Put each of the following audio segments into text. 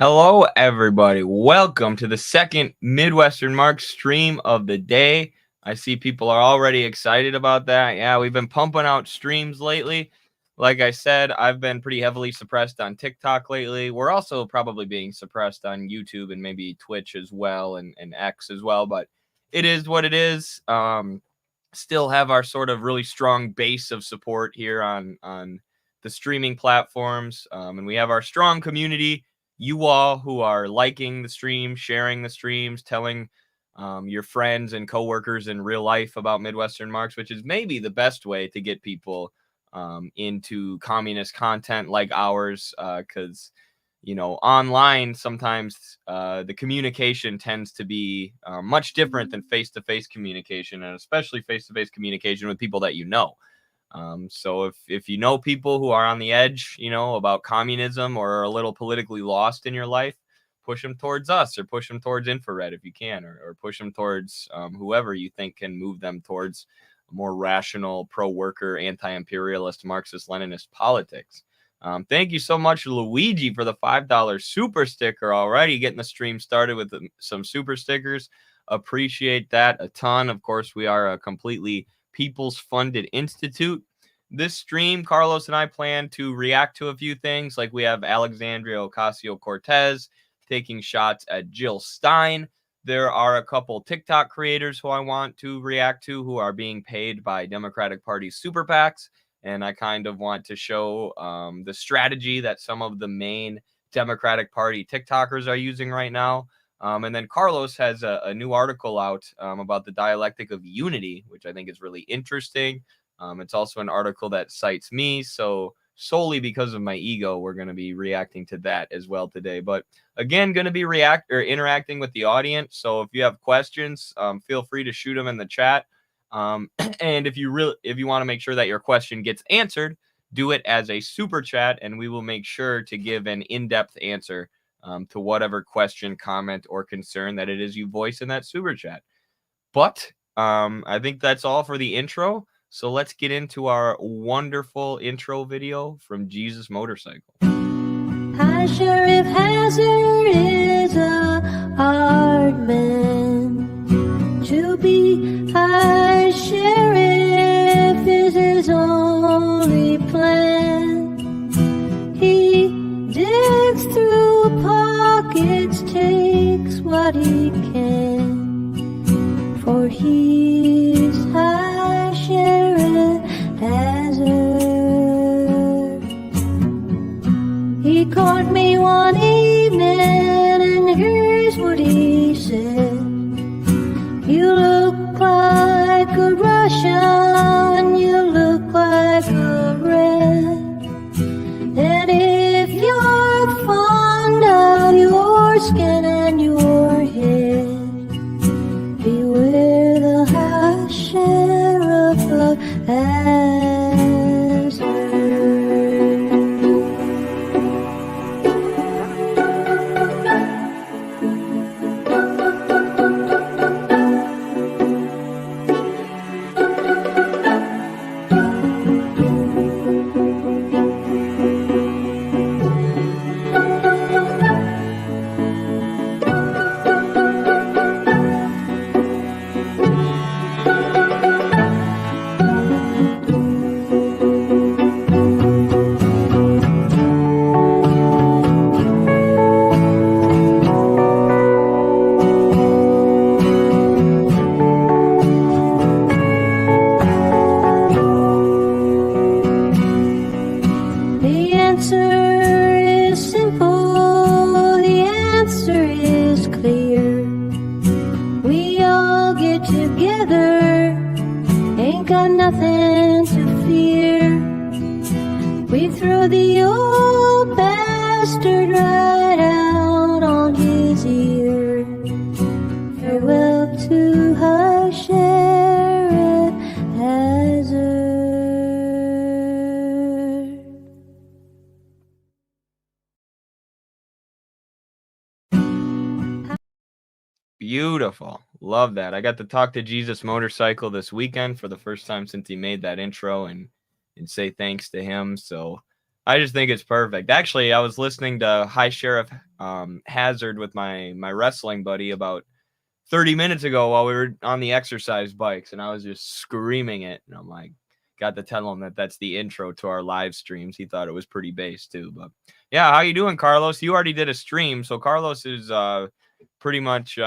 Hello, everybody. Welcome to the second Midwestern Mark stream of the day. I see people are already excited about that. Yeah, we've been pumping out streams lately. Like I said, I've been pretty heavily suppressed on TikTok lately. We're also probably being suppressed on YouTube and maybe Twitch as well and X as well, but it is what it is. Still have our sort of really strong base of support here on the streaming platforms, and we have our strong community. You all who are liking the stream, sharing the streams, telling your friends and coworkers in real life about Midwestern Marks, which is maybe the best way to get people into communist content like ours, because online sometimes the communication tends to be much different than face-to-face communication, and especially face-to-face communication with people that you know. So if you know people who are on the edge, about communism or are a little politically lost in your life, push them towards us or push them towards infrared if you can, or push them towards whoever you think can move them towards a more rational, pro-worker, anti-imperialist, Marxist-Leninist politics. Thank you so much, Luigi, for the $5 super sticker already, getting the stream started with some super stickers. Appreciate that a ton. Of course, we are a completely people's funded institute. This stream, Carlos and I plan to react to a few things, like we have Alexandria Ocasio-Cortez taking shots at Jill Stein. There are a couple TikTok creators who I want to react to who are being paid by Democratic Party super PACs, and I kind of want to show the strategy that some of the main Democratic Party TikTokers are using right now. And then Carlos has a new article out about the dialectic of unity, which I think is really interesting. It's also an article that cites me. So solely because of my ego, we're going to be reacting to that as well today. But again, going to be interacting with the audience. So if you have questions, feel free to shoot them in the chat. And if you want to make sure that your question gets answered, do it as a super chat, and we will make sure to give an in-depth answer to whatever question, comment, or concern that it is you voice in that super chat. But I think that's all for the intro. So let's get into our wonderful intro video from Jesus Motorcycle. High Sheriff Hazard is a hard man to be. High Sheriff is his only plan. He digs through pockets, takes what he can, for he's High Sheriff Hazard. He caught me one evening, and here's what he said: "You look like a Russian, you look like a red, and if you're fond of your skin and your head, beware the High Sheriff of Hazard." Beautiful. Love that. I got to talk to Jesus Motorcycle this weekend for the first time since he made that intro and say thanks to him. So I just think it's perfect. Actually, I was listening to High Sheriff hazard with my wrestling buddy about 30 minutes ago while we were on the exercise bikes, and I was just screaming it. And I'm like, got to tell him that that's the intro to our live streams. He thought it was pretty bass too. But yeah, how you doing, Carlos? You already did a stream, so Carlos is pretty much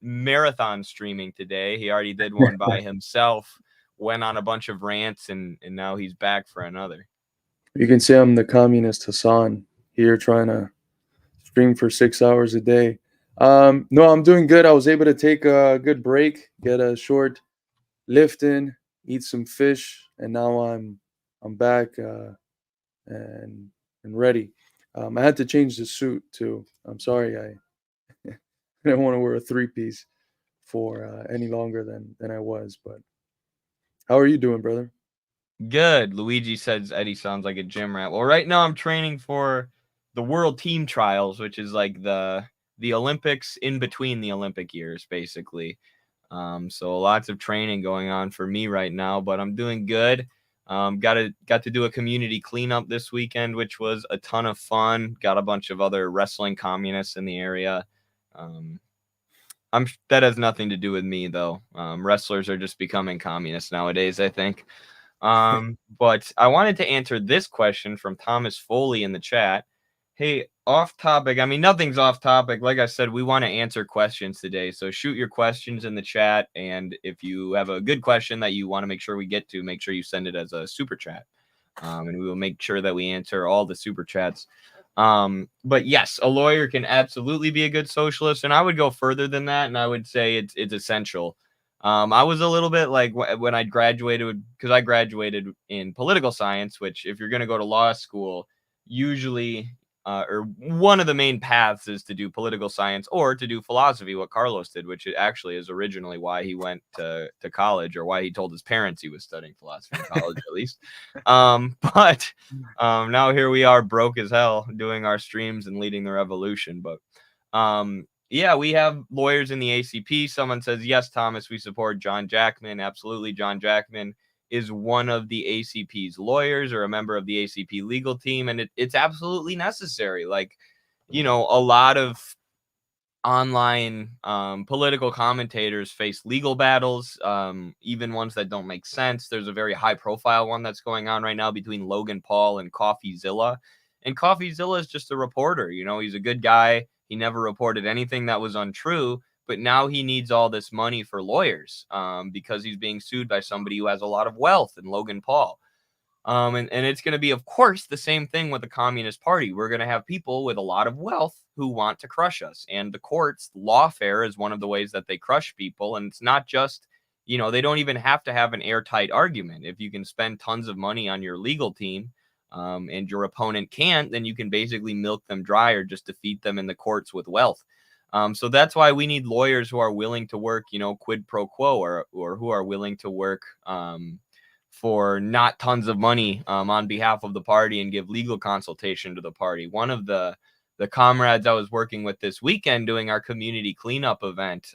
marathon streaming today. He already did one by himself, went on a bunch of rants, and now he's back for another. You can say I'm the communist Hassan here trying to stream for 6 hours a day. No, I'm doing good. I was able to take a good break, get a short lift in, eat some fish, and now I'm back and ready. I had to change the suit too. I'm sorry, I didn't want to wear a three-piece for any longer than I was. But how are you doing, brother? Good. Luigi says Eddie sounds like a gym rat. Well, right now I'm training for the World Team Trials, which is like the Olympics in between the Olympic years, basically. So lots of training going on for me right now, but I'm doing good. Got to do a community cleanup this weekend, which was a ton of fun. Got a bunch of other wrestling communists in the area. That has nothing to do with me though. Wrestlers are just becoming communists nowadays, I think. But I wanted to answer this question from Thomas Foley in the chat. Hey, off topic. I mean, nothing's off topic. Like I said, we want to answer questions today. So shoot your questions in the chat. And if you have a good question that you want to make sure we get to, make sure you send it as a super chat. And we will make sure that we answer all the super chats. But yes, a lawyer can absolutely be a good socialist. And I would go further than that. And I would say it's essential. I was a little bit like when I graduated, because I graduated in political science, which if you're going to go to law school, usually or one of the main paths is to do political science or to do philosophy, what Carlos did, which actually is originally why he went to college, or why he told his parents he was studying philosophy in college, at least. But now here we are, broke as hell, doing our streams and leading the revolution. But yeah, we have lawyers in the ACP. Someone says, yes, Thomas, we support John Jackman. Absolutely. John Jackman is one of the ACP's lawyers or a member of the ACP legal team. And it's absolutely necessary. Like, you know, a lot of online political commentators face legal battles, even ones that don't make sense. There's a very high profile one that's going on right now between Logan Paul and CoffeeZilla. And CoffeeZilla is just a reporter. You know, he's a good guy. He never reported anything that was untrue, but now he needs all this money for lawyers because he's being sued by somebody who has a lot of wealth, and Logan Paul. And it's going to be, of course, the same thing with the Communist Party. We're going to have people with a lot of wealth who want to crush us. And the courts, lawfare is one of the ways that they crush people. And it's not just, you know, they don't even have to have an airtight argument. If you can spend tons of money on your legal team, and your opponent can't, then you can basically milk them dry or just defeat them in the courts with wealth. So that's why we need lawyers who are willing to work, you know, quid pro quo, or who are willing to work for not tons of money on behalf of the party and give legal consultation to the party. One of the comrades I was working with this weekend doing our community cleanup event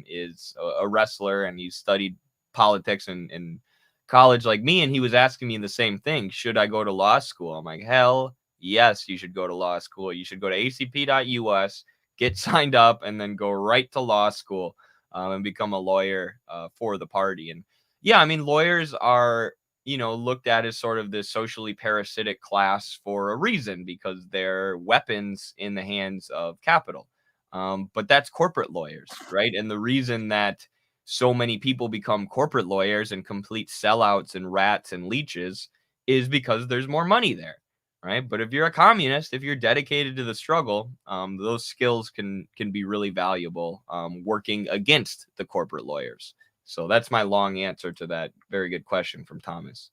is a wrestler, and he studied politics and college like me, and he was asking me the same thing. Should I go to law school? I'm like, hell yes, you should go to law school. You should go to acp.us, get signed up, and then go right to law school and become a lawyer for the party. And yeah, I mean, lawyers are, you know, looked at as sort of this socially parasitic class for a reason, because they're weapons in the hands of capital. But that's corporate lawyers, right? And the reason that so many people become corporate lawyers and complete sellouts and rats and leeches is because there's more money there, right? But if you're a communist, if you're dedicated to the struggle, those skills can be really valuable working against the corporate lawyers. So that's my long answer to that very good question from Thomas.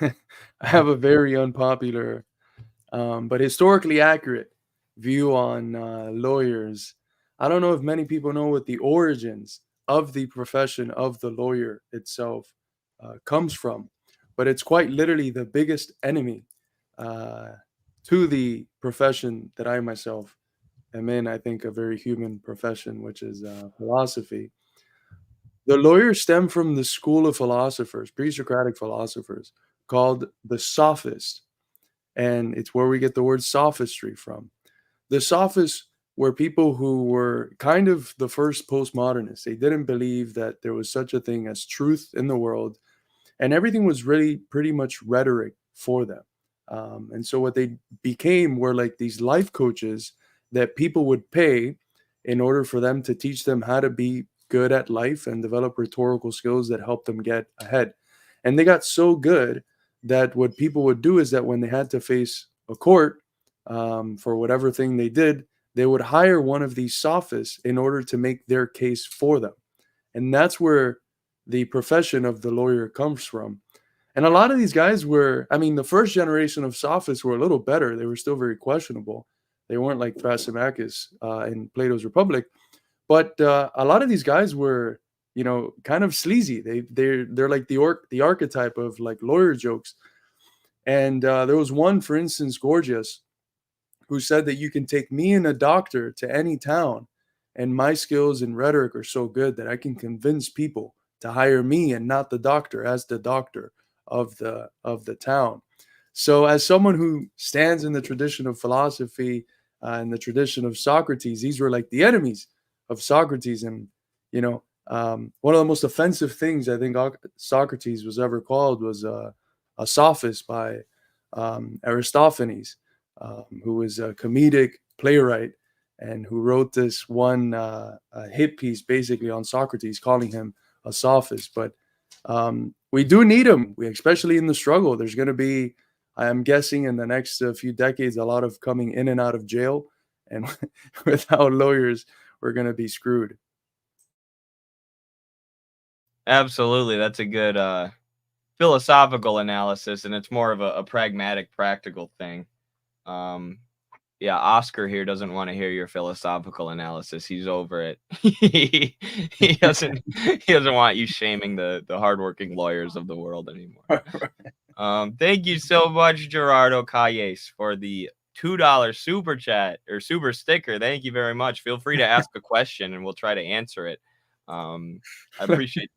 I have a very unpopular but historically accurate view on lawyers. I don't know if many people know what the origins of the profession of the lawyer itself comes from, but it's quite literally the biggest enemy to the profession that I myself am in. I think a very human profession, which is philosophy. The lawyers stem from the school of philosophers, pre-Socratic philosophers, called the Sophist, and it's where we get the word sophistry from. the sophists were people who were kind of the first postmodernists. They didn't believe that there was such a thing as truth in the world, and everything was really pretty much rhetoric for them. And so what they became were like these life coaches that people would pay in order for them to teach them how to be good at life and develop rhetorical skills that help them get ahead. And they got so good that what people would do is that when they had to face a court for whatever thing they did, they would hire one of these sophists in order to make their case for them. And that's where the profession of the lawyer comes from. And a lot of these guys were, I mean, the first generation of sophists were a little better. They were still very questionable. They weren't like Thrasymachus in Plato's Republic. But a lot of these guys were, kind of sleazy. They're like the archetype of like lawyer jokes. And there was one, for instance, Gorgias, who said that you can take me and a doctor to any town, and my skills in rhetoric are so good that I can convince people to hire me and not the doctor as the doctor of the town. So, as someone who stands in the tradition of philosophy and the tradition of Socrates, these were like the enemies of Socrates, and one of the most offensive things I think Socrates was ever called was a sophist by Aristophanes, who was a comedic playwright and who wrote this one hit piece basically on Socrates, calling him a sophist. But we do need him, especially in the struggle. There's going to be, I am guessing, in the next few decades, a lot of coming in and out of jail. And without lawyers, we're going to be screwed. Absolutely. That's a good philosophical analysis, and it's more of a pragmatic, practical thing. Yeah, Oscar here doesn't want to hear your philosophical analysis. He's over it. he doesn't want you shaming the hardworking lawyers of the world anymore. Thank you so much, Gerardo Calles, for the $2 super chat or super sticker. Thank you very much. Feel free to ask a question and we'll try to answer it. I appreciate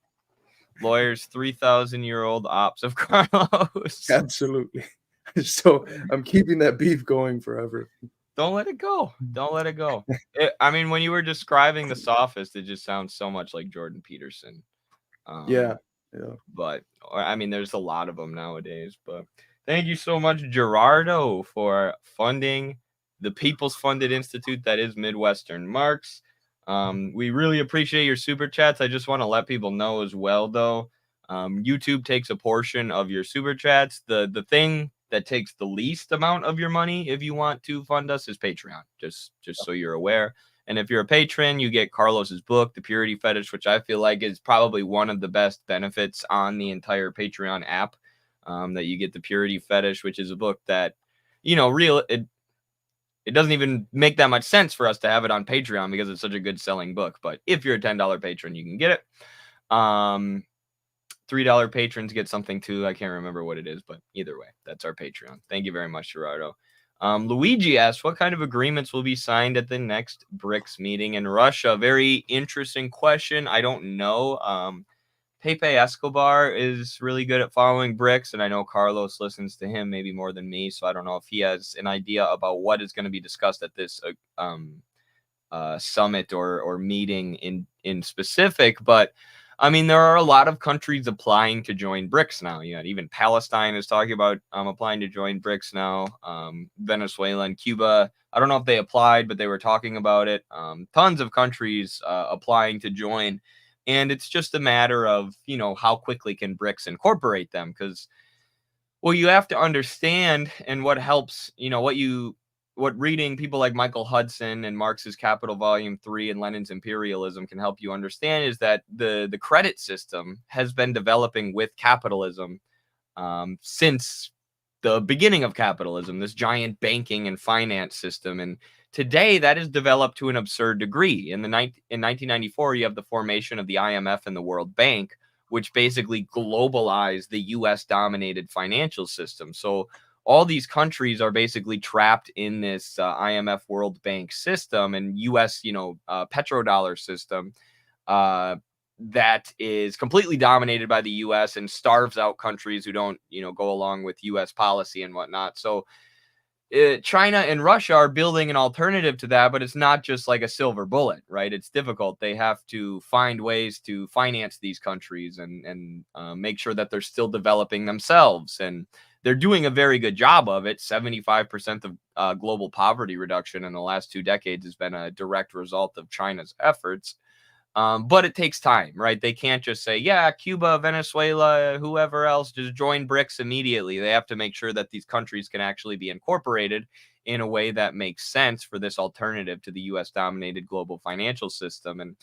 lawyers 3,000-year-old ops of Carlos. Absolutely. So I'm keeping that beef going forever. Don't let it go. Don't let it go. I mean, when you were describing the sophist, it just sounds so much like Jordan Peterson. Yeah. But I mean, there's a lot of them nowadays. But thank you so much, Gerardo, for funding the People's Funded Institute that is Midwestern Marx. We really appreciate your super chats. I just want to let people know as well, though. YouTube takes a portion of your super chats. The thing that takes the least amount of your money, if you want to fund us, is Patreon. Just so you're aware. And if you're a patron, you get Carlos's book, The Purity Fetish, which I feel like is probably one of the best benefits on the entire Patreon app. That you get The Purity Fetish, which is a book that, it doesn't even make that much sense for us to have it on Patreon because it's such a good selling book. But if you're a $10 patron, you can get it. $3 patrons get something too. I can't remember what it is, but either way, that's our Patreon. Thank you very much, Gerardo. Luigi asks, what kind of agreements will be signed at the next BRICS meeting in Russia? Very interesting question. I don't know. Pepe Escobar is really good at following BRICS, and I know Carlos listens to him maybe more than me, so I don't know if he has an idea about what is going to be discussed at this summit or meeting in specific. But I mean, there are a lot of countries applying to join BRICS now. Even Palestine is talking about applying to join BRICS now. Venezuela and Cuba, I don't know if they applied, but they were talking about it. Tons of countries applying to join. And it's just a matter of, how quickly can BRICS incorporate them? Because, well, you have to understand, and what helps, what reading people like Michael Hudson and Marx's Capital Volume 3 and Lenin's Imperialism can help you understand is that the credit system has been developing with capitalism since the beginning of capitalism, this giant banking and finance system. And today that is developed to an absurd degree. In 1994, you have the formation of the IMF and the World Bank, which basically globalized the US-dominated financial system. So all these countries are basically trapped in this IMF World Bank system and US, petrodollar system that is completely dominated by the US and starves out countries who don't, go along with US policy and whatnot. So China and Russia are building an alternative to that, but it's not just like a silver bullet, right? It's difficult. They have to find ways to finance these countries and make sure that they're still developing themselves. And they're doing a very good job of it. 75% of global poverty reduction in the last 2 decades has been a direct result of China's efforts. But it takes time, right? They can't just say, yeah, Cuba, Venezuela, whoever else, just join BRICS immediately. They have to make sure that these countries can actually be incorporated in a way that makes sense for this alternative to the US dominated global financial system. And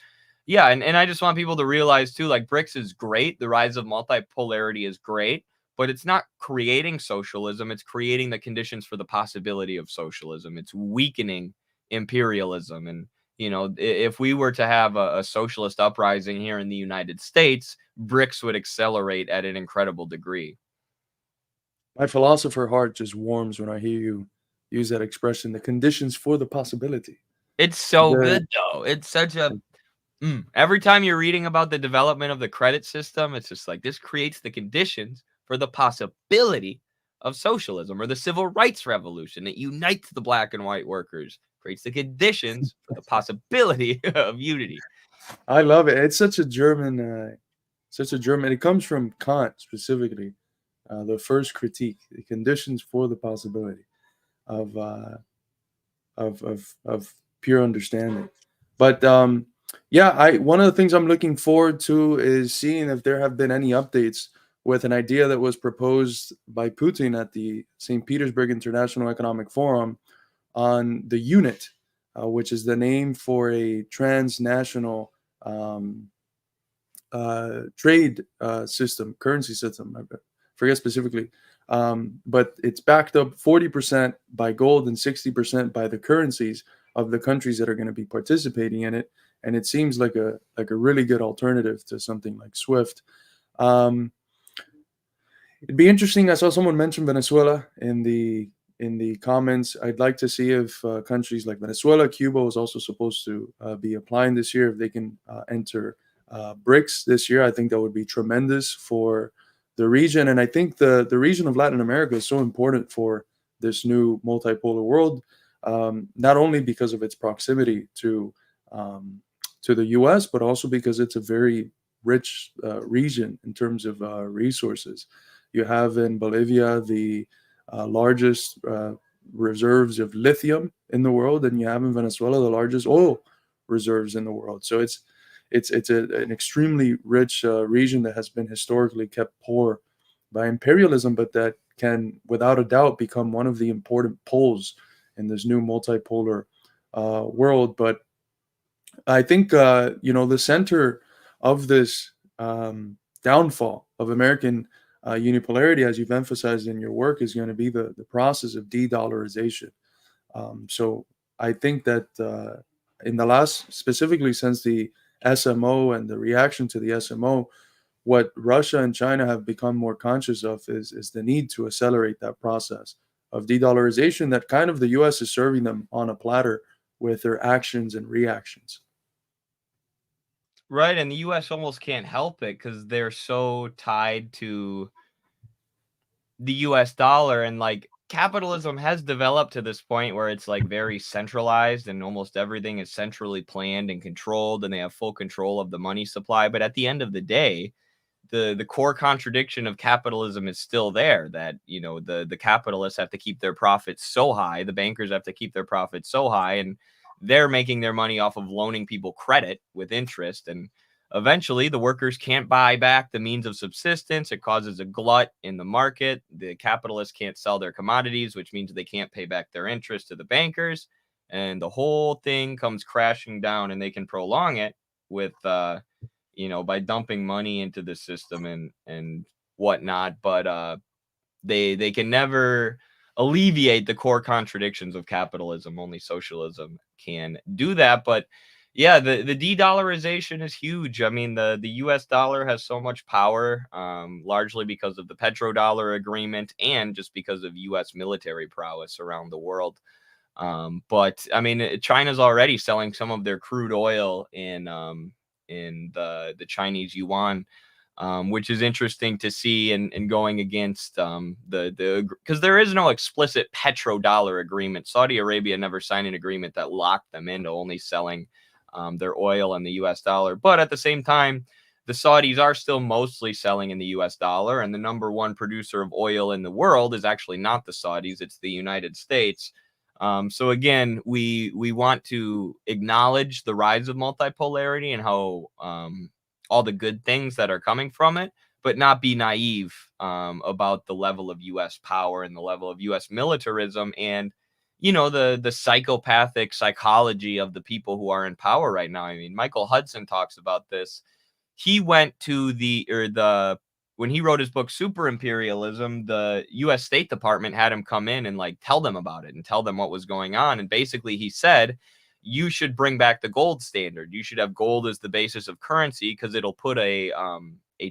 yeah, and I just want people to realize too, like BRICS is great. The rise of multipolarity is great, but it's not creating socialism. It's creating the conditions for the possibility of socialism. It's weakening imperialism. And if we were to have a socialist uprising here in the United States, BRICS would accelerate at an incredible degree. My philosopher heart just warms when I hear you use that expression, the conditions for the possibility. It's so The, good, though. It's such a every time you're reading about the development of the credit system, it's just like this creates the conditions for the possibility of socialism or the civil rights revolution. It unites the black and white workers, creates the conditions for the possibility of unity. I love it. It's such a German, it comes from Kant specifically. The first critique, the conditions for the possibility of pure understanding. But yeah, one of the things I'm looking forward to is seeing if there have been any updates with an idea that was proposed by Putin at the St. Petersburg International Economic Forum on the unit, which is the name for a transnational trade system, currency system. I forget specifically, but it's backed up 40% by gold and 60% by the currencies of the countries that are going to be participating in it. And it seems like a really good alternative to something like SWIFT. It'd be interesting. I saw someone mention Venezuela in the comments. I'd like to see if countries like Venezuela, Cuba was also supposed to be applying this year. If they can enter BRICS this year, I think that would be tremendous for the region. And I think the region of Latin America is so important for this new multipolar world, not only because of its proximity to the U.S., but also because it's a very rich region in terms of resources. You have in Bolivia the largest reserves of lithium in the world, and you have in Venezuela the largest oil reserves in the world. So it's an extremely rich region that has been historically kept poor by imperialism, but that can, without a doubt, become one of the important poles in this new multipolar world. But I think the center of this downfall of American unipolarity, as you've emphasized in your work, is going to be the process of de-dollarization. So I think that in the last, specifically since the SMO and the reaction to the SMO, what Russia and China have become more conscious of is the need to accelerate that process of de-dollarization that kind of the U.S. is serving them on a platter with their actions and reactions. Right, and the US almost can't help it because they're so tied to the US dollar. And like capitalism has developed to this point where it's like very centralized and almost everything is centrally planned and controlled, and they have full control of the money supply. But at the end of the day, the core contradiction of capitalism is still there, that the capitalists have to keep their profits so high, the bankers have to keep their profits so high, and they're making their money off of loaning people credit with interest. And eventually the workers can't buy back the means of subsistence. It causes a glut in the market. The capitalists can't sell their commodities, which means they can't pay back their interest to the bankers, and the whole thing comes crashing down. And they can prolong it with by dumping money into the system and whatnot. But they can never alleviate the core contradictions of capitalism. Only socialism can do that. But yeah, the de-dollarization is huge. I mean, the US dollar has so much power, largely because of the petrodollar agreement and just because of US military prowess around the world. But I mean, China's already selling some of their crude oil in the Chinese yuan. which is interesting to see, and going against because there is no explicit petrodollar agreement. Saudi Arabia never signed an agreement that locked them into only selling their oil in the US dollar. But at the same time, the Saudis are still mostly selling in the US dollar, and the number one producer of oil in the world is actually not the Saudis, it's the United States. So again, we want to acknowledge the rise of multipolarity and how all the good things that are coming from it, but not be naive about the level of U.S. power and the level of U.S. militarism and, the psychopathic psychology of the people who are in power right now. I mean, Michael Hudson talks about this. He went to when he wrote his book Super Imperialism, the US State Department had him come in and tell them about it and tell them what was going on. And basically he said, you should bring back the gold standard. You should have gold as the basis of currency because it'll put a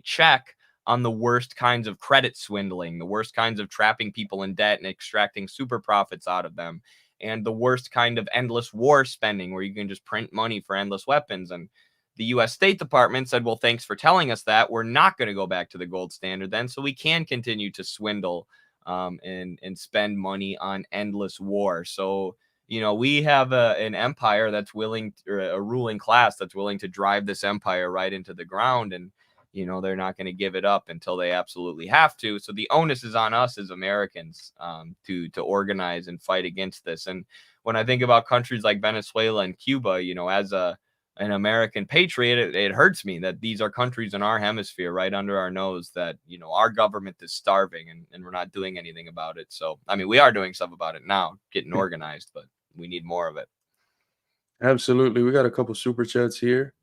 check on the worst kinds of credit swindling, the worst kinds of trapping people in debt and extracting super profits out of them, and the worst kind of endless war spending where you can just print money for endless weapons. And the U.S. State Department said, well, thanks for telling us that. We're not going to go back to the gold standard then, so we can continue to swindle and spend money on endless war. So, we have an empire that's willing, or a ruling class that's willing to drive this empire right into the ground. And, they're not going to give it up until they absolutely have to. So the onus is on us as Americans to organize and fight against this. And when I think about countries like Venezuela and Cuba, as an American patriot, it hurts me that these are countries in our hemisphere right under our nose that, our government is starving and we're not doing anything about it. So, I mean, we are doing stuff about it now, getting organized, but we need more of it. Absolutely. We got a couple super chats here.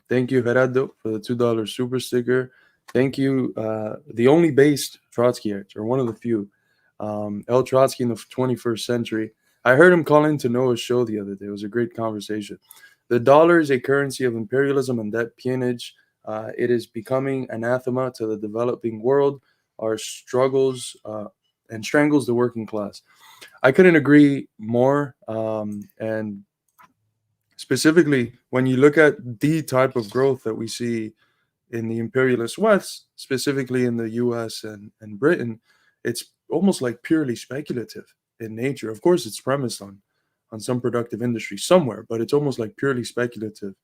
Thank you, Gerardo, for the $2 super sticker. Thank you, the only based Trotskyite, or one of the few, L. Trotsky in the 21st century. I heard him call into Noah's show the other day. It was a great conversation. The dollar is a currency of imperialism and debt peonage. It is becoming anathema to the developing world, our struggles, and strangles the working class. I couldn't agree more. And specifically, when you look at the type of growth that we see in the imperialist West, specifically in the US and Britain, it's almost like purely speculative in nature. Of course, it's premised on some productive industry somewhere, but it's almost like purely speculative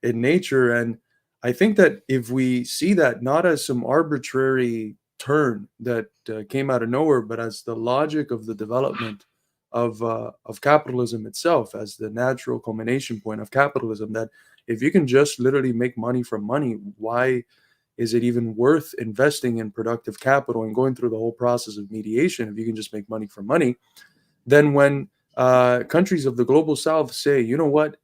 in nature. And I think that if we see that not as some arbitrary turn that came out of nowhere, but as the logic of the development of capitalism itself, as the natural culmination point of capitalism, that if you can just literally make money from money, why is it even worth investing in productive capital and going through the whole process of mediation if you can just make money from money? Then when countries of the global south say, you know what,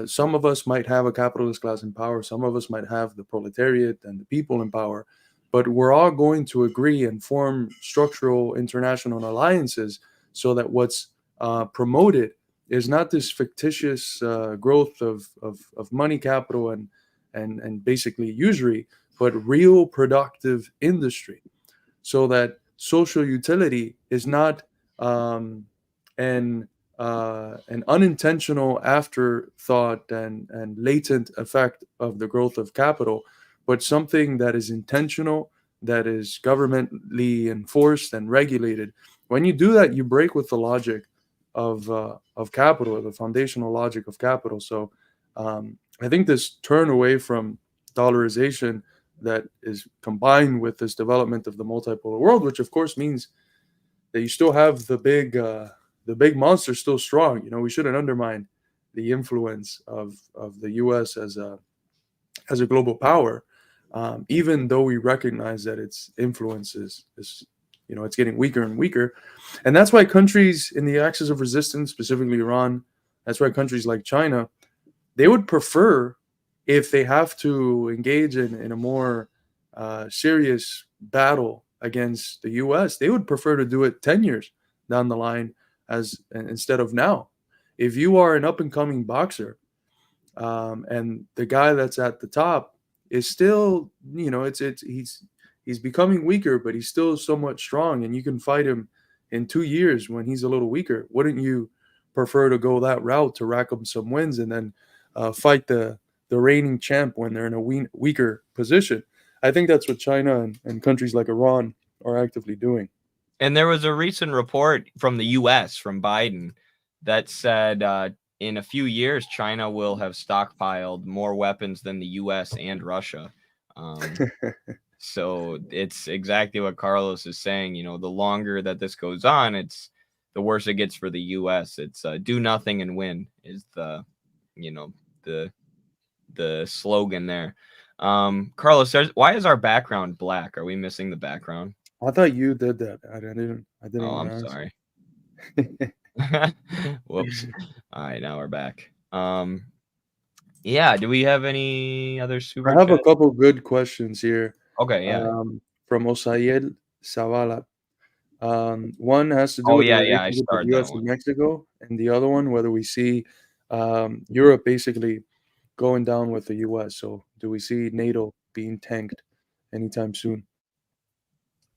some of us might have a capitalist class in power, some of us might have the proletariat and the people in power, but we're all going to agree and form structural international alliances so that what's promoted is not this fictitious growth of money capital and basically usury, but real productive industry, so that social utility is not an unintentional afterthought and latent effect of the growth of capital, but something that is intentional, that is governmentally enforced and regulated. When you do that, you break with the logic of capital, the foundational logic of capital. So I think this turn away from dollarization that is combined with this development of the multipolar world, which of course means that you still have the big monster still strong. We shouldn't undermine the influence of the U.S. as a global power, even though we recognize that its influence is it's getting weaker and weaker. And that's why countries in the axis of resistance, specifically Iran, that's why countries like China, they would prefer, if they have to engage in a more serious battle against the U.S., they would prefer to do it 10 years down the line instead of now. If you are an up-and-coming boxer and the guy that's at the top is still, he's becoming weaker, but he's still somewhat strong, and you can fight him in 2 years when he's a little weaker, wouldn't you prefer to go that route to rack up some wins and then fight the the reigning champ when they're in a weaker position. I think that's what China and countries like Iran are actively doing. And there was a recent report from the U.S. from Biden that said in a few years China will have stockpiled more weapons than the U.S. and Russia. So it's exactly what Carlos is saying. You know, the longer that this goes on, the worse it gets for the U.S. It's do nothing and win is the slogan there. Carlos says, why is our background black? Are we missing the background? I thought you did that. I didn't Oh, want I'm to sorry. Whoops. All right, now we're back. Yeah, do we have any other super I have a chat? couple good questions here. Okay, yeah. From Osayel Zavala. One has to do Oh, with the yeah, I relationship with started the that U.S. one. and Mexico, and the other one whether we see Europe basically going down with the U.S. So do we see NATO being tanked anytime soon?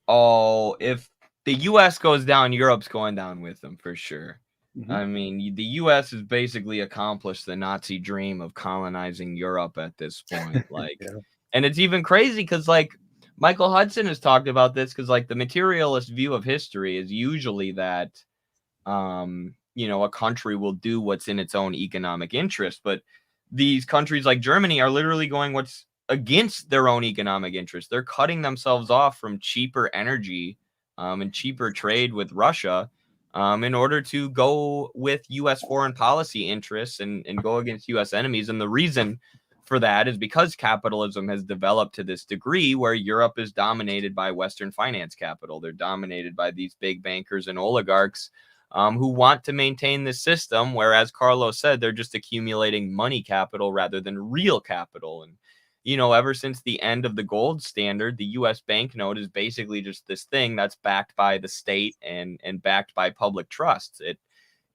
Oh, if the U.S. goes down, Europe's going down with them for sure. Mhm. I mean, the U.S. has basically accomplished the Nazi dream of colonizing Europe at this point. Like, Yeah. and it's even crazy because, like, Michael Hudson has talked about this because, like, the materialist view of history is usually that, a country will do what's in its own economic interest. But these countries like Germany are literally going what's against their own economic interest. They're cutting themselves off from cheaper energy and cheaper trade with Russia in order to go with U.S. foreign policy interests and go against U.S. enemies. And the reason for that is because capitalism has developed to this degree where Europe is dominated by Western finance capital. They're dominated by these big bankers and oligarchs who want to maintain this system, whereas Carlos said they're just accumulating money capital rather than real capital. And, ever since the end of the gold standard, the U.S. banknote is basically just this thing that's backed by the state and backed by public trusts.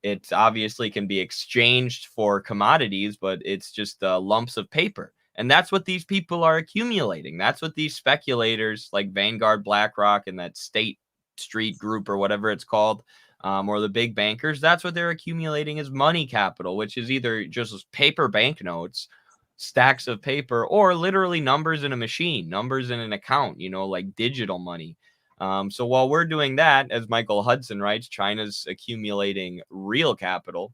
It obviously can be exchanged for commodities, but it's just lumps of paper. And that's what these people are accumulating. That's what these speculators like Vanguard, BlackRock, and that State Street Group or whatever it's called, or the big bankers, that's what they're accumulating is money capital, which is either just paper banknotes, stacks of paper, or literally numbers in a machine, numbers in an account, like digital money. So while we're doing that, as Michael Hudson writes, China's accumulating real capital.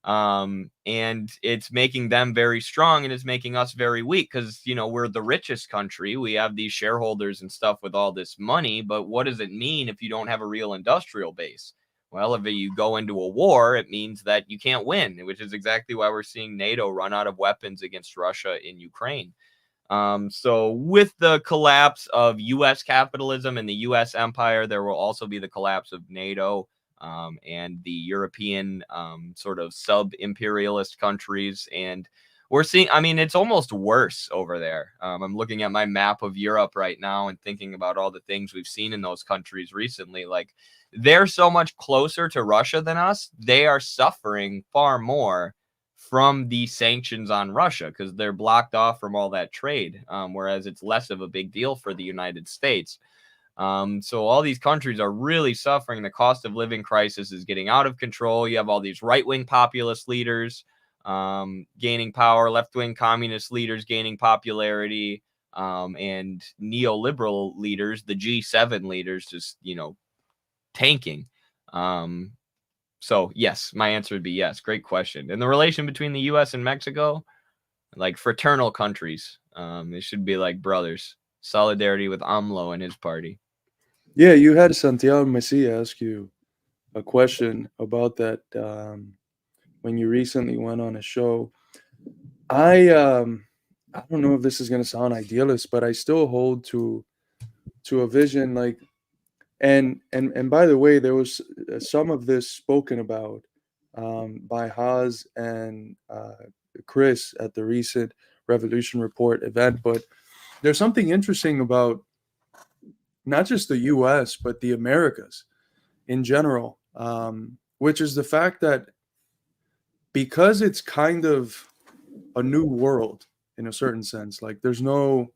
And it's making them very strong and it's making us very weak because, we're the richest country. We have these shareholders and stuff with all this money. But what does it mean if you don't have a real industrial base? Well, if you go into a war, it means that you can't win, which is exactly why we're seeing NATO run out of weapons against Russia in Ukraine. So with the collapse of U.S. capitalism and the U.S. empire, there will also be the collapse of NATO and the European sort of sub-imperialist countries. And we're seeing, I mean, it's almost worse over there. I'm looking at my map of Europe right now and thinking about all the things we've seen in those countries recently. Like, they're so much closer to Russia than us. They are suffering far more from the sanctions on Russia because they're blocked off from all that trade, whereas it's less of a big deal for the United States. So all these countries are really suffering. The cost of living crisis is getting out of control. You have all these right-wing populist leaders gaining power, left-wing communist leaders gaining popularity, and neoliberal leaders, the G7 leaders, just, tanking. So yes, my answer would be yes. Great question. And the relation between the U.S. and Mexico, like fraternal countries, they should be like brothers. Solidarity with AMLO and his party. Yeah, you had Santiago Messi ask you a question about that when you recently went on a show. I don't know if this is going to sound idealist, but I still hold to a vision like and by the way, there was some of this spoken about by Haas and Chris at the recent Revolution Report event. But there's something interesting about not just the U.S. but the Americas in general, which is the fact that because it's kind of a new world in a certain sense, like there's no.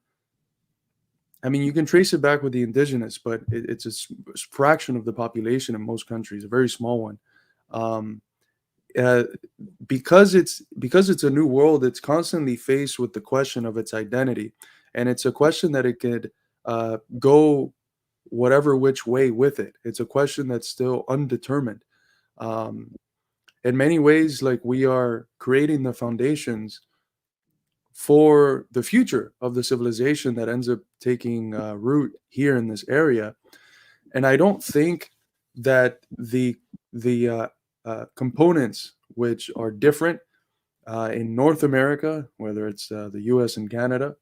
I mean, you can trace it back with the indigenous, but it's a fraction of the population in most countries, a very small one. Um, uh, because it's a new world, it's constantly faced with the question of its identity, and it's a question that it could go whatever which way with it. It's a question that's still undetermined. Um, in many ways, like, we are creating the foundations for the future of the civilization that ends up taking root here in this area. And I don't think that the components which are different in North America, whether it's the U.S. and Canada,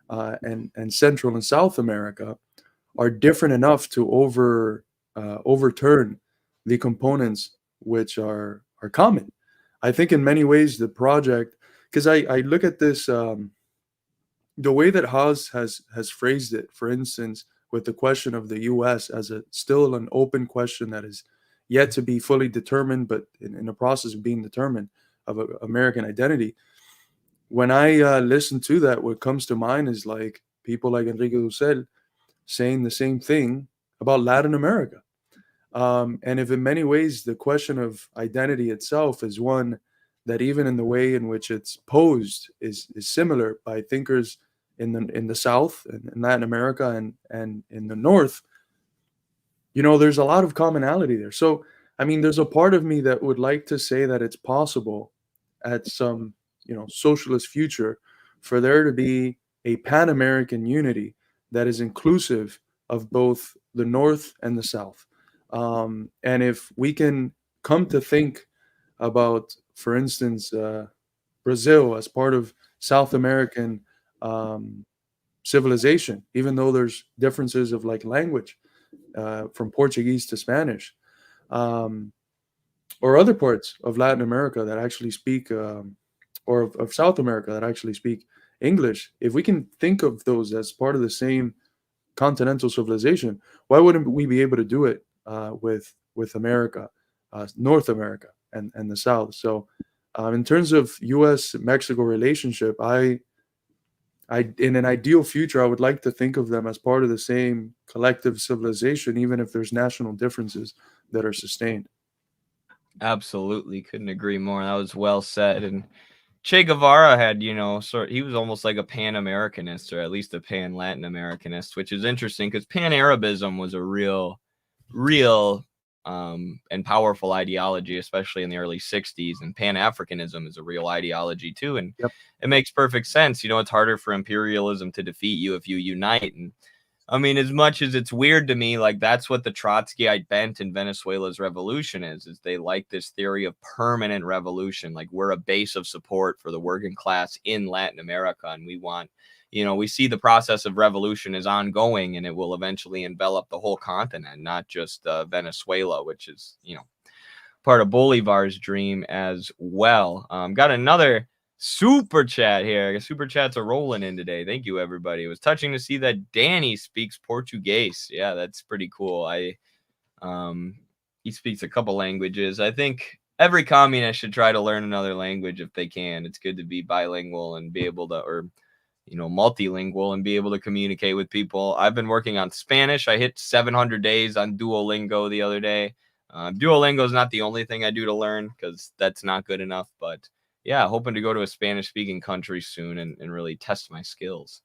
and Central and South America, are different enough to overturn the components which are common. I think in many ways the project, because I look at this, the way that Haas has phrased it, for instance, with the question of the U.S. as a still an open question that is yet to be fully determined, but in the process of being determined, of American identity. When I listen to that, what comes to mind is like people like Enrique Dussel saying the same thing about Latin America. And if in many ways the question of identity itself is one that, even in the way in which it's posed, is similar by thinkers in the South and in Latin America and in the North, there's a lot of commonality there. So, I mean, there's a part of me that would like to say that it's possible at some, socialist future for there to be a Pan-American unity that is inclusive of both the North and the South. And if we can come to think about, for instance, Brazil as part of South American civilization, even though there's differences of like language from Portuguese to Spanish, or other parts of Latin America that actually speak, or of South America that actually speak English, if we can think of those as part of the same continental civilization, why wouldn't we be able to do it with America, North America, and the South? So, in terms of U.S.-Mexico relationship, in an ideal future, I would like to think of them as part of the same collective civilization, even if there's national differences that are sustained. Absolutely, couldn't agree more. That was well said. And Che Guevara had, he was almost like a Pan-Americanist, or at least a Pan-Latin Americanist, which is interesting because Pan-Arabism was a real and powerful ideology, especially in the early 60s. And Pan-Africanism is a real ideology too. And Yep. It makes perfect sense. It's harder for imperialism to defeat you if you unite. And I mean, as much as it's weird to me, like that's what the Trotskyite bent in Venezuela's revolution is they like this theory of permanent revolution. Like we're a base of support for the working class in Latin America. And we want, we see the process of revolution is ongoing and it will eventually envelop the whole continent, not just Venezuela, which is, part of Bolivar's dream as well. Got another super chat here. Super chats are rolling in today. Thank you, everybody. It was touching to see that Danny speaks Portuguese. Yeah, that's pretty cool. He speaks a couple languages. I think every communist should try to learn another language if they can. It's good to be bilingual and be able to, or multilingual, and be able to communicate with people. I've been working on Spanish. I hit 700 days on Duolingo the other day. Duolingo is not the only thing I do to learn because that's not good enough, but yeah, hoping to go to a Spanish-speaking country soon and really test my skills.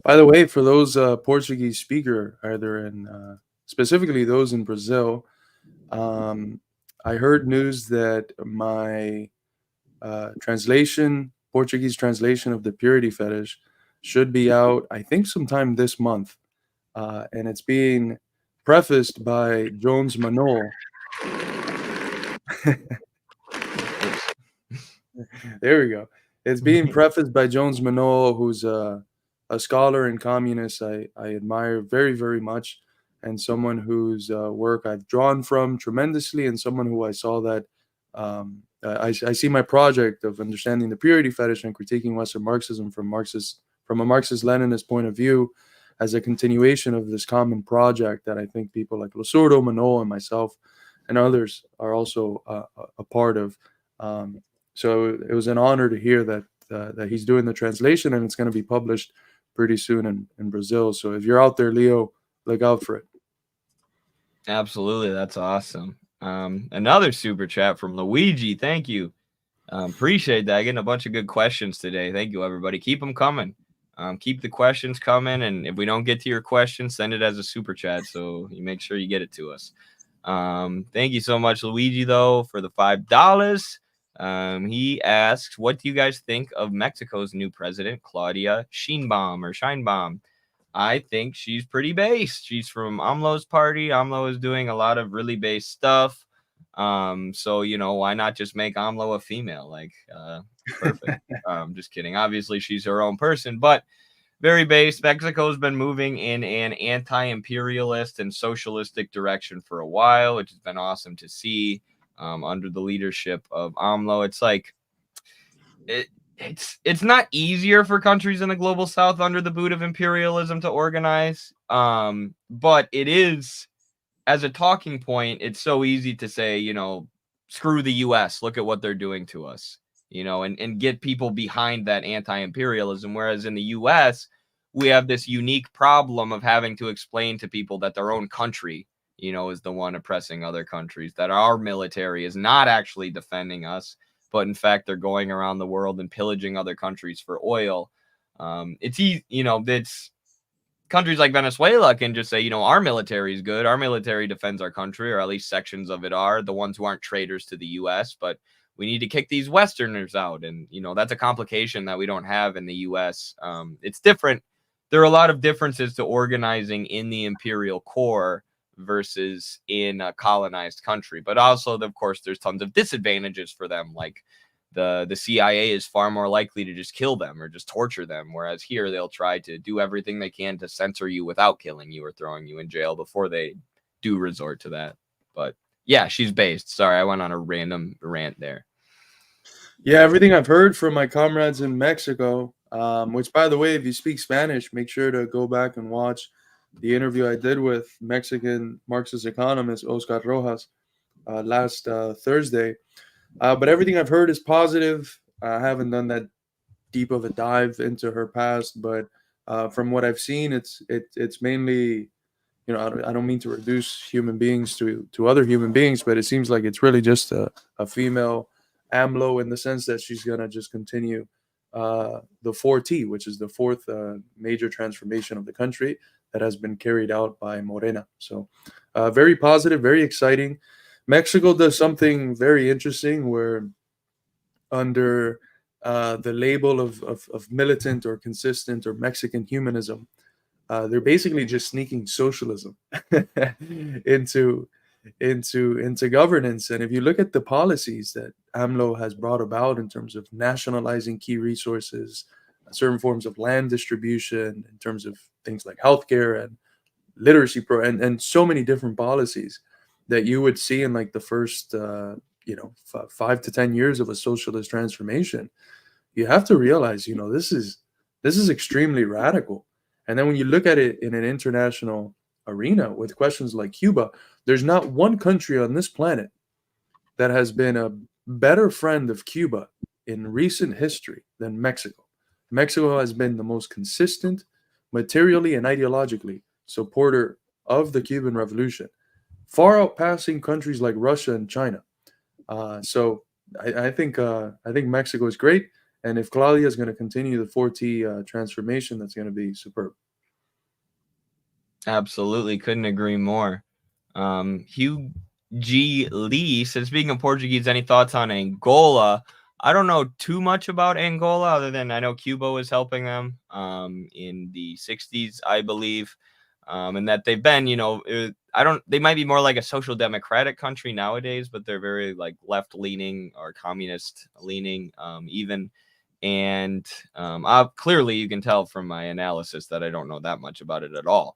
By the way, for those Portuguese speaker, either in specifically those in Brazil, I heard news that my Portuguese translation of the Purity Fetish should be out, I think, sometime this month, and it's being prefaced by Jones Manol. There we go. It's being prefaced by Jones Manol, who's a scholar and communist I admire very, very much, and someone whose work I've drawn from tremendously, and someone who I saw that I see my project of understanding the purity fetish and critiquing Western Marxism from a Marxist-Leninist point of view as a continuation of this common project that I think people like Losurdo, Manol, and myself and others are also a part of. So it was an honor to hear that he's doing the translation, and it's going to be published pretty soon in Brazil. So if you're out there, Leo, look out for it. Absolutely. That's awesome. Another super chat from Luigi. Thank you. Appreciate that. Getting a bunch of good questions today. Thank you, everybody. Keep them coming. Keep the questions coming, and if we don't get to your question, send it as a super chat so you make sure you get it to us. Thank you so much, Luigi, though, for the $5. He asks, what do you guys think of Mexico's new president, Claudia Sheinbaum? I think she's pretty based. She's from AMLO's party. AMLO is doing a lot of really based stuff. So, you know, why not just make AMLO a female? Like, perfect. Just kidding. Obviously, she's her own person, but very based. Mexico's been moving in an anti-imperialist and socialistic direction for a while, which has been awesome to see under the leadership of AMLO. It's like, it's not easier for countries in the global south under the boot of imperialism to organize, but it is, as a talking point, it's so easy to say, you know, screw the US, look at what they're doing to us, you know, and get people behind that anti-imperialism. Whereas in the US, we have this unique problem of having to explain to people that their own country, you know, is the one oppressing other countries, that our military is not actually defending us, but in fact, they're going around the world and pillaging other countries for oil. It's easy, you know, it's countries like Venezuela can just say, you know, our military is good. Our military defends our country, or at least sections of it are, the ones who aren't traitors to the US, but we need to kick these Westerners out. And, you know, that's a complication that we don't have in the US. It's different. There are a lot of differences to organizing in the imperial core versus in a colonized country. But also, of course, there's tons of disadvantages for them. Like the CIA is far more likely to just kill them or just torture them. Whereas here, they'll try to do everything they can to censor you without killing you or throwing you in jail before they do resort to that. But yeah, she's based. Sorry, I went on a random rant there. Yeah, everything I've heard from my comrades in Mexico, which, by the way, if you speak Spanish, make sure to go back and watch the interview I did with Mexican Marxist economist Oscar Rojas last Thursday. But everything I've heard is positive. I haven't done that deep of a dive into her past, but from what I've seen, it's mainly, you know, I don't mean to reduce human beings to other human beings, but it seems like it's really just a female AMLO, in the sense that she's gonna just continue the 4T, which is the fourth major transformation of the country that has been carried out by Morena. So very positive, very exciting. Mexico does something very interesting where, under the label of militant or consistent or Mexican humanism, they're basically just sneaking socialism into governance. And if you look at the policies that AMLO has brought about in terms of nationalizing key resources, certain forms of land distribution, in terms of things like healthcare and literacy and so many different policies that you would see in like the first 5 to 10 years of a socialist transformation, you have to realize, you know, this is extremely radical. And then when you look at it in an international arena with questions like Cuba, there's not one country on this planet that has been a better friend of Cuba in recent history than Mexico. Mexico has been the most consistent, materially and ideologically, supporter of the Cuban Revolution, far outpassing countries like Russia and China. So I think Mexico is great, and if Claudia is going to continue the 4T transformation, that's going to be superb. Absolutely, couldn't agree more. Hugh G. Lee says, speaking of Portuguese, any thoughts on Angola? I don't know too much about Angola, other than I know Cuba was helping them in the 60s, I believe, and that they've been, you know, they might be more like a social democratic country nowadays, but they're very like left leaning or communist leaning, even. And clearly you can tell from my analysis that I don't know that much about it at all.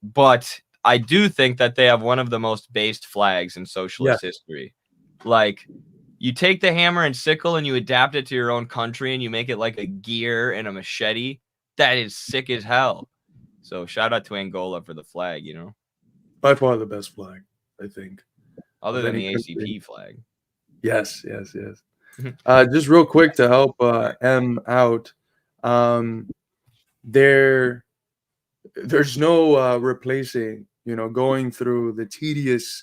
But I do think that they have one of the most based flags in socialist history. Like, you take the hammer and sickle and you adapt it to your own country and you make it like a gear and a machete. That is sick as hell. So shout out to Angola for the flag, you know. By far the best flag, I think. Other than the ACP flag. Yes. Just real quick to help M out. There's no replacing, you know, going through the tedious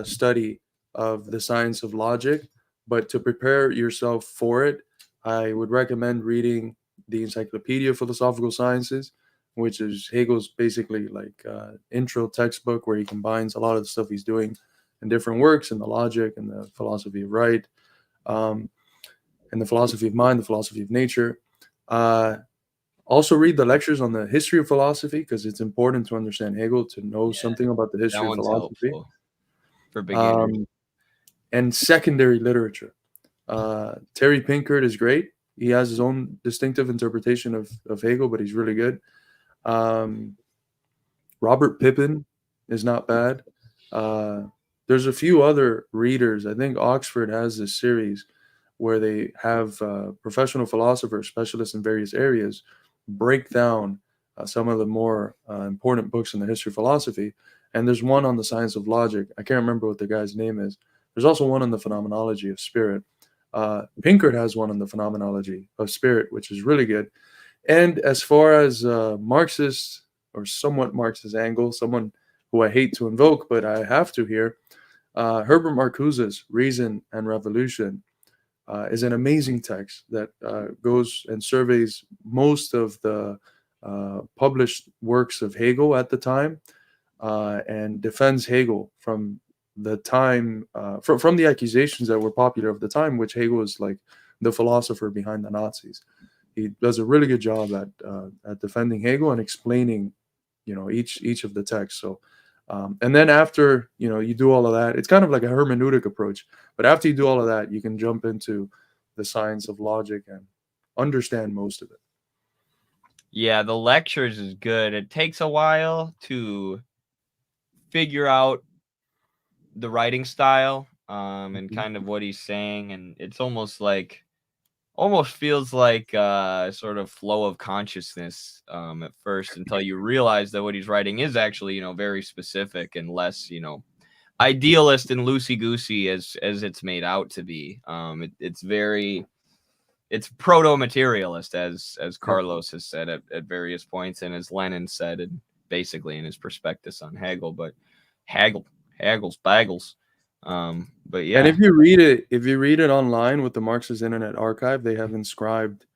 study of the science of logic But to prepare yourself for it, I would recommend reading the Encyclopedia of Philosophical Sciences, which is Hegel's basically like intro textbook where he combines a lot of the stuff he's doing in different works, and the logic and the philosophy of right, and the philosophy of mind, the philosophy of nature. Also read the lectures on the history of philosophy, because it's important to understand Hegel to know something about the That history of one's philosophy. helpful for beginners. And secondary literature. Terry Pinkert is great. He has his own distinctive interpretation of Hegel, but he's really good. Robert Pippin is not bad. There's a few other readers. I think Oxford has this series where they have professional philosophers, specialists in various areas, break down some of the more important books in the history of philosophy. And there's one on the science of logic. I can't remember what the guy's name is. There's also one on the phenomenology of spirit. Pinkert has one on the phenomenology of spirit, which is really good. And as far as Marxist or somewhat Marxist angle, someone who I hate to invoke, but I have to here, Herbert Marcuse's Reason and Revolution is an amazing text that goes and surveys most of the published works of Hegel at the time, and defends Hegel from the time, from the accusations that were popular of the time, which Hegel is like the philosopher behind the Nazis. He does a really good job at defending Hegel and explaining, each of the texts. So, and then after you do all of that, it's kind of like a hermeneutic approach. But after you do all of that, you can jump into the science of logic and understand most of it. Yeah, the lectures is good. It takes a while to figure out the writing style, and kind of what he's saying, and it's almost feels like a sort of flow of consciousness at first, until you realize that what he's writing is actually very specific and less idealist and loosey-goosey as it's made out to be. It's proto-materialist, as Carlos has said at various points, and as Lenin said, and basically in his prospectus on Hegel. But Hegel's bagels. But yeah. And if you read it online with the Marxist Internet Archive, they have inscribed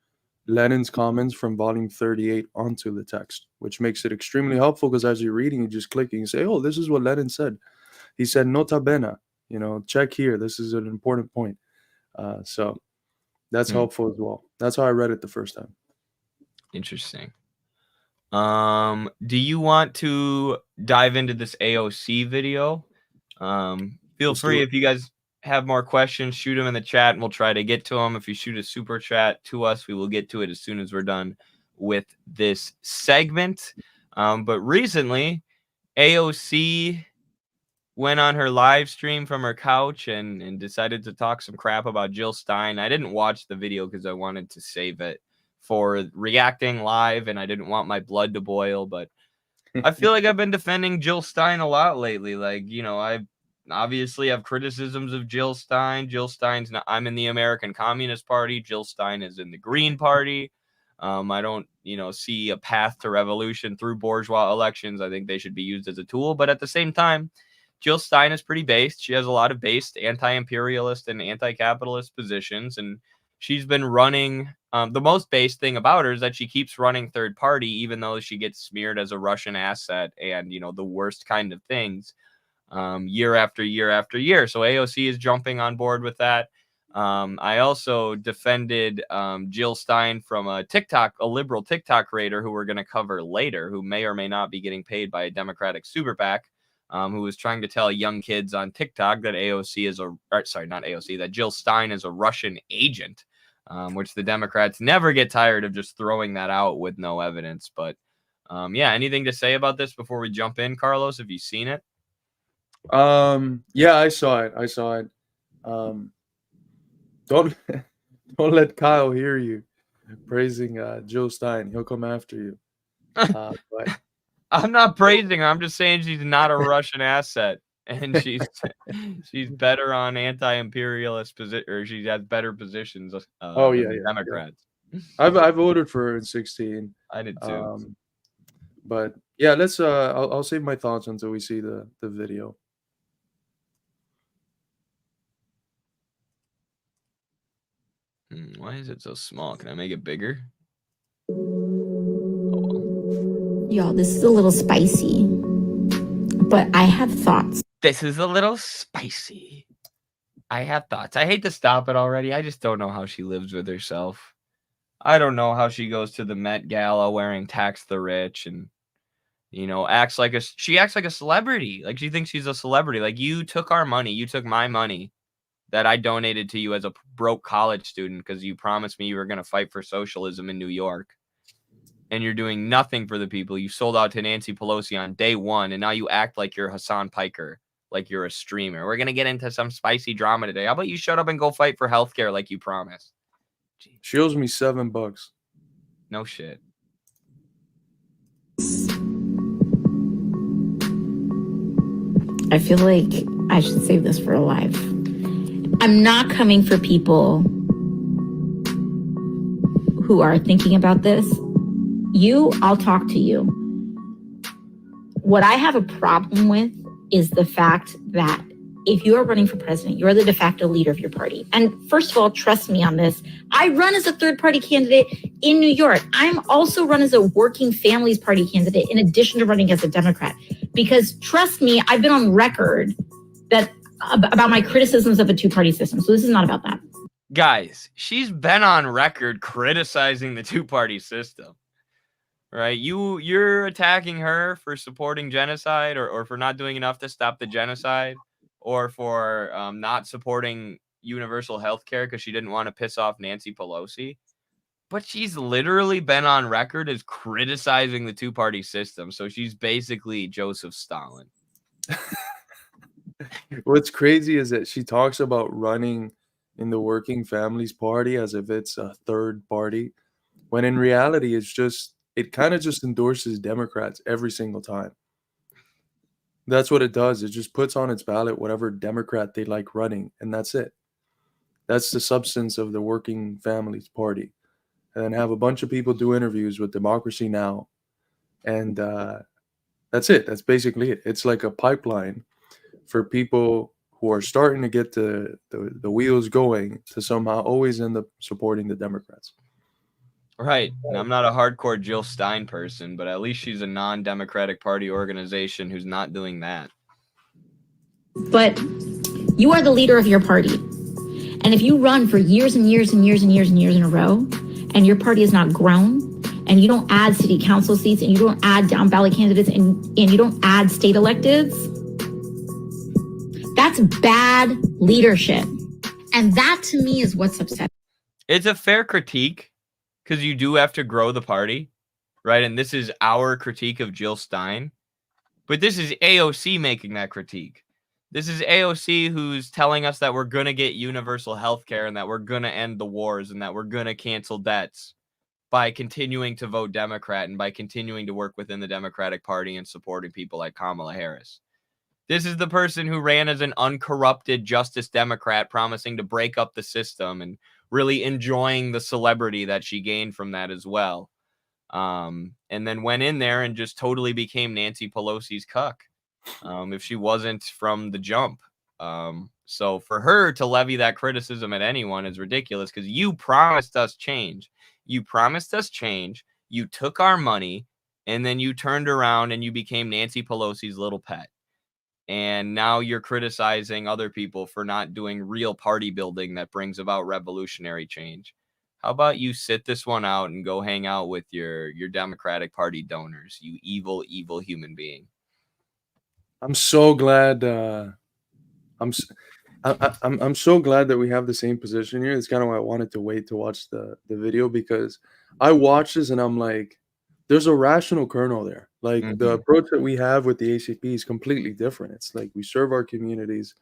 Lenin's comments from volume 38 onto the text, which makes it extremely helpful, because as you're reading, you just click and you say, oh, this is what Lenin said. He said, nota bene, check here. This is an important point. So that's helpful as well. That's how I read it the first time. Interesting. Do you want to dive into this AOC video? Feel free, if you guys have more questions, shoot them in the chat and we'll try to get to them. If you shoot a super chat to us, we will get to it as soon as we're done with this segment. But recently, AOC went on her live stream from her couch and decided to talk some crap about Jill Stein. I didn't watch the video because I wanted to save it for reacting live, and I didn't want my blood to boil. But I feel like I've been defending Jill Stein a lot lately. I obviously have criticisms of Jill Stein. Jill Stein's not, I'm in the American Communist Party. Jill Stein is in the Green Party. I don't, see a path to revolution through bourgeois elections. I think they should be used as a tool. But at the same time, Jill Stein is pretty based. She has a lot of based anti-imperialist and anti-capitalist positions. And she's been running, the most based thing about her is that she keeps running third party, even though she gets smeared as a Russian asset and, the worst kind of things. Year after year after year. So AOC is jumping on board with that. I also defended Jill Stein from a liberal TikTok creator who we're going to cover later, who may or may not be getting paid by a Democratic super PAC, who was trying to tell young kids on TikTok that that Jill Stein is a Russian agent, which the Democrats never get tired of just throwing that out with no evidence. But anything to say about this before we jump in, Carlos? Have you seen it? Yeah, I saw it. Don't let Kyle hear you praising Jill Stein. He'll come after you. But I'm not praising her. I'm just saying she's not a Russian asset, and she's better on anti-imperialist or she has better positions. Than Democrats. Yeah. I voted for her in 2016. I did too. But yeah, let's. I'll save my thoughts until we see the video. Why is it so small? Can I make it bigger? Y'all, this is a little spicy, but I have thoughts. This is a little spicy. I have thoughts. I hate to stop it already. I just don't know how she lives with herself. I don't know how she goes to the Met Gala wearing Tax the Rich and, she acts like a celebrity. Like she thinks she's a celebrity. Like you took our money. You took my money that I donated to you as a broke college student because you promised me you were going to fight for socialism in New York. And you're doing nothing for the people. You sold out to Nancy Pelosi on day one, and now you act like you're Hassan Piker, like you're a streamer. We're going to get into some spicy drama today. How about you shut up and go fight for healthcare like you promised? She owes me $7. No shit. I feel like I should save this for a live. I'm not coming for people who are thinking about this. I'll talk to you. What I have a problem with is the fact that if you are running for president, you're the de facto leader of your party. And first of all, trust me on this. I run as a third party candidate in New York. I'm also run as a working families party candidate in addition to running as a Democrat. Because trust me, I've been on record about my criticisms of a two-party system. So this is not about that. Guys, she's been on record criticizing the two-party system. Right? You're attacking her for supporting genocide or for not doing enough to stop the genocide or for not supporting universal health care because she didn't want to piss off Nancy Pelosi. But she's literally been on record as criticizing the two-party system. So she's basically Joseph Stalin. What's crazy is that she talks about running in the Working Families Party as if it's a third party, when in reality it kind of just endorses Democrats every single time. That's what it does. It just puts on its ballot whatever Democrat they like running, and that's it. That's the substance of the Working Families Party. And then have a bunch of people do interviews with Democracy Now! And that's it. That's basically it. It's like a pipeline for people who are starting to get the wheels going to somehow always end up supporting the Democrats. Right. And I'm not a hardcore Jill Stein person, but at least she's a non-Democratic Party organization who's not doing that. But you are the leader of your party. And if you run for years and years and years and years and years in a row, and your party has not grown, and you don't add city council seats, and you don't add down ballot candidates, and you don't add state electives, that's bad leadership. And that to me is what's upsetting. It's a fair critique because you do have to grow the party, right? And this is our critique of Jill Stein. But this is AOC making that critique. This is AOC who's telling us that we're going to get universal health care and that we're going to end the wars and that we're going to cancel debts by continuing to vote Democrat and by continuing to work within the Democratic Party and supporting people like Kamala Harris. This is the person who ran as an uncorrupted Justice Democrat, promising to break up the system and really enjoying the celebrity that she gained from that as well. And then went in there and just totally became Nancy Pelosi's cuck. If she wasn't from the jump. So for her to levy that criticism at anyone is ridiculous because you promised us change. You promised us change. You took our money and then you turned around and you became Nancy Pelosi's little pet. And now you're criticizing other people for not doing real party building that brings about revolutionary change. How about you sit this one out and go hang out with your Democratic Party donors, you evil, evil human being. I'm so glad. I'm so glad that we have the same position here. It's kind of why I wanted to wait to watch the video, because I watched this and I'm like, there's a rational kernel there. Like the approach that we have with the ACP is completely different. It's like we serve our communities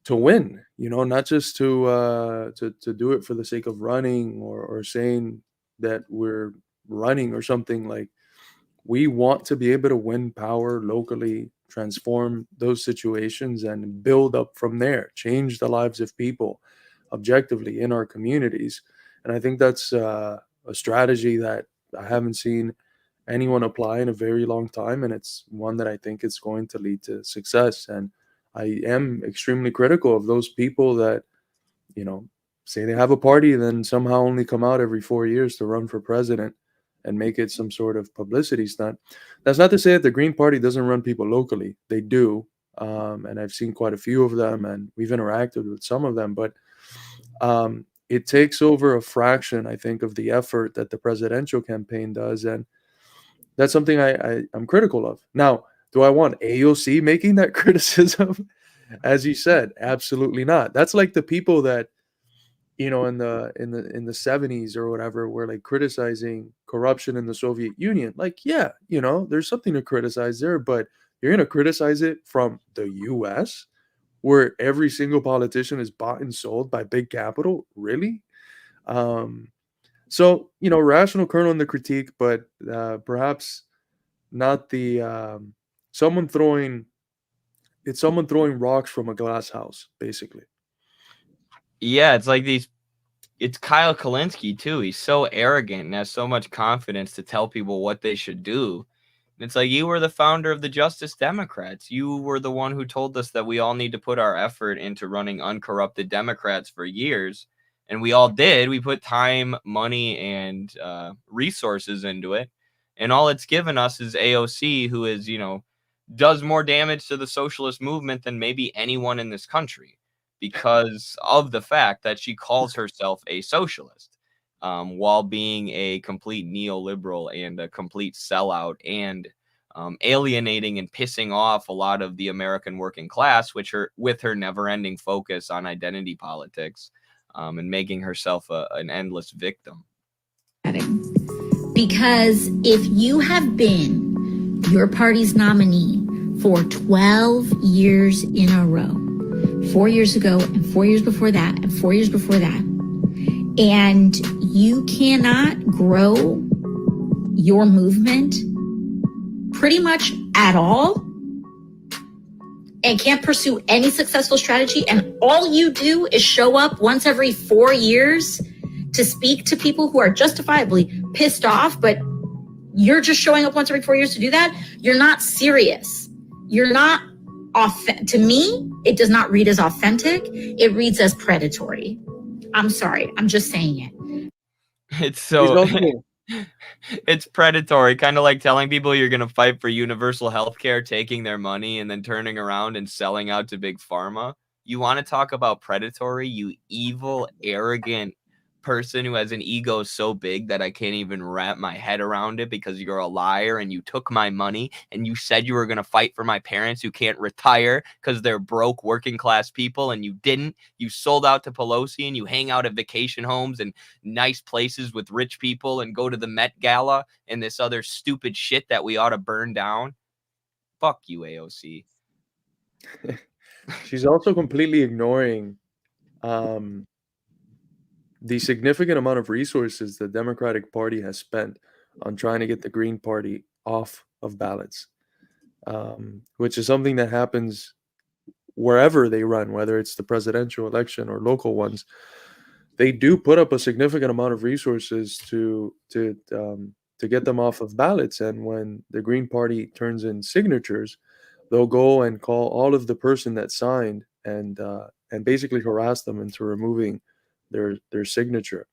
to win, not just to do it for the sake of running or saying that we're running or something. Like we want to be able to win power locally, transform those situations and build up from there, change the lives of people objectively in our communities. And I think that's a strategy that I haven't seen anyone apply in a very long time. And it's one that I think is going to lead to success. And I am extremely critical of those people that, say they have a party, then somehow only come out every 4 years to run for president and make it some sort of publicity stunt. That's not to say that the Green Party doesn't run people locally. They do. And I've seen quite a few of them, and we've interacted with some of them. But it takes over a fraction, I think, of the effort that the presidential campaign does. And that's something I'm critical of. Now, do I want AOC making that criticism? As you said, absolutely not. That's like the people that, in the 70s or whatever, were like criticizing corruption in the Soviet Union. Like, yeah, there's something to criticize there, but you're going to criticize it from the US, where every single politician is bought and sold by big capital? Really? So, rational kernel in the critique, but perhaps not the someone throwing rocks from a glass house, basically. Yeah, it's like it's Kyle Kalinske too. He's so arrogant and has so much confidence to tell people what they should do. It's like, you were the founder of the Justice Democrats. You were the one who told us that we all need to put our effort into running uncorrupted Democrats for years. And we all did. We put time, money, and resources into it. And all it's given us is AOC, who is, does more damage to the socialist movement than maybe anyone in this country, because of the fact that she calls herself a socialist. While being a complete neoliberal and a complete sellout, and alienating and pissing off a lot of the American working class, with her never-ending focus on identity politics, and making herself an endless victim. Because if you have been your party's nominee for 12 years in a row, 4 years ago and 4 years before that and 4 years before that, and you cannot grow your movement pretty much at all, and can't pursue any successful strategy, and all you do is show up once every 4 years to speak to people who are justifiably pissed off, but you're just showing up once every 4 years to do that, you're not serious. You're not to me, it does not read as authentic. It reads as predatory. I'm sorry. I'm just saying it. It's so it's predatory, kind of like telling people you're going to fight for universal health care, taking their money, and then turning around and selling out to big pharma. You want to talk about predatory, you evil, arrogant person who has an ego so big that I can't even wrap my head around it, because you're a liar and you took my money and you said you were going to fight for my parents who can't retire because they're broke working class people, and you didn't. You sold out to Pelosi, and you hang out at vacation homes and nice places with rich people and go to the Met Gala and this other stupid shit that we ought to burn down. Fuck you, AOC. She's also completely ignoring the significant amount of resources the Democratic Party has spent on trying to get the Green Party off of ballots, which is something that happens wherever they run, whether it's the presidential election or local ones. They do put up a significant amount of resources to get them off of ballots. And when the Green Party turns in signatures, they'll go and call all of the person that signed and basically harass them into removing their signature.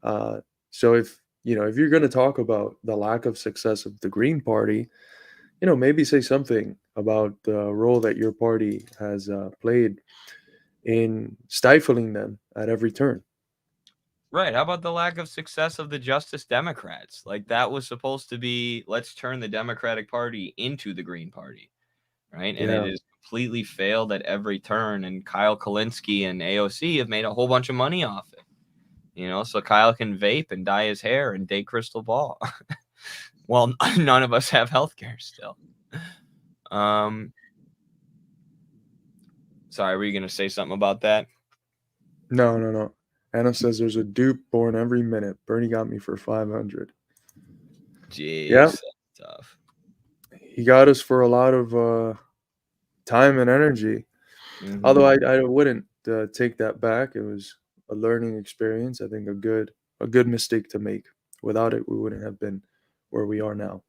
So if you're going to talk about the lack of success of the Green Party, maybe say something about the role that your party has played in stifling them at every turn. Right. How about the lack of success of the Justice Democrats? Like, that was supposed to be, let's turn the Democratic Party into the Green Party, right? And Yeah. it has completely failed at every turn. And Kyle Kalinske and AOC have made a whole bunch of money off it, so Kyle can vape and dye his hair and date Crystal Ball. Well, none of us have healthcare still. Sorry, were you going to say something about that? No. Anna says there's a dupe born every minute. Bernie got me for 500. Jeez, Yeah. That's tough. He got us for a lot of time and energy. Mm-hmm. Although I wouldn't take that back. It was a learning experience. I think a good mistake to make. Without it, we wouldn't have been where we are now.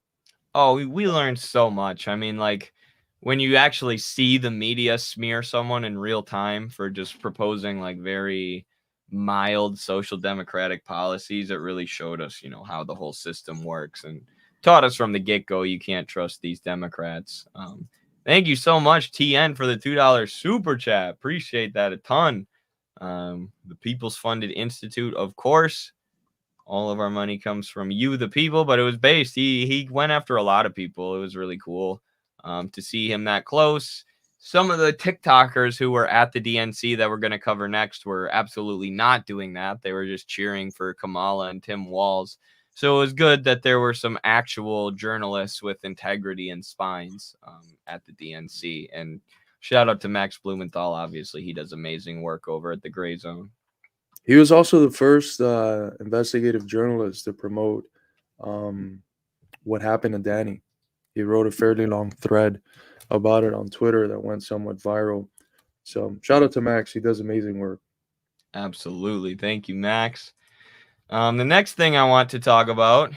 Oh, we learned so much. I mean, like, when you actually see the media smear someone in real time for just proposing like very mild social democratic policies. It really showed us, how the whole system works, and taught us from the get-go you can't trust these Democrats. Thank you so much, TN, for the $2 super chat. Appreciate that a ton. The People's Funded Institute, of course. All of our money comes from you, the people, but it was based. He went after a lot of people. It was really cool to see him that close. Some of the TikTokers who were at the DNC that we're going to cover next were absolutely not doing that. They were just cheering for Kamala and Tim Walz. So it was good that there were some actual journalists with integrity and spines at the DNC. And shout out to Max Blumenthal. Obviously, he does amazing work over at the Gray Zone. He was also the first investigative journalist to promote what happened to Danny. He wrote a fairly long thread about it on Twitter that went somewhat viral. So shout out to Max. He does amazing work. Absolutely. Thank you, Max. The next thing I want to talk about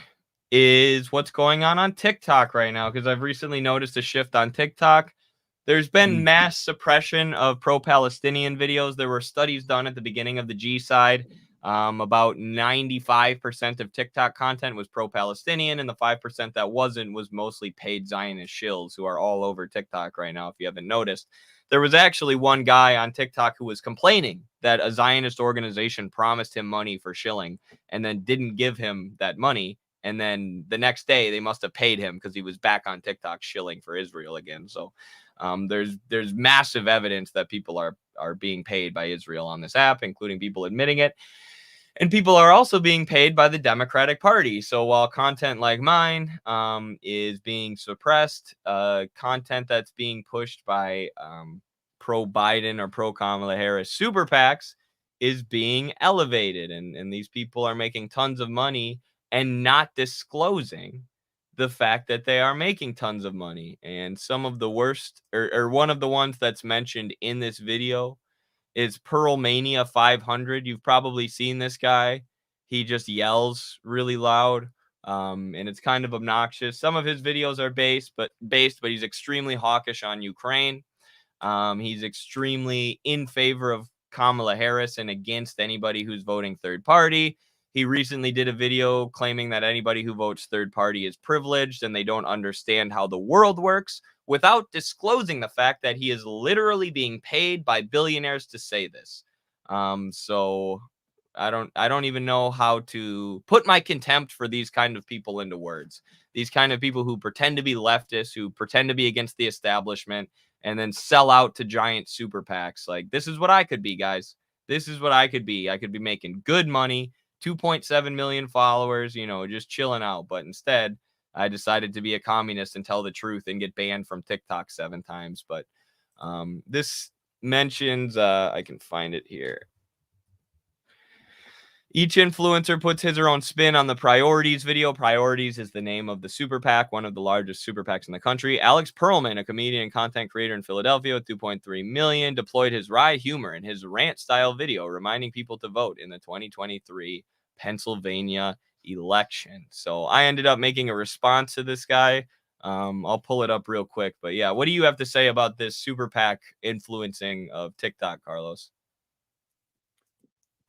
is what's going on TikTok right now, because I've recently noticed a shift on TikTok. There's been mass suppression of pro-Palestinian videos. There were studies done at the beginning of the G side. About 95% of TikTok content was pro-Palestinian, and the 5% that wasn't was mostly paid Zionist shills who are all over TikTok right now, if you haven't noticed. There was actually one guy on TikTok who was complaining that a Zionist organization promised him money for shilling and then didn't give him that money. And then the next day they must have paid him because he was back on TikTok shilling for Israel again. So there's massive evidence that people are being paid by Israel on this app, including people admitting it. And people are also being paid by the Democratic Party. So while content like mine is being suppressed, content that's being pushed by pro-Biden or pro-Kamala Harris super PACs is being elevated. And these people are making tons of money and not disclosing the fact that they are making tons of money. And some of the worst, or one of the ones that's mentioned in this video, is Pearl Mania 500. You've probably seen this guy. He just yells really loud, and it's kind of obnoxious. Some of his videos are based, but he's extremely hawkish on Ukraine. He's extremely in favor of Kamala Harris and against anybody who's voting third party. He recently did a video claiming that anybody who votes third party is privileged and they don't understand how the world works, without disclosing the fact that he is literally being paid by billionaires to say this. So I don't even know how to put my contempt for these kind of people into words. These kind of people who pretend to be leftists, who pretend to be against the establishment, and then sell out to giant super PACs. Like, this is what I could be, guys. This is what I could be. I could be making good money, 2.7 million followers, just chilling out. But instead, I decided to be a communist and tell the truth and get banned from TikTok 7 times. But this mentions, I can find it here. Each influencer puts his or her own spin on the Priorities video. Priorities is the name of the super PAC, one of the largest super PACs in the country. Alex Perlman, a comedian and content creator in Philadelphia with 2.3 million, deployed his wry humor in his rant-style video, reminding people to vote in the 2023 Pennsylvania election. So I ended up making a response to this guy. I'll pull it up real quick. But yeah, what do you have to say about this super PAC influencing of TikTok, Carlos?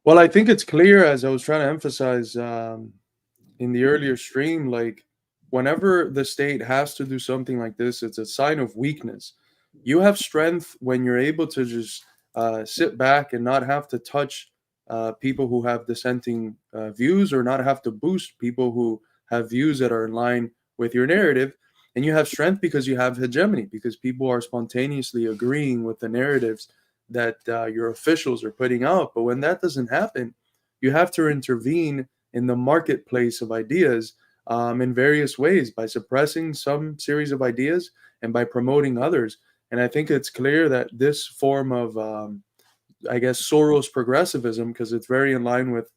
Well, I think it's clear, as I was trying to emphasize in the earlier stream, like whenever the state has to do something like this, it's a sign of weakness. You have strength when you're able to just sit back and not have to touch people who have dissenting views, or not have to boost people who have views that are in line with your narrative. And you have strength because you have hegemony, because people are spontaneously agreeing with the narratives that your officials are putting out. But when that doesn't happen, you have to intervene in the marketplace of ideas in various ways, by suppressing some series of ideas and by promoting others. And I think it's clear that this form of, I guess, Soros progressivism, because it's very in line with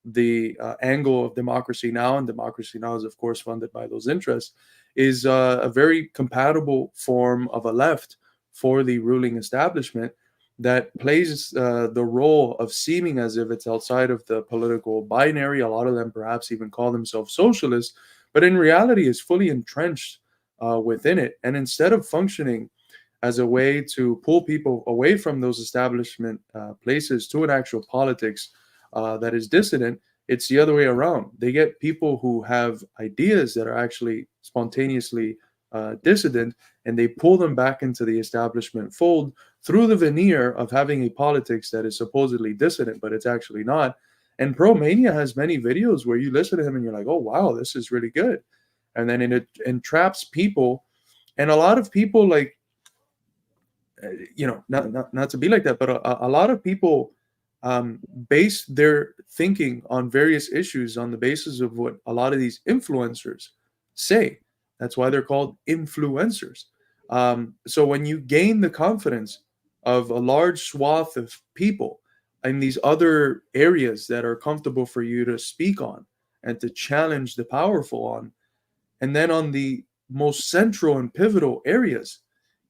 the angle of Democracy Now!, and Democracy Now! Is, of course, funded by those interests, is a very compatible form of a left for the ruling establishment, that plays the role of seeming as if it's outside of the political binary. A lot of them perhaps even call themselves socialists, but in reality is fully entrenched within it. And instead of functioning as a way to pull people away from those establishment places to an actual politics that is dissident. It's the other way around. They get people who have ideas that are actually spontaneously dissident, and they pull them back into the establishment fold through the veneer of having a politics that is supposedly dissident, but it's actually not. And Pro Mania has many videos where you listen to him and you're like, oh, wow, this is really good. And then it entraps people. And a lot of people, like, not to be like that, but a lot of people base their thinking on various issues on the basis of what a lot of these influencers say. That's why they're called influencers. So when you gain the confidence of a large swath of people in these other areas that are comfortable for you to speak on and to challenge the powerful on, and then on the most central and pivotal areas,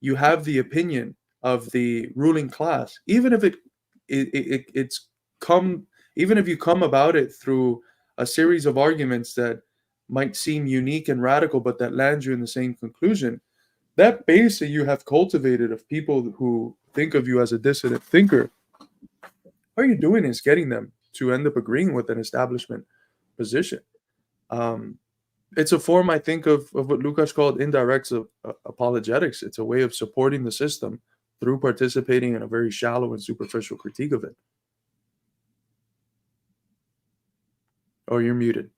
you have the opinion of the ruling class, even if it's come, even if you come about it through a series of arguments that might seem unique and radical, but that land you in the same conclusion. That base that you have cultivated of people who think of you as a dissident thinker, all you're doing is getting them to end up agreeing with an establishment position. It's a form, I think, of what Lucas called indirect apologetics. It's a way of supporting the system through participating in a very shallow and superficial critique of it. Oh, you're muted.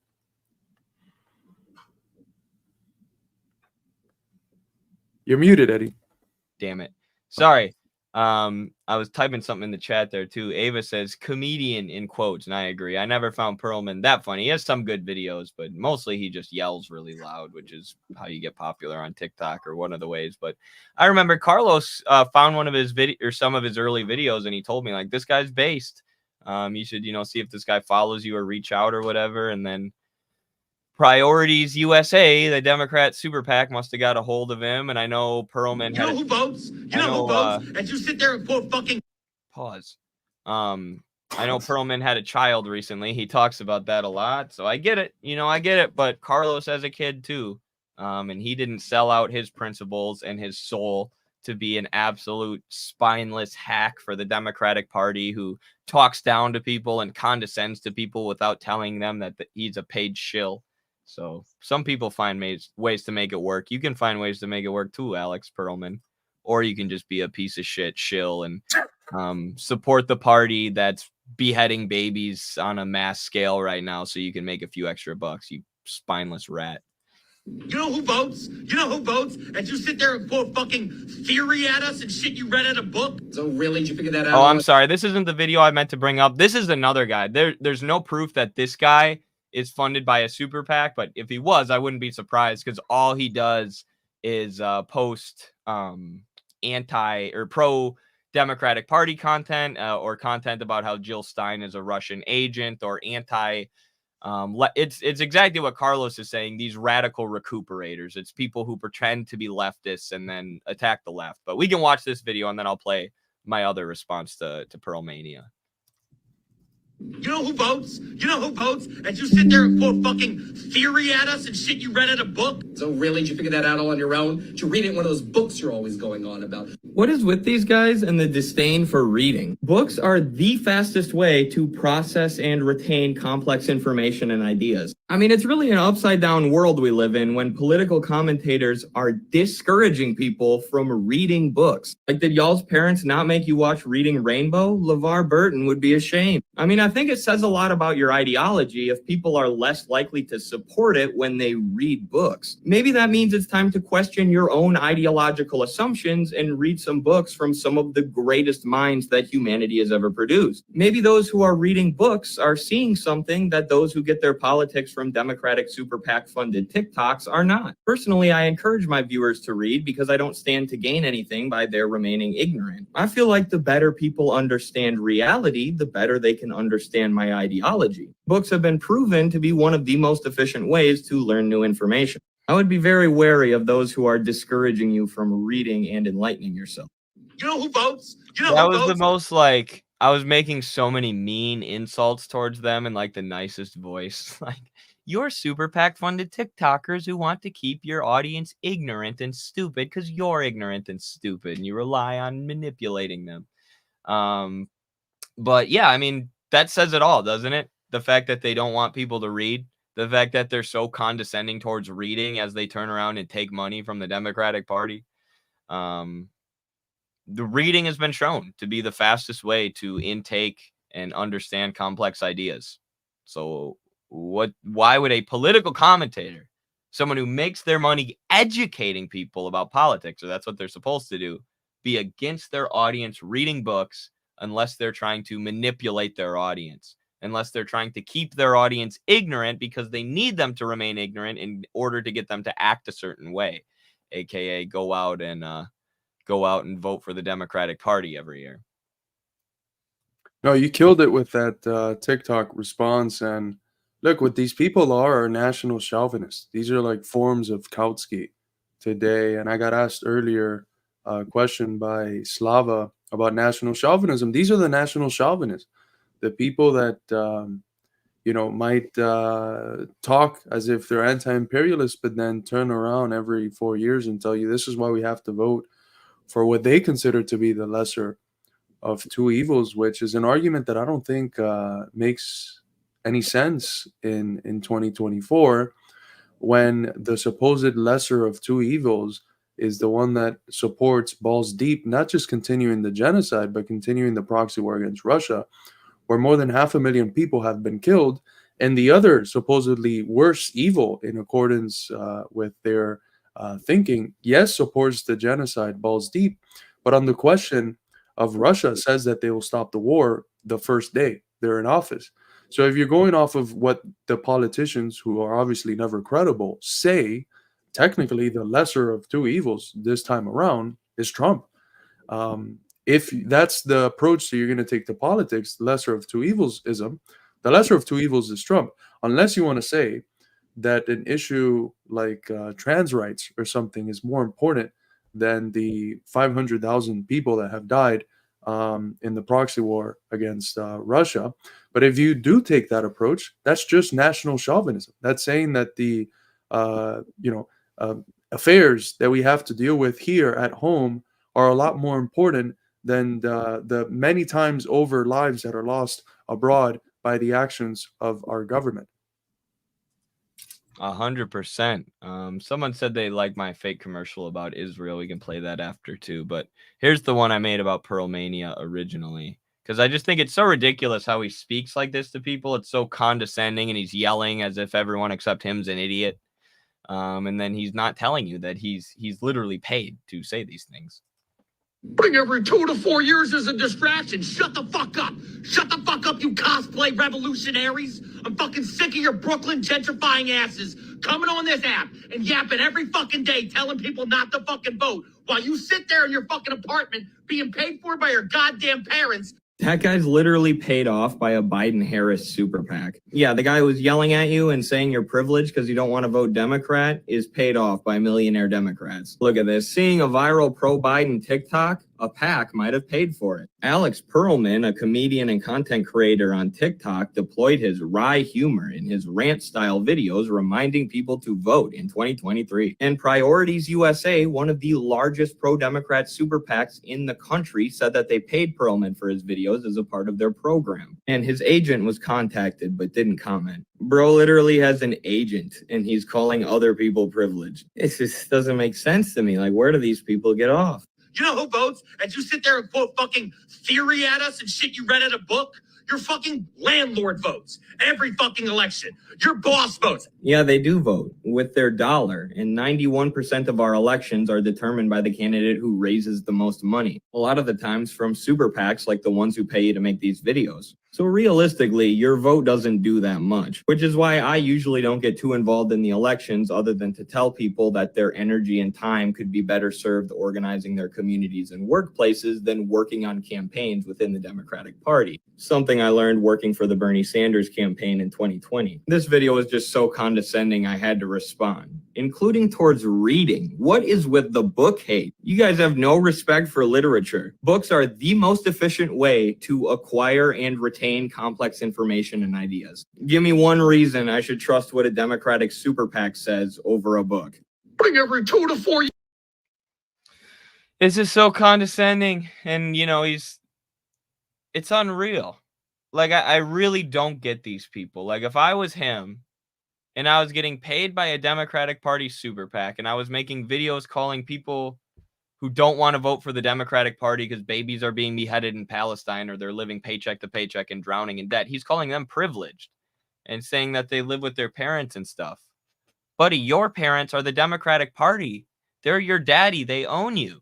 You're muted, Eddie. Damn it. Sorry. I was typing something in the chat there too. Ava says comedian in quotes, and I agree. I never found Perlman that funny. He has some good videos, but mostly he just yells really loud, which is how you get popular on TikTok, or one of the ways. But I remember Carlos found one of his or some of his early videos, and he told me, like, this guy's based. You should, see if this guy follows you or reach out or whatever. And then Priorities USA, the Democrat super PAC, must have got a hold of him, and I know Perlman. You know who votes? You know who votes? And you sit there and quote fucking. Pause. I know Perlman had a child recently. He talks about that a lot, so I get it. I get it. But Carlos has a kid too, and he didn't sell out his principles and his soul to be an absolute spineless hack for the Democratic Party who talks down to people and condescends to people without telling them that he's a paid shill. So some people find ways to make it work. You can find ways to make it work too, Alex Perlman. Or you can just be a piece of shit shill and support the party that's beheading babies on a mass scale right now so you can make a few extra bucks, you spineless rat. You know who votes? You know who votes? And you sit there and quote fucking theory at us and shit you read in a book? So really, did you figure that out? Oh, I'm sorry. This isn't the video I meant to bring up. This is another guy. There's no proof that this guy is funded by a super PAC, but if he was, I wouldn't be surprised, because all he does is post anti or pro Democratic Party content, or content about how Jill Stein is a Russian agent, or anti. It's exactly what Carlos is saying. These radical recuperators. It's people who pretend to be leftists and then attack the left. But we can watch this video and then I'll play my other response to Pearl Mania. You know who votes? You know who votes? And you sit there and quote fucking theory at us and shit you read in a book? So really, did you figure that out all on your own? Did you read it in one of those books you're always going on about? What is with these guys and the disdain for reading? Books are the fastest way to process and retain complex information and ideas. I mean, it's really an upside down world we live in when political commentators are discouraging people from reading books. Like, did y'all's parents not make you watch Reading Rainbow? LeVar Burton would be ashamed. I mean, I think it says a lot about your ideology if people are less likely to support it when they read books. Maybe that means it's time to question your own ideological assumptions and read some books from some of the greatest minds that humanity has ever produced. Maybe those who are reading books are seeing something that those who get their politics from Democratic super PAC funded TikToks are not. Personally, I encourage my viewers to read because I don't stand to gain anything by their remaining ignorant. I feel like the better people understand reality, the better they can understand my ideology. Books have been proven to be one of the most efficient ways to learn new information. I would be very wary of those who are discouraging you from reading and enlightening yourself. You know who votes? You know that who was votes? The most, like, I was making so many mean insults towards them in like the nicest voice. Like, you're super PAC funded TikTokers who want to keep your audience ignorant and stupid because you're ignorant and stupid and you rely on manipulating them. But yeah, I mean, that says it all, doesn't it? The fact that they don't want people to read, the fact that they're so condescending towards reading as they turn around and take money from the Democratic Party. The reading has been shown to be the fastest way to intake and understand complex ideas. So why would a political commentator, someone who makes their money educating people about politics, or that's what they're supposed to do, be against their audience reading books unless they're trying to manipulate their audience, unless they're trying to keep their audience ignorant because they need them to remain ignorant in order to get them to act a certain way, aka go out and vote for the Democratic Party every year. No, you killed it with that TikTok response. And look, what these people are national chauvinists. These are like forms of Kautsky today. And I got asked earlier a question by Slava about national chauvinism. These are the national chauvinists, the people that might talk as if they're anti-imperialist, but then turn around every 4 years and tell you this is why we have to vote for what they consider to be the lesser of two evils, which is an argument that I don't think makes any sense in 2024, when the supposed lesser of two evils is the one that supports balls deep, not just continuing the genocide, but continuing the proxy war against Russia, where more than 500,000 people have been killed, and the other supposedly worse evil, in accordance with their thinking, yes, supports the genocide balls deep, but on the question of Russia says that they will stop the war the first day they're in office. So if you're going off of what the politicians, who are obviously never credible, say, technically the lesser of two evils this time around is Trump. If that's the approach that you're going to take to politics, the lesser of two evils-ism, the lesser of two evils is Trump. Unless you want to say that an issue like trans rights or something is more important than the 500,000 people that have died in the proxy war against Russia. But if you do take that approach, that's just national chauvinism. That's saying that the affairs that we have to deal with here at home are a lot more important than the many times over lives that are lost abroad by the actions of our government. 100%. Someone said they like my fake commercial about Israel. We can play that after too. But here's the one I made about Pearl Mania originally, because I just think it's so ridiculous how he speaks like this to people. It's so condescending, and he's yelling as if everyone except him's an idiot. And then he's not telling you that he's literally paid to say these things. Bring every 2 to 4 years as a distraction. Shut the fuck up. Shut the fuck up, you cosplay revolutionaries. I'm fucking sick of your Brooklyn gentrifying asses coming on this app and yapping every fucking day, telling people not to fucking vote, while you sit there in your fucking apartment being paid for by your goddamn parents. That guy's literally paid off by a Biden-Harris super PAC. Yeah, the guy who's yelling at you and saying you're privileged because you don't want to vote Democrat is paid off by millionaire Democrats. Look at this. Seeing a viral pro-Biden TikTok, a PAC might have paid for it. Alex Perlman, a comedian and content creator on TikTok, deployed his wry humor in his rant-style videos reminding people to vote in 2023. And Priorities USA, one of the largest pro-Democrat super PACs in the country, said that they paid Perlman for his videos as a part of their program. And his agent was contacted but didn't comment. Bro literally has an agent and he's calling other people privileged. It just doesn't make sense to me. Like, where do these people get off? You know who votes? And you sit there and quote fucking theory at us and shit you read in a book? Your fucking landlord votes every fucking election. Your boss votes. Yeah, they do vote with their dollar, and 91% of our elections are determined by the candidate who raises the most money. A lot of the times from super PACs like the ones who pay you to make these videos. So realistically, your vote doesn't do that much, which is why I usually don't get too involved in the elections other than to tell people that their energy and time could be better served organizing their communities and workplaces than working on campaigns within the Democratic Party. Something I learned working for the Bernie Sanders campaign in 2020. This video was just so condescending I had to respond, including towards reading. What is with the book hate? You guys have no respect for literature. Books are the most efficient way to acquire and retain complex information and ideas. Give me one reason I should trust what a Democratic super PAC says over a book. Bring every 2 to 4 years. This is so condescending, and it's unreal. like, I really don't get these people. Like, if I was him and I was getting paid by a Democratic Party super PAC and I was making videos calling people who don't want to vote for the Democratic Party because babies are being beheaded in Palestine or they're living paycheck to paycheck and drowning in debt, he's calling them privileged and saying that they live with their parents and stuff. Buddy, your parents are the Democratic Party. They're your daddy. They own you.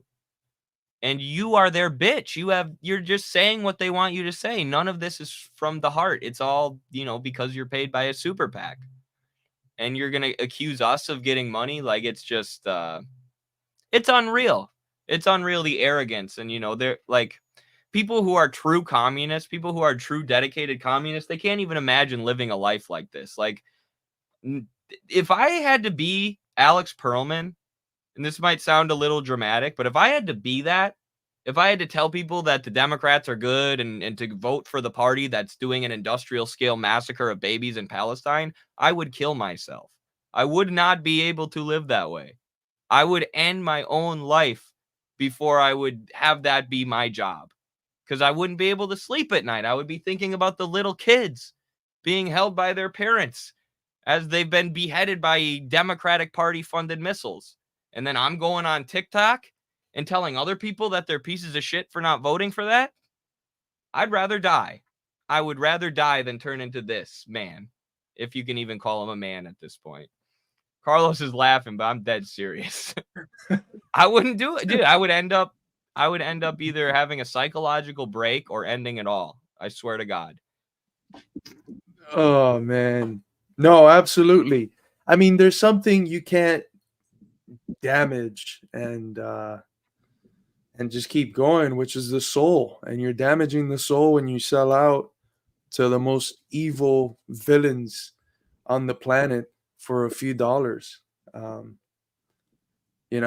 And you are their bitch. You're just saying what they want you to say. None of this is from the heart. It's all, because you're paid by a super PAC. And you're going to accuse us of getting money? Like, it's just, it's unreal. It's unreal, the arrogance. And, they're like, people who are true communists, people who are true dedicated communists, they can't even imagine living a life like this. Like, if I had to be Alex Perlman, and this might sound a little dramatic, but if I had to be that, if I had to tell people that the Democrats are good and to vote for the party that's doing an industrial scale massacre of babies in Palestine, I would kill myself. I would not be able to live that way. I would end my own life before I would have that be my job, because I wouldn't be able to sleep at night. I would be thinking about the little kids being held by their parents as they've been beheaded by Democratic Party funded missiles. And then I'm going on TikTok and telling other people that they're pieces of shit for not voting for that. I'd rather die. I would rather die than turn into this man, if you can even call him a man at this point. Carlos is laughing, but I'm dead serious. I wouldn't do it, dude. I would end up either having a psychological break or ending it all. I swear to God. Oh man. No, absolutely. I mean, there's something you can't damage and just keep going, which is the soul. And you're damaging the soul when you sell out to the most evil villains on the planet for a few dollars. Um, you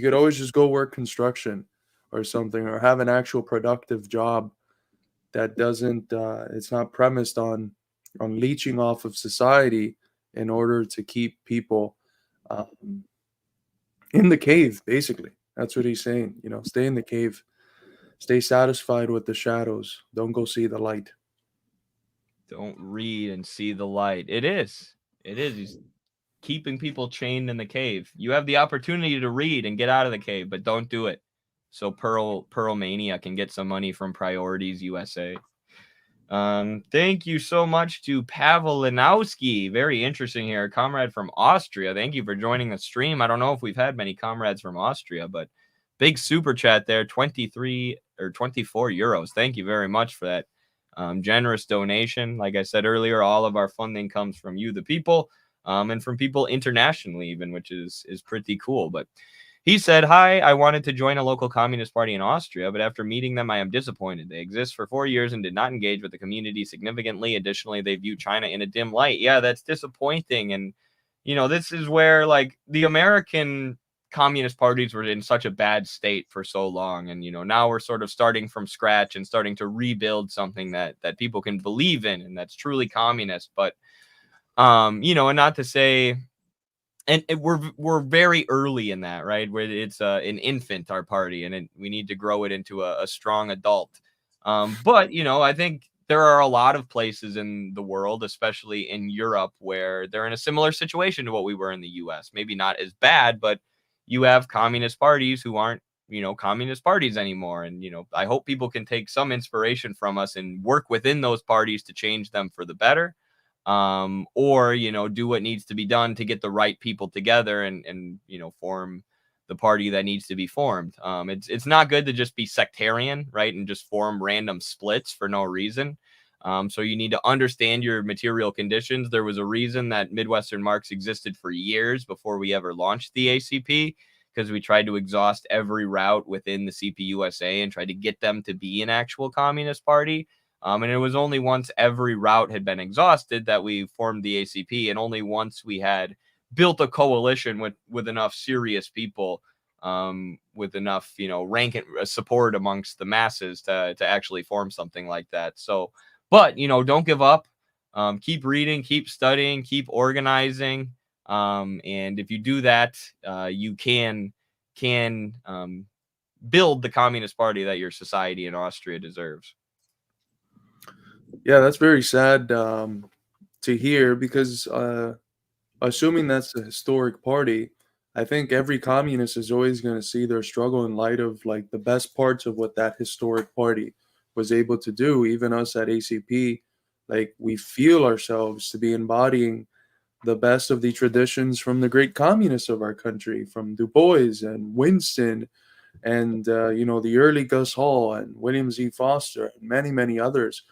could always just go work construction or something, or have an actual productive job that doesn't it's not premised on leeching off of society in order to keep people um, in the cave. Basically, that's what he's saying. Stay in the cave, stay satisfied with the shadows, don't go see the light. Don't read and see the light. It is. He's keeping people chained in the cave. You have the opportunity to read and get out of the cave, but don't do it. So Pearl Mania can get some money from Priorities USA. Thank you so much to Pavel Linowski. Very interesting here. A comrade from Austria. Thank you for joining the stream. I don't know if we've had many comrades from Austria, but big super chat there. 23 or 24 euros. Thank you very much for that generous donation. Like I said earlier, all of our funding comes from you, the people, and from people internationally even, which is pretty cool. But he said, "Hi, I wanted to join a local communist party in Austria, but after meeting them, I am disappointed. They exist for 4 years and did not engage with the community significantly. Additionally, they view China in a dim light." Yeah, that's disappointing. And, this is where, like, the American communist parties were in such a bad state for so long. And, now we're sort of starting from scratch and starting to rebuild something that people can believe in and that's truly communist. But, and not to say... And we're very early in that, right? Where it's an infant, our party, and we need to grow it into a strong adult. But I think there are a lot of places in the world, especially in Europe, where they're in a similar situation to what we were in the U.S. Maybe not as bad, but you have communist parties who aren't, communist parties anymore. And I hope people can take some inspiration from us and work within those parties to change them for the better. Or do what needs to be done to get the right people together and form the party that needs to be formed. It's not good to just be sectarian, right, and just form random splits for no reason. So you need to understand your material conditions. There was a reason that Midwestern Marx existed for years before we ever launched the ACP, because we tried to exhaust every route within the CPUSA and tried to get them to be an actual communist party. And it was only once every route had been exhausted that we formed the ACP, and only once we had built a coalition with enough serious people, with enough rank and support amongst the masses to actually form something like that. So, but don't give up. Keep reading, keep studying, keep organizing, and if you do that, you can build the Communist Party that your society in Austria deserves. Yeah, that's very sad to hear because assuming that's a historic party, I think every communist is always going to see their struggle in light of like the best parts of what that historic party was able to do. Even us at ACP, like we feel ourselves to be embodying the best of the traditions from the great communists of our country, from Du Bois and Winston and the early Gus Hall and William Z. Foster and many, many others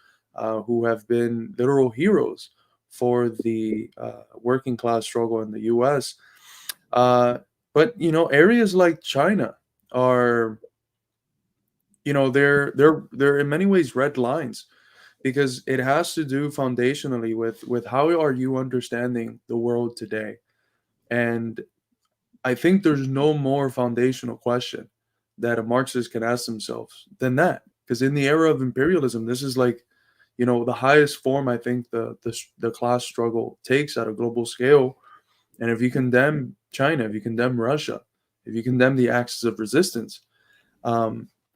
who have been literal heroes for the working class struggle in the U.S. But areas like China are, they're in many ways red lines because it has to do foundationally with how are you understanding the world today. And I think there's no more foundational question that a Marxist can ask themselves than that. Because in the era of imperialism, this is like, the highest form I think the class struggle takes at a global scale. And if you condemn China, if you condemn Russia, if you condemn the axis of resistance,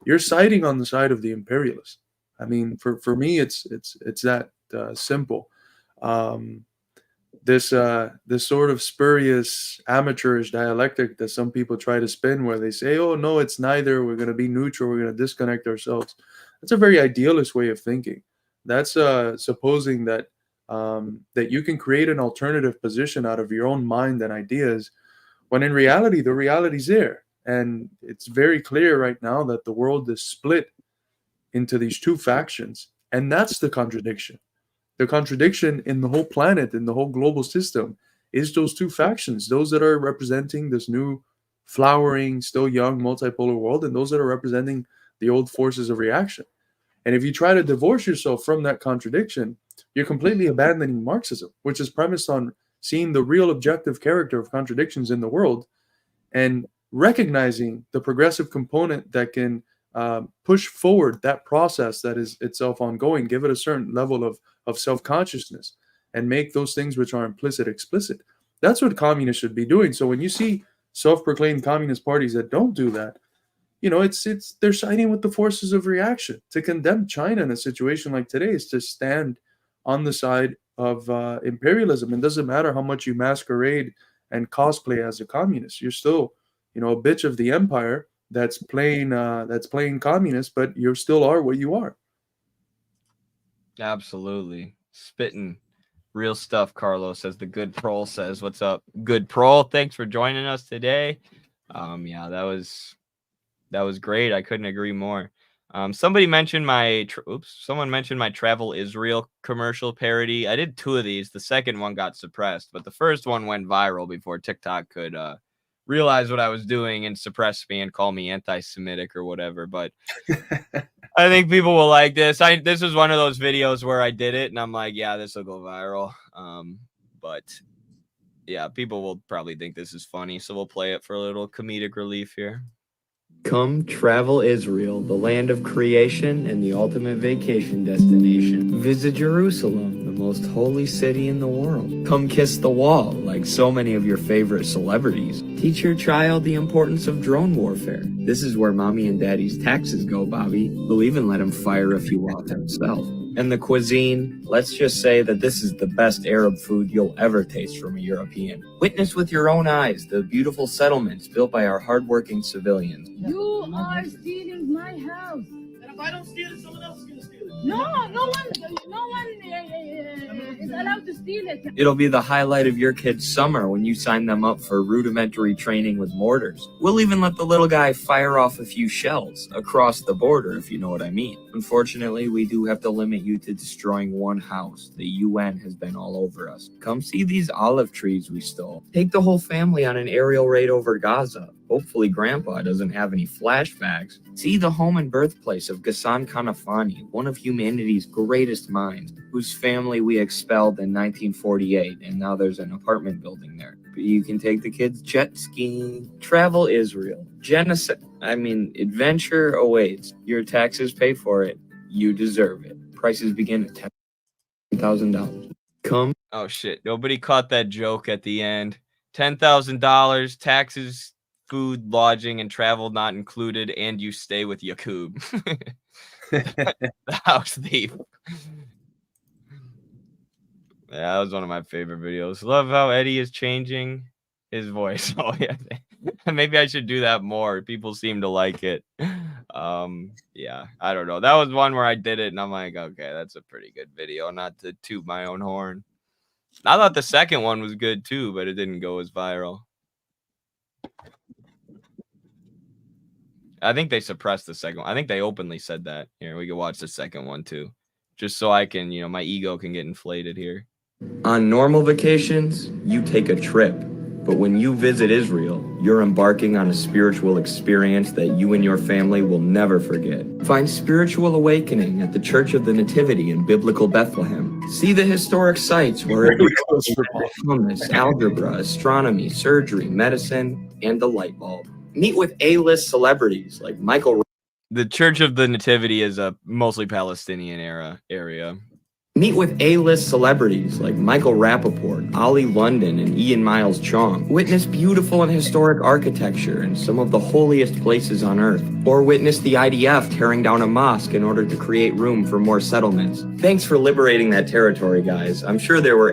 you're siding on the side of the imperialists. I mean, for me, it's that simple. Um, this sort of spurious amateurish dialectic that some people try to spin where they say, oh no, it's neither, we're going to be neutral, we're going to disconnect ourselves. That's a very idealist way of thinking. That's supposing that you can create an alternative position out of your own mind and ideas, when in reality the reality's there. And it's very clear right now that the world is split into these two factions, and that's the contradiction. The contradiction in the whole planet, in the whole global system, is those two factions, those that are representing this new, flowering, still young multipolar world, and those that are representing the old forces of reaction. And if you try to divorce yourself from that contradiction, you're completely abandoning Marxism, which is premised on seeing the real objective character of contradictions in the world and recognizing the progressive component that can push forward that process that is itself ongoing, give it a certain level of self-consciousness, and make those things which are implicit explicit. That's what communists should be doing. So when you see self-proclaimed communist parties that don't do that, it's they're siding with the forces of reaction. To condemn China in a situation like today is to stand on the side of imperialism. It doesn't matter how much you masquerade and cosplay as a communist. You're still, a bitch of the empire that's playing communist, but you still are what you are. Absolutely. Spitting real stuff, Carlos, as the good prole says. What's up, good prole? Thanks for joining us today. Yeah, that was great. I couldn't agree more. Somebody mentioned someone mentioned my Travel Israel commercial parody. I did 2 of these. The second one got suppressed, but the first one went viral before TikTok could realize what I was doing and suppress me and call me anti-Semitic or whatever. But I think people will like this. This was one of those videos where I did it and I'm like, yeah, this will go viral. But yeah, people will probably think this is funny, so we'll play it for a little comedic relief here. Come travel Israel, the land of creation and the ultimate vacation destination. Visit Jerusalem, the most holy city in the world. Come kiss the wall, like so many of your favorite celebrities. Teach your child the importance of drone warfare. This is where mommy and daddy's taxes go, Bobby. We'll even let him fire a few off himself. And the cuisine, let's just say that this is the best Arab food you'll ever taste from a European. Witness with your own eyes the beautiful settlements built by our hardworking civilians. You are stealing my house. And if I don't steal it, someone else is going to steal it. No one is allowed to steal it. It'll be the highlight of your kid's summer when you sign them up for rudimentary training with mortars. We'll even let the little guy fire off a few shells across the border, if you know what I mean. Unfortunately, we do have to limit you to destroying one house. The UN has been all over us. Come see these olive trees we stole. Take the whole family on an aerial raid over Gaza. Hopefully Grandpa doesn't have any flashbacks. See the home and birthplace of Ghassan Kanafani, one of humanity's greatest minds, whose family we expelled in 1948, and now there's an apartment building there. But you can take the kids jet skiing. Travel Israel. Adventure awaits. Your taxes pay for it. You deserve it. Prices begin at $10,000. Come. Oh shit! Nobody caught that joke at the end. $10,000, taxes, food, lodging, and travel not included, and you stay with Yakub. The house thief. Yeah, that was one of my favorite videos. Love how Eddie is changing his voice. Oh yeah, maybe I should do that more. People seem to like it. Yeah, I don't know. That was one where I did it, and I'm like, okay, that's a pretty good video. Not to toot my own horn. I thought the second one was good too, but it didn't go as viral. I think they suppressed the second one. I think they openly said that. Here, we can watch the second one too, just so I can, my ego can get inflated here. On normal vacations, you take a trip. But when you visit Israel, you're embarking on a spiritual experience that you and your family will never forget. Find spiritual awakening at the Church of the Nativity in biblical Bethlehem. See the historic sites where hummus, algebra, astronomy, surgery, medicine, and the light bulb. Meet with A-list celebrities like Michael. The Church of the Nativity is a mostly Palestinian area. Meet with A-list celebrities like Michael Rappaport, Ollie London, and Ian Miles Chong. Witness beautiful and historic architecture in some of the holiest places on earth. Or witness the IDF tearing down a mosque in order to create room for more settlements. Thanks for liberating that territory, guys. I'm sure there were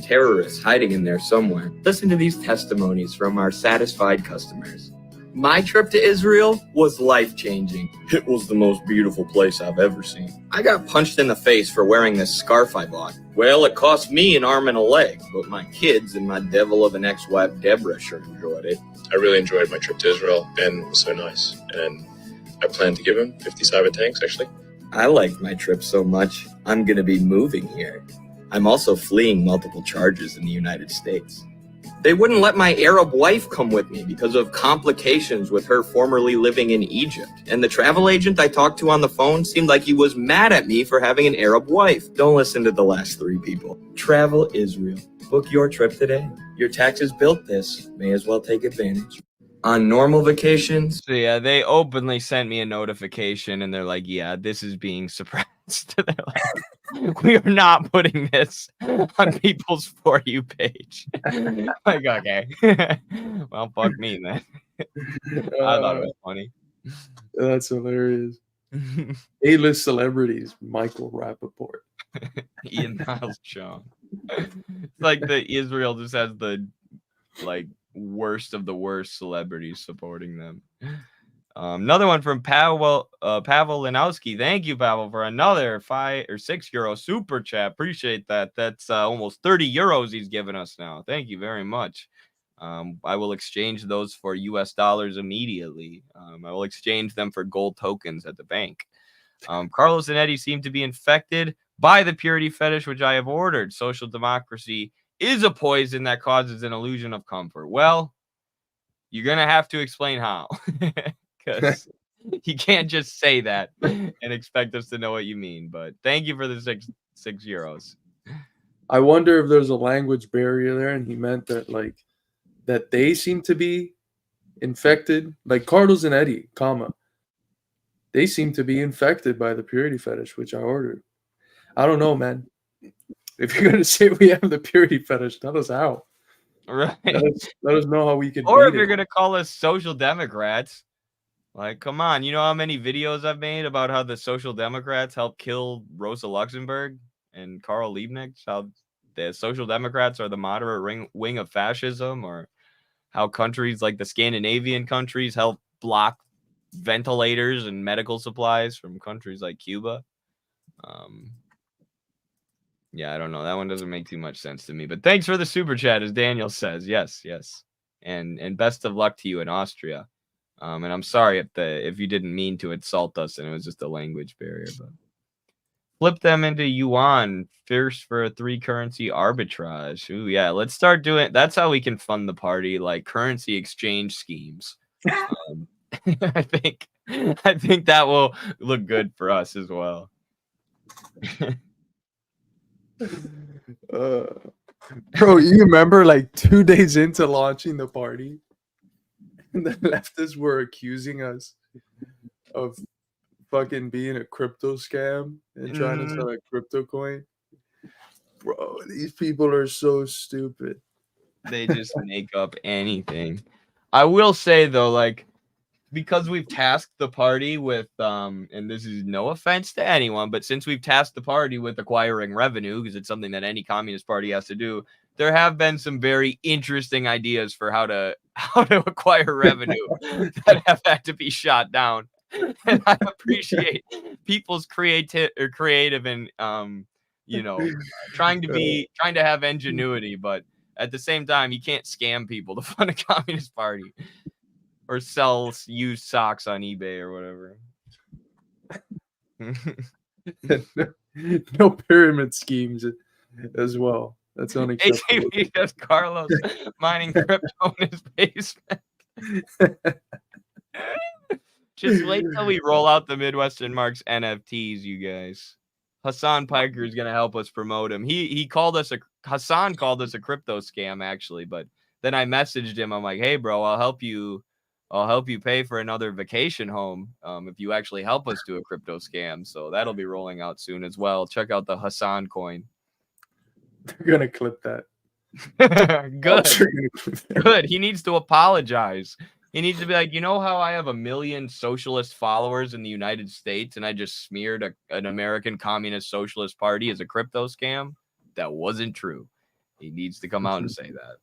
terrorists hiding in there somewhere. Listen to these testimonies from our satisfied customers. My trip to Israel was life-changing. It was the most beautiful place I've ever seen. I got punched in the face for wearing this scarf I bought. Well, it cost me an arm and a leg, but my kids and my devil of an ex-wife Deborah sure enjoyed it. I really enjoyed my trip to Israel. Ben was so nice, and I plan to give him 50 cyber tanks, actually. I liked my trip so much, I'm gonna be moving here. I'm also fleeing multiple charges in the United States. They wouldn't let my Arab wife come with me because of complications with her formerly living in Egypt. And the travel agent I talked to on the phone seemed like he was mad at me for having an Arab wife. Don't listen to the last three people. Travel Israel. Book your trip today. Your taxes built this. May as well take advantage. On normal vacations. So yeah, they openly sent me a notification and they're like, yeah, this is being suppressed. They're like, we are not putting this on people's For You page. Like, okay. Well, fuck me, man. I thought it was funny. That's hilarious. A-list celebrities, Michael Rappaport. Ian Miles Chong. It's like the Israel just has the worst of the worst celebrities supporting them. Another one from Pavel Linowski. Thank you, Pavel, for another €5 or €6 super chat. Appreciate that. That's almost 30 euros he's given us now. Thank you very much. I will exchange those for US dollars immediately. I will exchange them for gold tokens at the bank. Carlos and Eddie seem to be infected by the purity fetish, which I have ordered. Social democracy is a poison that causes an illusion of comfort. Well, you're going to have to explain how. Because you can't just say that and expect us to know what you mean. But thank you for the six euros. I wonder if there's a language barrier there, and he meant that that they seem to be infected, like Carlos and Eddie, they seem to be infected by the purity fetish, which I ordered. I don't know, man. If you're gonna say we have the purity fetish, tell us how. Right. Let us know how we can. Or if you're gonna call us social democrats. Like, come on, you know how many videos I've made about how the Social Democrats helped kill Rosa Luxemburg and Karl Liebknecht, how the Social Democrats are the moderate wing of fascism, or how countries like the Scandinavian countries help block ventilators and medical supplies from countries like Cuba. Yeah, I don't know. That one doesn't make too much sense to me. But thanks for the super chat, as Daniel says. Yes. And best of luck to you in Austria. And I'm sorry if you didn't mean to insult us and it was just a language barrier, but flip them into yuan first for a 3-currency arbitrage. Ooh, yeah, let's start doing. That's how we can fund the party, like currency exchange schemes. I think that will look good for us as well. Bro, you remember 2 days into launching the party? And the leftists were accusing us of fucking being a crypto scam and trying to sell a crypto coin. Bro, these people are so stupid. They just make up anything. I will say though, because we've tasked the party with and this is no offense to anyone, but since we've tasked the party with acquiring revenue, because it's something that any communist party has to do, there have been some very interesting ideas for how to acquire revenue that have had to be shot down. And I appreciate people's creative and trying to have ingenuity, but at the same time, you can't scam people to fund a communist party or sell used socks on eBay or whatever. No pyramid schemes as well. That's unacceptable. ATV has Carlos mining crypto in his basement. Just wait till we roll out the Midwestern Marks NFTs, you guys. Hassan Piker is gonna help us promote him. Hassan called us a crypto scam, actually, but then I messaged him. I'm like, hey bro, I'll help you pay for another vacation home if you actually help us do a crypto scam. So that'll be rolling out soon as well. Check out the Hassan coin. They're gonna clip that. Good. He needs to apologize. He needs to be like, you know how I have 1 million socialist followers in the United States and I just smeared an American Communist Socialist Party as a crypto scam? That wasn't true. He needs to come out and say that.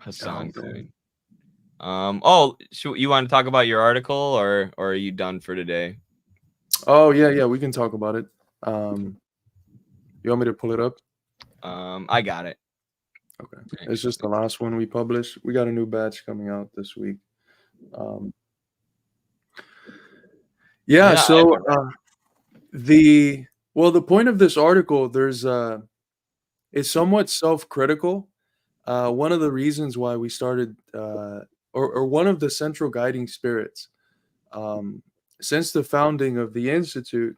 Hassan coin. You want to talk about your article or are you done for today? Oh yeah, we can talk about it. You want me to pull it up? I got it. Okay. It's just the last one we published. We got a new batch coming out this week. So the point of this article, it's somewhat self-critical. One of the reasons why we started, or one of the central guiding spirits since the founding of the Institute,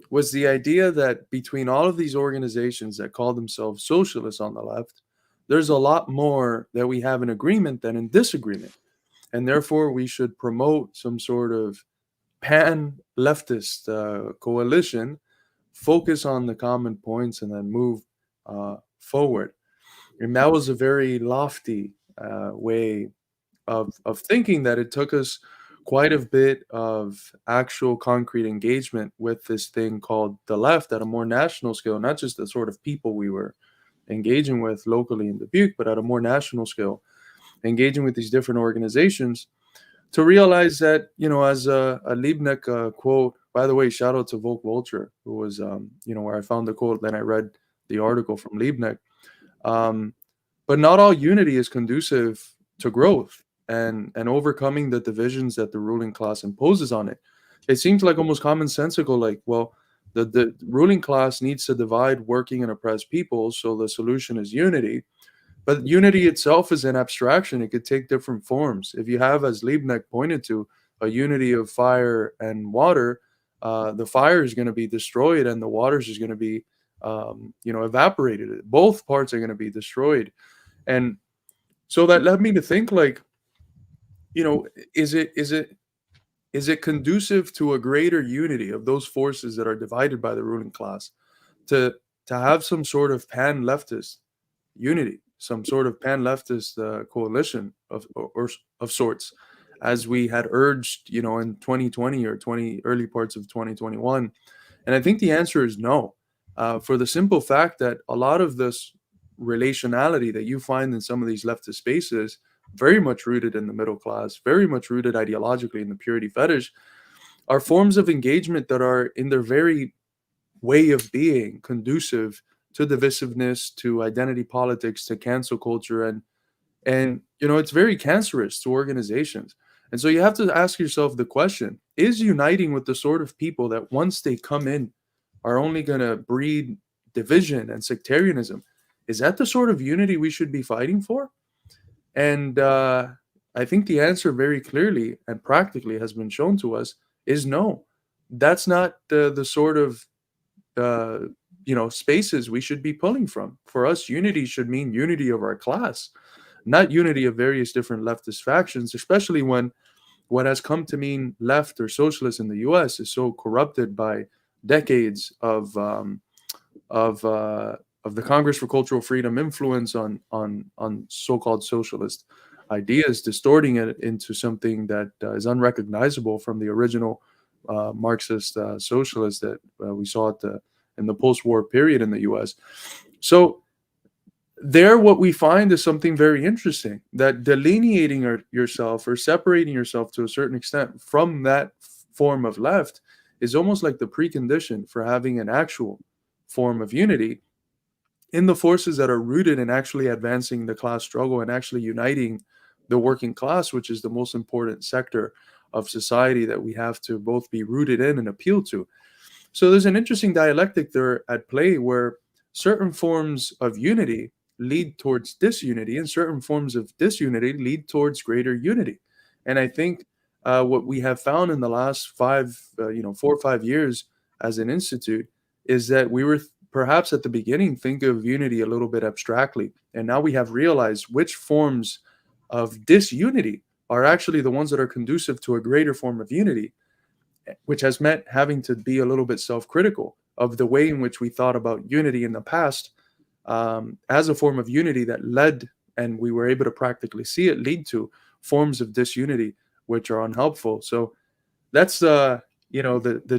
was the idea that between all of these organizations that call themselves socialists on the left, there's a lot more that we have in agreement than in disagreement. And therefore, we should promote some sort of pan-leftist coalition, focus on the common points, and then move forward. And that was a very lofty way of thinking that it took us quite a bit of actual concrete engagement with this thing called the left at a more national scale, not just the sort of people we were engaging with locally in Dubuque, but at a more national scale, engaging with these different organizations to realize that, as a Liebknecht quote, by the way, shout out to Volk Vulture, who was, where I found the quote, then I read the article from Liebknecht. But not all unity is conducive to growth and overcoming the divisions that the ruling class imposes on it. It seems like almost commonsensical, like, well, the ruling class needs to divide working and oppressed people, so the solution is unity. But unity itself is an abstraction. It could take different forms. If you have, as Liebknecht pointed to, a unity of fire and water, the fire is going to be destroyed and the water is going to be evaporated. Both parts are going to be destroyed. And so that led me to think, like, is it conducive to a greater unity of those forces that are divided by the ruling class to have some sort of pan-leftist unity, some sort of pan-leftist coalition of sorts, as we had urged, in 2020 or early parts of 2021? And I think the answer is no, for the simple fact that a lot of this relationality that you find in some of these leftist spaces, very much rooted in the middle class, very much rooted ideologically in the purity fetish, are forms of engagement that are in their very way of being conducive to divisiveness, to identity politics, to cancel culture. And it's very cancerous to organizations. And so you have to ask yourself the question, is uniting with the sort of people that once they come in are only going to breed division and sectarianism, is that the sort of unity we should be fighting for? And I think the answer very clearly and practically has been shown to us is no. That's not the sort of spaces we should be pulling from. For us, unity should mean unity of our class, not unity of various different leftist factions, especially when what has come to mean left or socialist in the U.S. is so corrupted by decades of the Congress for Cultural Freedom influence on so-called socialist ideas, distorting it into something that is unrecognizable from the original Marxist socialist that we saw in the post-war period in the U.S. So there, what we find is something very interesting, that delineating yourself or separating yourself to a certain extent from that form of left is almost like the precondition for having an actual form of unity in the forces that are rooted in actually advancing the class struggle and actually uniting the working class, which is the most important sector of society that we have to both be rooted in and appeal to. So there's an interesting dialectic there at play where certain forms of unity lead towards disunity and certain forms of disunity lead towards greater unity. And I think what we have found in the last 4 or 5 years as an institute is that we were perhaps at the beginning think of unity a little bit abstractly, and now we have realized which forms of disunity are actually the ones that are conducive to a greater form of unity, which has meant having to be a little bit self-critical of the way in which we thought about unity in the past as a form of unity that led, and we were able to practically see it lead to forms of disunity which are unhelpful. So that's the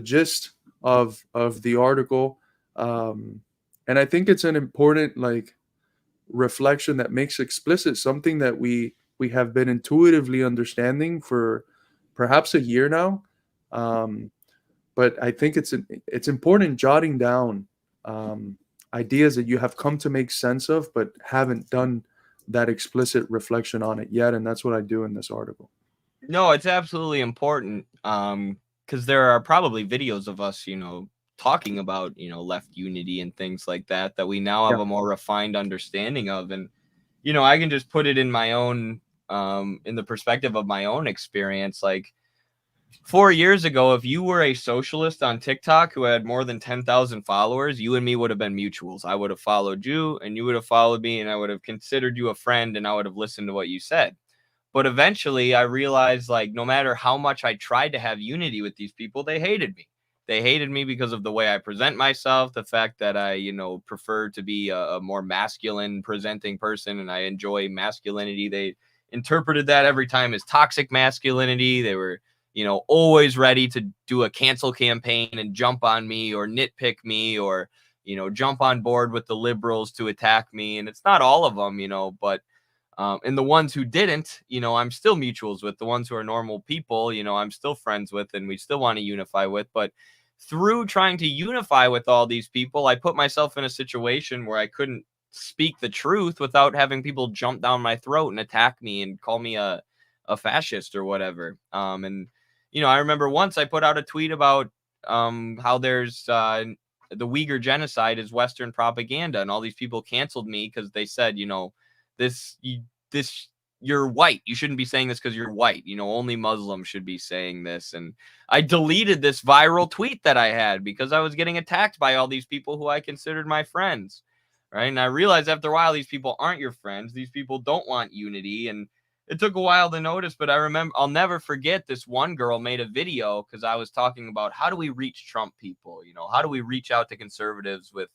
gist of the article, and I think it's an important reflection that makes explicit something that we have been intuitively understanding for perhaps a year now. But I think it's important jotting down ideas that you have come to make sense of, but haven't done that explicit reflection on it yet. And that's what I do in this article. No, it's absolutely important. Because there are probably videos of us, talking about, left unity and things like that we now have a more refined understanding of. And, I can just put it in my own, in the perspective of my own experience. Like 4 years ago, if you were a socialist on TikTok who had more than 10,000 followers, you and me would have been mutuals. I would have followed you and you would have followed me, and I would have considered you a friend, and I would have listened to what you said. But eventually I realized, no matter how much I tried to have unity with these people, they hated me. They hated me because of the way I present myself, the fact that I, prefer to be a more masculine presenting person, and I enjoy masculinity. They interpreted that every time as toxic masculinity. They were, always ready to do a cancel campaign and jump on me or nitpick me or, jump on board with the liberals to attack me. And it's not all of them, but and the ones who didn't, I'm still mutuals with. The ones who are normal people, I'm still friends with, and we still want to unify with. But through trying to unify with all these people, I put myself in a situation where I couldn't speak the truth without having people jump down my throat and attack me and call me a fascist or whatever. And, I remember once I put out a tweet about how there's the Uyghur genocide is Western propaganda, and all these people canceled me because they said, this you're white. You shouldn't be saying this because you're white. Only Muslims should be saying this. And I deleted this viral tweet that I had because I was getting attacked by all these people who I considered my friends. Right. And I realized after a while, these people aren't your friends. These people don't want unity. And it took a while to notice, but I'll never forget this one girl made a video because I was talking about how do we reach Trump people? How do we reach out to conservatives with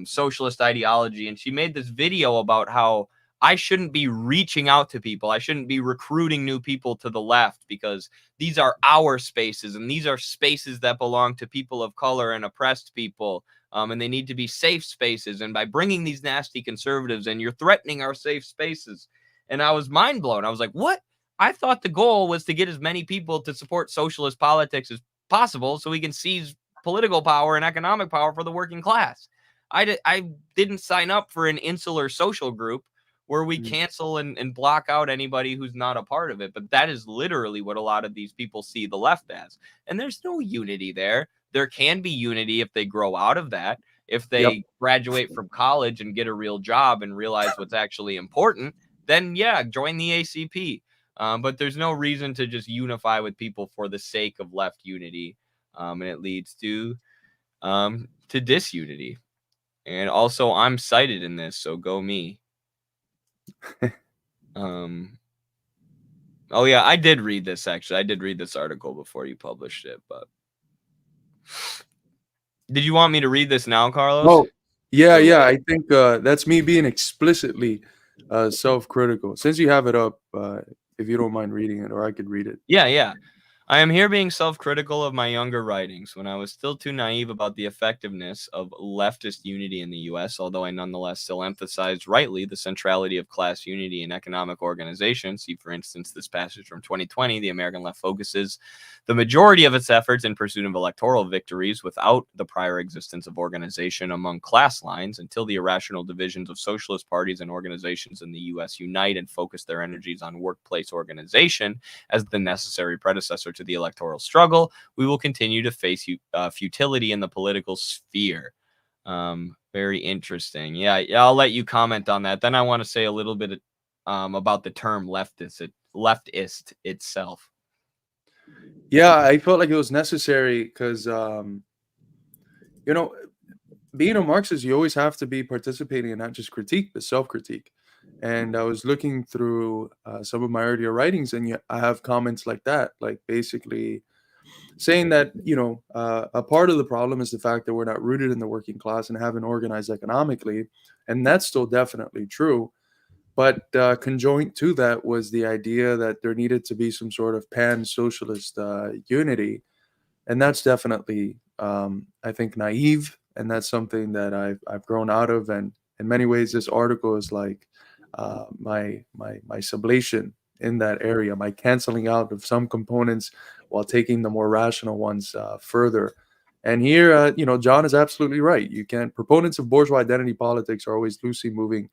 socialist ideology? And she made this video about how I shouldn't be reaching out to people. I shouldn't be recruiting new people to the left because these are our spaces, and these are spaces that belong to people of color and oppressed people. And they need to be safe spaces. And by bringing these nasty conservatives in, you're threatening our safe spaces. And I was mind blown. I was like, what? I thought the goal was to get as many people to support socialist politics as possible so we can seize political power and economic power for the working class. I didn't sign up for an insular social group where we cancel and block out anybody who's not a part of it. But that is literally what a lot of these people see the left as. And there's no unity there. There can be unity if they grow out of that, if they graduate from college and get a real job and realize what's actually important. Then, yeah, join the ACP. But there's no reason to just unify with people for the sake of left unity. And it leads to disunity. And also, I'm cited in this, so go me. Oh, yeah, I did read this, actually. I did read this article before you published it, but... Did you want me to read this now, Carlos? Oh, yeah. I think that's me being explicitly self-critical. Since you have it up, if you don't mind reading it, or I could read it. Yeah. I am here being self-critical of my younger writings when I was still too naive about the effectiveness of leftist unity in the US, although I nonetheless still emphasized rightly the centrality of class unity in economic organization. See, for instance, this passage from 2020, the American left focuses the majority of its efforts in pursuit of electoral victories without the prior existence of organization among class lines until the irrational divisions of socialist parties and organizations in the US unite and focus their energies on workplace organization as the necessary predecessor to the electoral struggle. We will continue to face futility in the political sphere. Very interesting. Yeah, I'll let you comment on that. Then I want to say a little bit about the term leftist itself. Yeah, I felt like it was necessary because, being a Marxist, you always have to be participating in not just critique, but self-critique. And I was looking through some of my earlier writings, and I have comments like that, like basically saying that a part of the problem is the fact that we're not rooted in the working class and haven't organized economically, and that's still definitely true. But conjoined to that was the idea that there needed to be some sort of pan-socialist unity, and that's definitely, I think, naive, and that's something that I've grown out of. And in many ways, this article is like my sublation in that area, my canceling out of some components while taking the more rational ones further. And here, John is absolutely right. You can't. Proponents of bourgeois identity politics are always loosely moving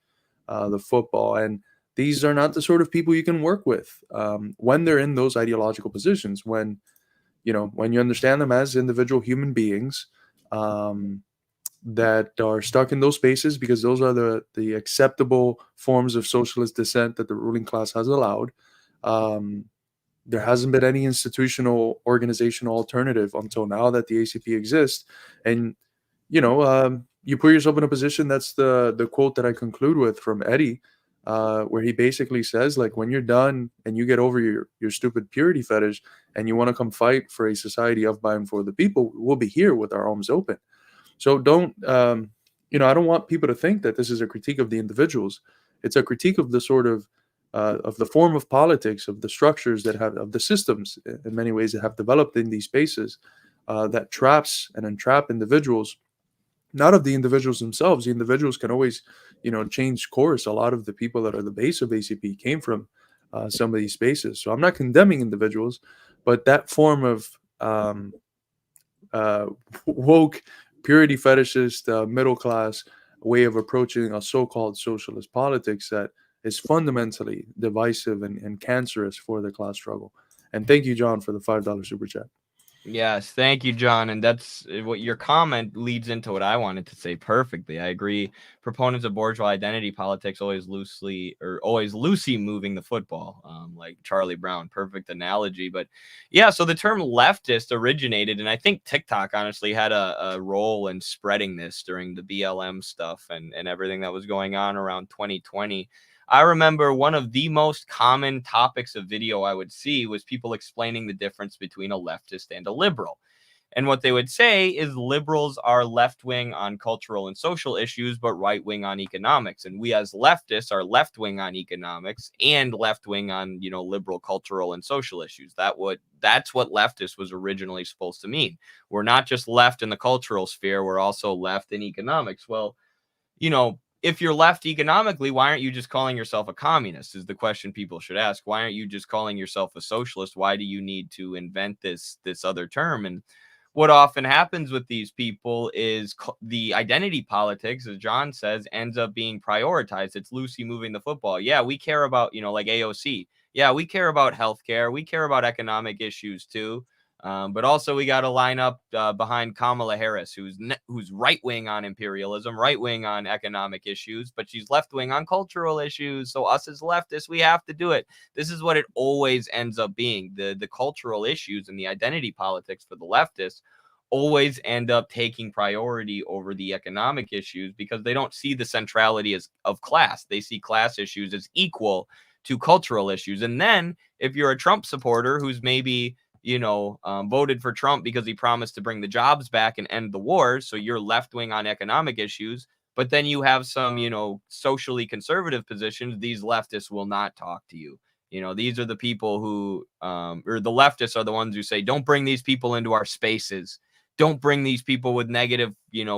the football, and these are not the sort of people you can work with when they're in those ideological positions. When you understand them as individual human beings that are stuck in those spaces because those are the acceptable forms of socialist dissent that the ruling class has allowed. There hasn't been any institutional organizational alternative until now that the ACP exists. And you put yourself in a position. That's the quote that I conclude with from Eddie, where he basically says, like, when you're done and you get over your stupid purity fetish and you want to come fight for a society of, by, and for the people, we'll be here with our arms open. So don't, I don't want people to think that this is a critique of the individuals. It's a critique of the sort of the form of politics, of the structures of the systems in many ways that have developed in these spaces that traps and entrap individuals. Not of the individuals themselves. The individuals can always, change course. A lot of the people that are the base of ACP came from some of these spaces. So I'm not condemning individuals, but that form of woke, purity fetishist, middle class way of approaching a so-called socialist politics that is fundamentally divisive and cancerous for the class struggle. And thank you, John, for the $5 super chat. Yes, thank you, John. And that's what your comment leads into what I wanted to say perfectly. I agree. Proponents of bourgeois identity politics always loosely moving the football, like Charlie Brown. Perfect analogy. But yeah, so the term leftist originated, and I think TikTok honestly had a role in spreading this during the BLM stuff and everything that was going on around 2020. I remember one of the most common topics of video I would see was people explaining the difference between a leftist and a liberal. And what they would say is liberals are left-wing on cultural and social issues, but right-wing on economics. And we as leftists are left-wing on economics and left-wing on, liberal cultural and social issues. That's what leftist was originally supposed to mean. We're not just left in the cultural sphere, we're also left in economics. Well, if you're left economically, why aren't you just calling yourself a communist is the question people should ask. Why aren't you just calling yourself a socialist? Why do you need to invent this other term? And what often happens with these people is the identity politics, as John says, ends up being prioritized. It's loosely moving the football. Yeah, we care about, like AOC. Yeah, we care about healthcare. We care about economic issues too. But also we got to line up behind Kamala Harris, who's right-wing on imperialism, right-wing on economic issues, but she's left-wing on cultural issues. So us as leftists, we have to do it. This is what it always ends up being. The cultural issues and the identity politics for the leftists always end up taking priority over the economic issues because they don't see the centrality of class. They see class issues as equal to cultural issues. And then if you're a Trump supporter who's maybe voted for Trump because he promised to bring the jobs back and end the wars, so you're left-wing on economic issues, But then you have some, socially conservative positions. These leftists will not talk to you. These are the people who, or the leftists are the ones who say, don't bring these people into our spaces. Don't bring these people with negative,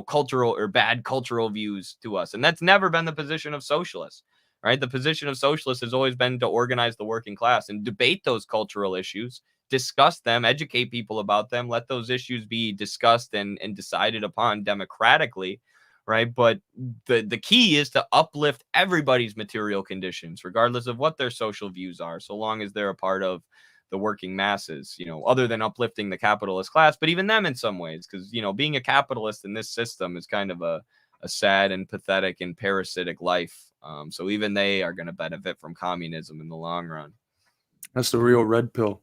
cultural or bad cultural views to us. And that's never been the position of socialists, right? The position of socialists has always been to organize the working class and debate those cultural issues, discuss them, educate people about them, let those issues be discussed and decided upon democratically, right? But the key is to uplift everybody's material conditions, regardless of what their social views are, so long as they're a part of the working masses, other than uplifting the capitalist class, but even them in some ways, because, being a capitalist in this system is kind of a sad and pathetic and parasitic life. So even they are going to benefit from communism in the long run. That's the real red pill.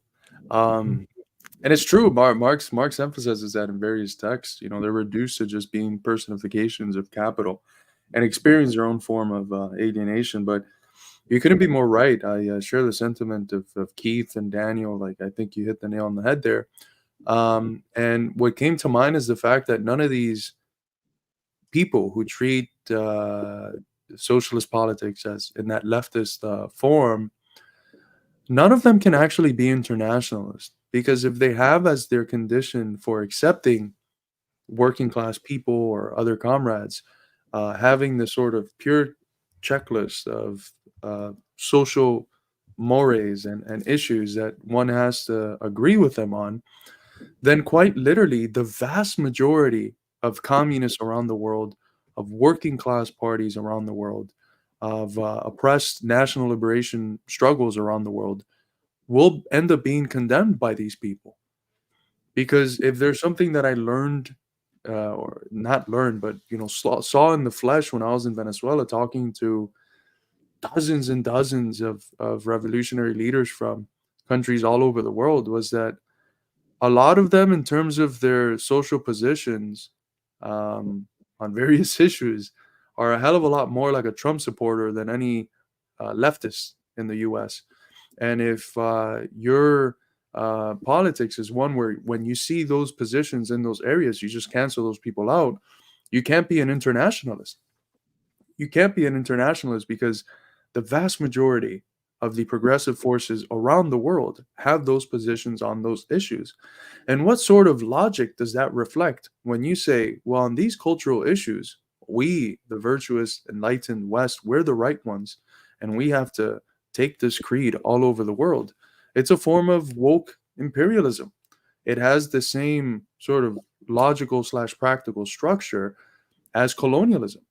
And it's true. Marx emphasizes that in various texts. They're reduced to just being personifications of capital and experience their own form of alienation. But you couldn't be more right. I share the sentiment of Keith and Daniel. Like, I think you hit the nail on the head there. And what came to mind is the fact that none of these people who treat socialist politics as in that leftist form, none of them can actually be internationalist, because if they have as their condition for accepting working class people or other comrades, having the sort of pure checklist of social mores and issues that one has to agree with them on, then quite literally the vast majority of communists around the world, of working class parties around the world, of oppressed national liberation struggles around the world will end up being condemned by these people. Because if there's something that I learned, or not learned, but saw in the flesh when I was in Venezuela, talking to dozens and dozens of revolutionary leaders from countries all over the world, was that a lot of them, in terms of their social positions on various issues, are a hell of a lot more like a Trump supporter than any leftist in the US. And if your politics is one where when you see those positions in those areas, you just cancel those people out, you can't be an internationalist. You can't be an internationalist because the vast majority of the progressive forces around the world have those positions on those issues. And what sort of logic does that reflect when you say, well, on these cultural issues, we, the virtuous, enlightened West, we're the right ones, and we have to take this creed all over the world? It's a form of woke imperialism. It has the same sort of logical / practical structure as colonialism,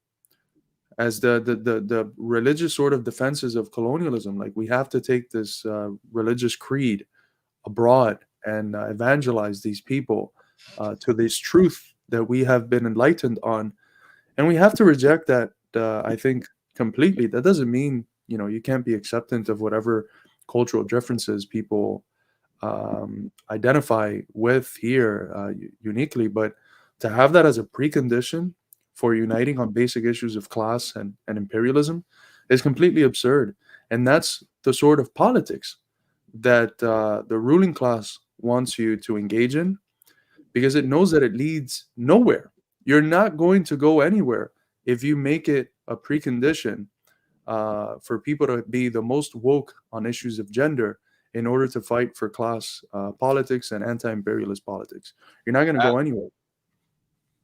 as the religious sort of defenses of colonialism. Like, we have to take this religious creed abroad and evangelize these people to this truth that we have been enlightened on, and we have to reject that. I think completely. That doesn't mean you can't be acceptant of whatever cultural differences people identify with here uniquely, but to have that as a precondition for uniting on basic issues of class and imperialism is completely absurd. And that's the sort of politics that the ruling class wants you to engage in, because it knows that it leads nowhere. You're not going to go anywhere if you make it a precondition for people to be the most woke on issues of gender in order to fight for class politics and anti-imperialist politics. You're not going to go anywhere.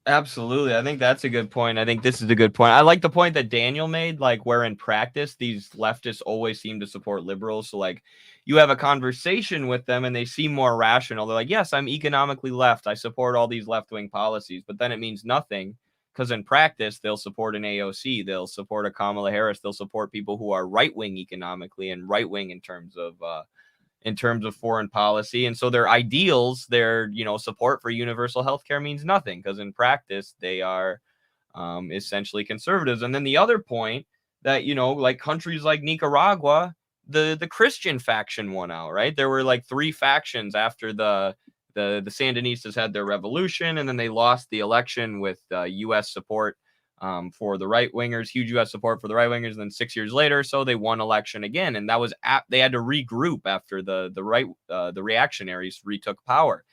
Absolutely. I think that's a good point. I think this is a good point. I like the point that Daniel made, like, where in practice, these leftists always seem to support liberals. So, like, you have a conversation with them and they seem more rational. They're like, yes, I'm economically left. I support all these left-wing policies. But then it means nothing, because in practice, they'll support an AOC. They'll support a Kamala Harris. They'll support people who are right-wing economically and right-wing in terms of foreign policy. And so their ideals, their support for universal healthcare means nothing, because in practice they are essentially conservatives. And then the other point that like countries like Nicaragua, the Christian faction won out, right? There were like 3 factions after the Sandinistas had their revolution, and then they lost the election with U.S. support for the right wingers, huge U.S. support for the right wingers. And then 6 years later, so they won election again, and that was they had to regroup after the reactionaries retook power.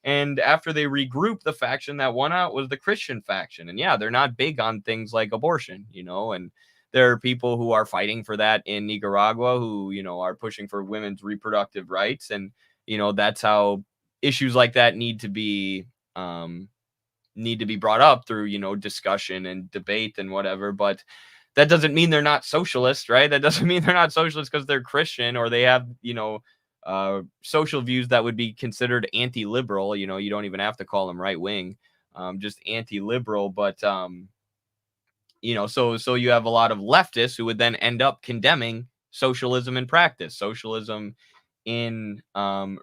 And after they regrouped, the faction that won out was the Christian faction. And yeah, they're not big on things like abortion, and there are people who are fighting for that in Nicaragua who, are pushing for women's reproductive rights. And, that's how issues like that need to be brought up through, discussion and debate and whatever. But that doesn't mean they're not socialist, right? That doesn't mean they're not socialist because they're Christian or they have, social views that would be considered anti-liberal. You don't even have to call them right wing, just anti-liberal. But so you have a lot of leftists who would then end up condemning socialism in practice, socialism in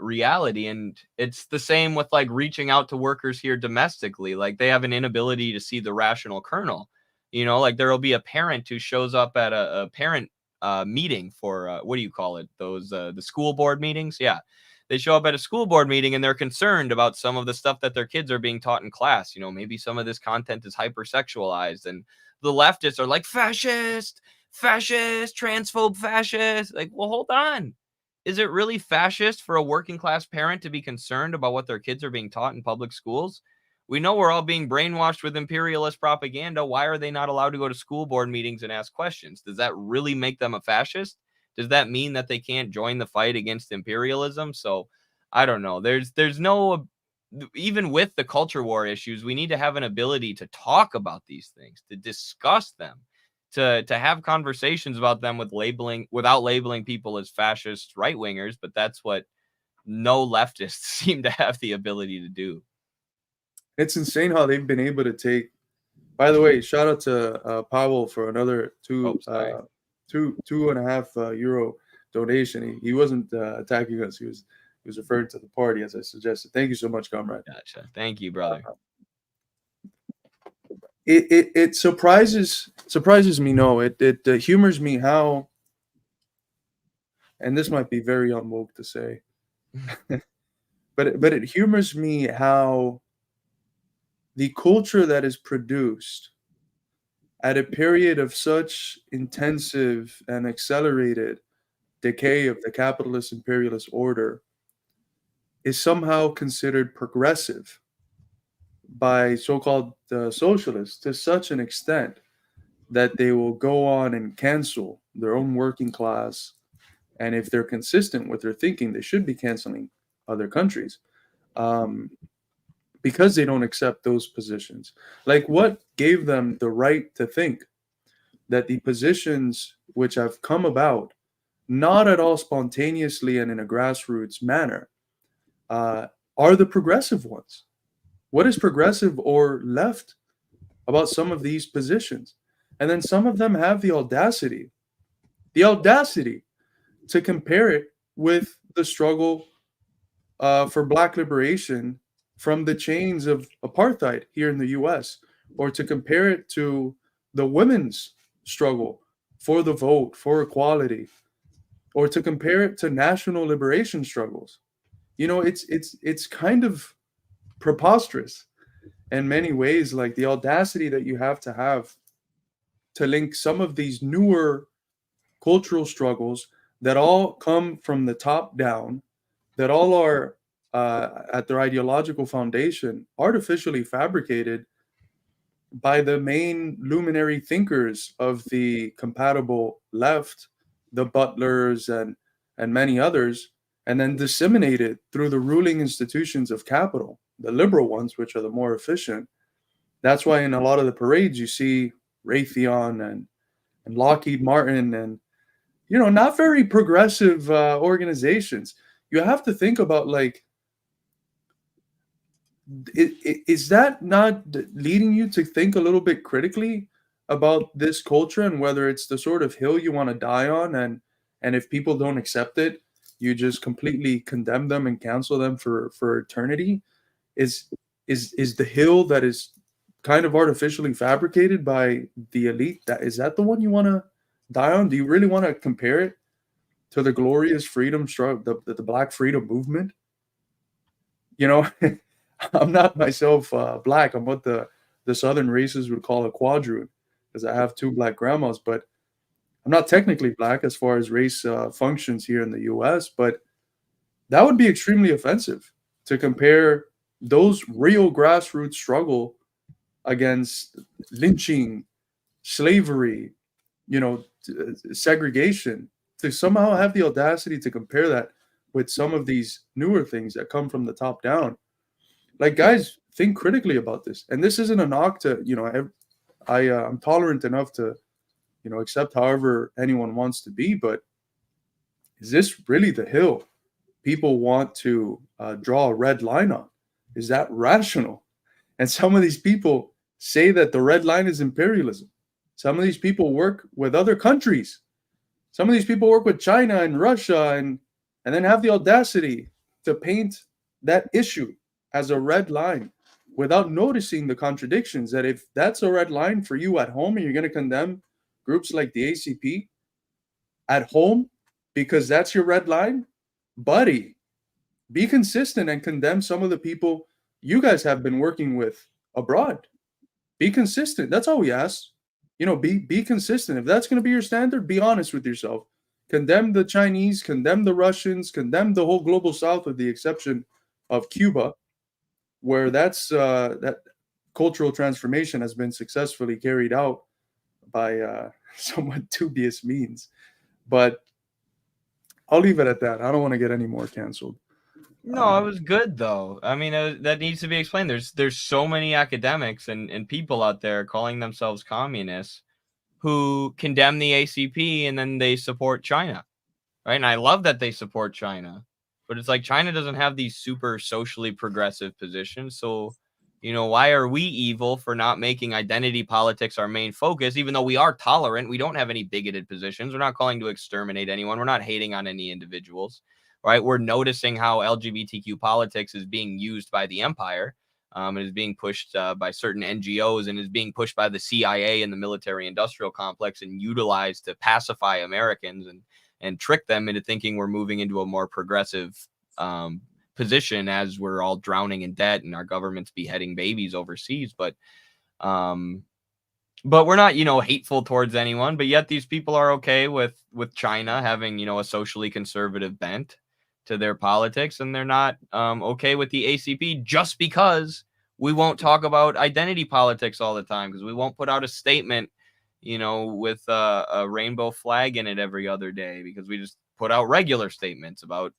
reality. And it's the same with like reaching out to workers here domestically. Like they have an inability to see the rational kernel. Like there will be a parent who shows up at a parent meeting for what do you call it? Those the school board meetings. Yeah, they show up at a school board meeting and they're concerned about some of the stuff that their kids are being taught in class. Maybe some of this content is hypersexualized, and the leftists are like fascist, transphobe, fascist. Like, well, hold on. Is it really fascist for a working class parent to be concerned about what their kids are being taught in public schools? We know we're all being brainwashed with imperialist propaganda. Why are they not allowed to go to school board meetings and ask questions? Does that really make them a fascist? Does that mean that they can't join the fight against imperialism? So I don't know. There's no, even with the culture war issues, we need to have an ability to talk about these things, to discuss them, to have conversations about them without labeling people as fascist right wingers. But that's what no leftists seem to have the ability to do. It's insane how they've been able to take. By the way, shout out to Pavel for another two and a half euro donation. He wasn't attacking us. He was referring to the party as I suggested. Thank you so much, comrade. Gotcha. Thank you, brother. It surprises me. No, it humors me how, and this might be very unwoke to say, but it humors me how the culture that is produced at a period of such intensive and accelerated decay of the capitalist imperialist order is somehow considered progressive by so-called socialists to such an extent that they will go on and cancel their own working class. And if they're consistent with their thinking, they should be canceling other countries. Because they don't accept those positions. Like, what gave them the right to think that the positions which have come about, not at all spontaneously and in a grassroots manner, are the progressive ones? What is progressive or left about some of these positions? And then some of them have the audacity to compare it with the struggle for Black liberation from the chains of apartheid here in the US, or to compare it to the women's struggle for the vote, for equality, or to compare it to national liberation struggles. It's kind of preposterous in many ways, like the audacity that you have to link some of these newer cultural struggles that all come from the top down, that all are at their ideological foundation, artificially fabricated by the main luminary thinkers of the compatible left, the Butlers and many others, and then disseminated through the ruling institutions of capital, the liberal ones, which are the more efficient. That's why in a lot of the parades you see Raytheon and Lockheed Martin and not very progressive organizations. You have to think about, like, is that not leading you to think a little bit critically about this culture and whether it's the sort of hill you want to die on, and if people don't accept it, you just completely condemn them and cancel them for eternity? Is the hill that is kind of artificially fabricated by the elite, is that the one you want to die on? Do you really want to compare it to the glorious freedom struggle, the Black freedom movement? I'm not myself Black. I'm what the Southern races would call a quadroon, because I have two Black grandmas, but I'm not technically Black as far as race functions here in the US. But that would be extremely offensive to compare, those real grassroots struggle against lynching, slavery, segregation, to somehow have the audacity to compare that with some of these newer things that come from the top down. Like, guys, think critically about this. And this isn't a knock to, I'm tolerant enough to, accept however anyone wants to be, but is this really the hill people want to draw a red line on? Is that rational? And some of these people say that the red line is imperialism. Some of these people work with other countries. Some of these people work with China and Russia and then have the audacity to paint that issue as a red line without noticing the contradictions, that if that's a red line for you at home and you're going to condemn groups like the ACP at home because that's your red line, buddy, be consistent and condemn some of the people you guys have been working with abroad. Be consistent. That's all we ask. Be consistent. If that's going to be your standard, be honest with yourself. Condemn the Chinese, condemn the Russians, condemn the whole global south with the exception of Cuba, where that cultural transformation has been successfully carried out by somewhat dubious means. But I'll leave it at that. I don't want to get any more canceled. No, it was good though. I mean, that needs to be explained. There's so many academics and people out there calling themselves communists who condemn the ACP and then they support China, right? And I love that they support China, but it's like China doesn't have these super socially progressive positions. So, why are we evil for not making identity politics our main focus, even though we are tolerant? We don't have any bigoted positions. We're not calling to exterminate anyone. We're not hating on any individuals. Right, we're noticing how LGBTQ politics is being used by the empire, and is being pushed by certain NGOs, and is being pushed by the CIA and the military-industrial complex, and utilized to pacify Americans and trick them into thinking we're moving into a more progressive position as we're all drowning in debt and our government's beheading babies overseas. But we're not, hateful towards anyone. But yet these people are okay with China having, a socially conservative bent to their politics, and they're not okay with the ACP just because we won't talk about identity politics all the time, because we won't put out a statement, with a rainbow flag in it every other day, because we just put out regular statements about,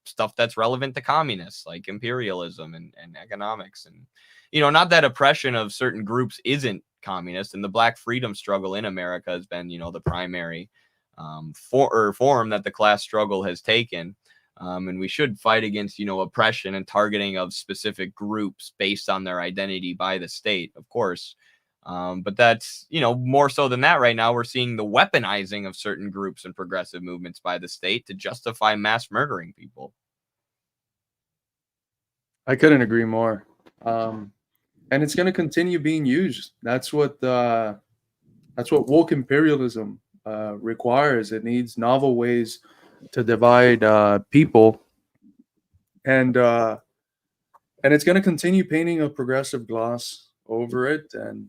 stuff that's relevant to communists, like imperialism and economics. And, not that oppression of certain groups isn't communist, and the Black freedom struggle in America has been, the primary form that the class struggle has taken. And we should fight against, oppression and targeting of specific groups based on their identity by the state, of course. But that's, more so than that right now. We're seeing the weaponizing of certain groups and progressive movements by the state to justify mass murdering people. I couldn't agree more. And it's going to continue being used. That's what woke imperialism requires. It needs novel ways to divide people, and it's going to continue painting a progressive gloss over it, and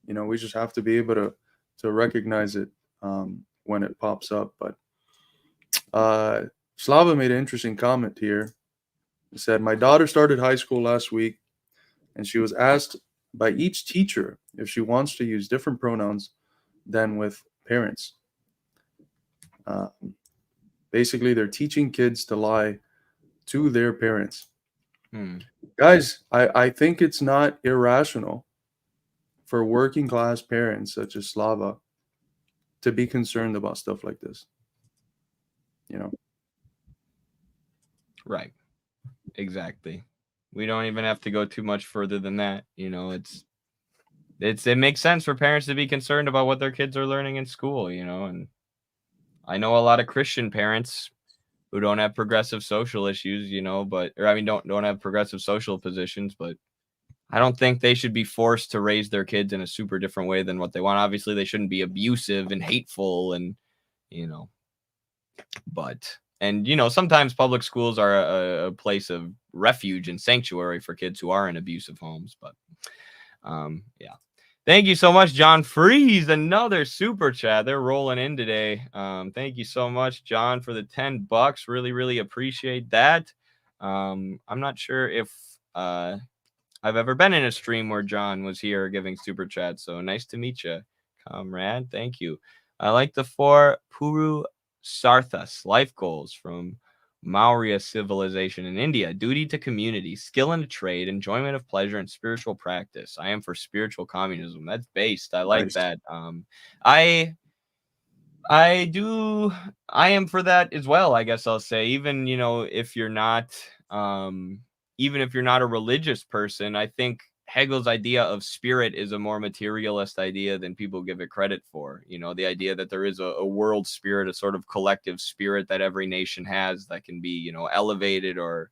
we just have to be able to recognize it when it pops up. But Slava made an interesting comment here. He said, "My daughter started high school last week, and she was asked by each teacher if she wants to use different pronouns than with parents. Basically, they're teaching kids to lie to their parents." Guys, I think it's not irrational for working class parents such as Slava to be concerned about stuff like this. Right. Exactly. We don't even have to go too much further than that. It makes sense for parents to be concerned about what their kids are learning in school, and I know a lot of Christian parents who don't have progressive social issues, don't have progressive social positions, but I don't think they should be forced to raise their kids in a super different way than what they want. Obviously, they shouldn't be abusive and hateful and, but, and, sometimes public schools are a place of refuge and sanctuary for kids who are in abusive homes. But, yeah. Thank you so much, John Freeze. Another super chat. They're rolling in today. Thank you so much, John, for the $10. Really, really appreciate that. I'm not sure if I've ever been in a stream where John was here giving super chats. So nice to meet you, comrade. Thank you. I like the 4 Puru Sarthas life goals from Maurya civilization in India: duty to community, skill in a trade, enjoyment of pleasure, and spiritual practice. I am for spiritual communism. That's based. I like Nice. that. I am for that as well, I guess I'll say. Even, if you're not even if you're not a religious person, I think Hegel's idea of spirit is a more materialist idea than people give it credit for. The idea that there is a world spirit, a sort of collective spirit that every nation has that can be, elevated or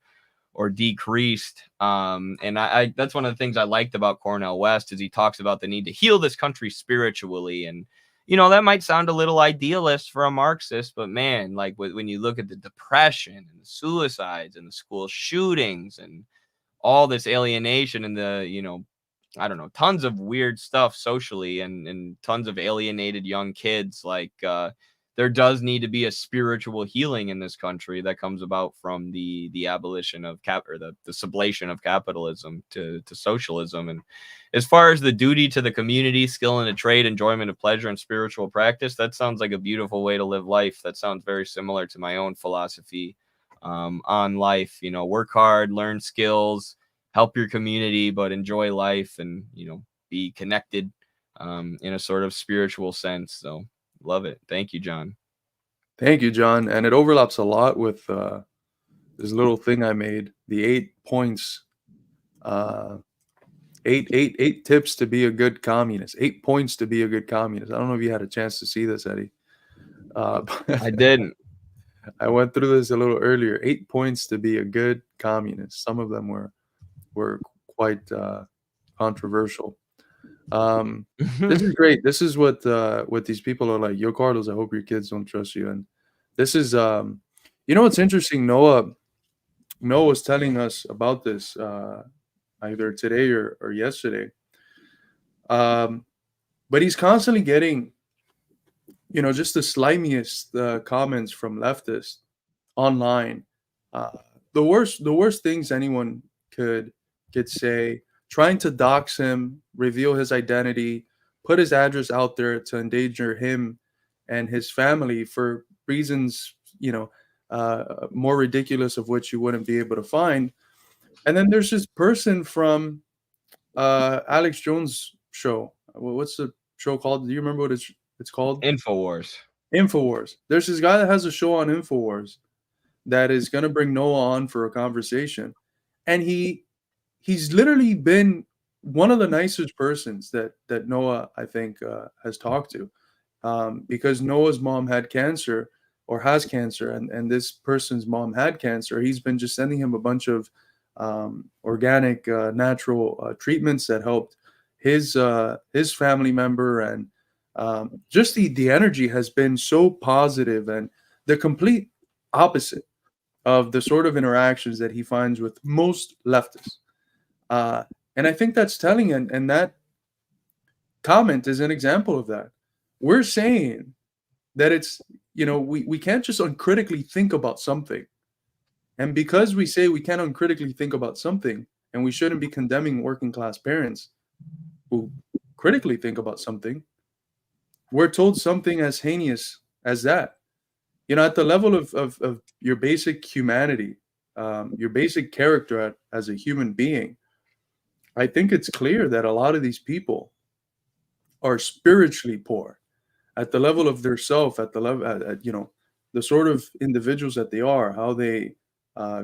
decreased. And I that's one of the things I liked about Cornel West, is he talks about the need to heal this country spiritually. And that might sound a little idealist for a Marxist, but man, like when you look at the depression and the suicides and the school shootings and all this alienation and the, I don't know, tons of weird stuff socially and tons of alienated young kids, like there does need to be a spiritual healing in this country that comes about from the abolition of the sublation of capitalism to socialism. And as far as the duty to the community, skill in a trade, enjoyment of pleasure, and spiritual practice, that sounds like a beautiful way to live life. That sounds very similar to my own philosophy on life. Work hard, learn skills, help your community, but enjoy life and, be connected in a sort of spiritual sense. So love it. Thank you, John. Thank you, John. And it overlaps a lot with this little thing I made, the 8 points, 8 tips to be a good communist, 8 points to be a good communist. I don't know if you had a chance to see this, Eddie. I didn't. I went through this a little earlier. 8 points to be a good communist. Some of them were quite controversial. This is great. This is what these people are like. Yo, Carlos, I hope your kids don't trust you. And this is, what's interesting. Noah was telling us about this either today or yesterday. But he's constantly getting, just the slimiest comments from leftists online. The worst things anyone could say, trying to dox him, reveal his identity, put his address out there to endanger him and his family for reasons, more ridiculous of which you wouldn't be able to find. And then there's this person from Alex Jones' show. What's the show called? Do you remember what it's called? Infowars. There's this guy that has a show on Infowars that is going to bring Noah on for a conversation. And he's literally been one of the nicest persons that Noah, I think, has talked to, because Noah's mom had cancer or has cancer, and this person's mom had cancer. He's been just sending him a bunch of organic, natural treatments that helped his family member, and just the energy has been so positive, and the complete opposite of the sort of interactions that he finds with most leftists. And I think that's telling, and that comment is an example of that. We're saying that it's, we can't just uncritically think about something. And because we say we can't uncritically think about something, and we shouldn't be condemning working class parents who critically think about something, we're told something as heinous as that. At the level of your basic humanity, your basic character as a human being, I think it's clear that a lot of these people are spiritually poor at the level of their self, at the level, the sort of individuals that they are, how they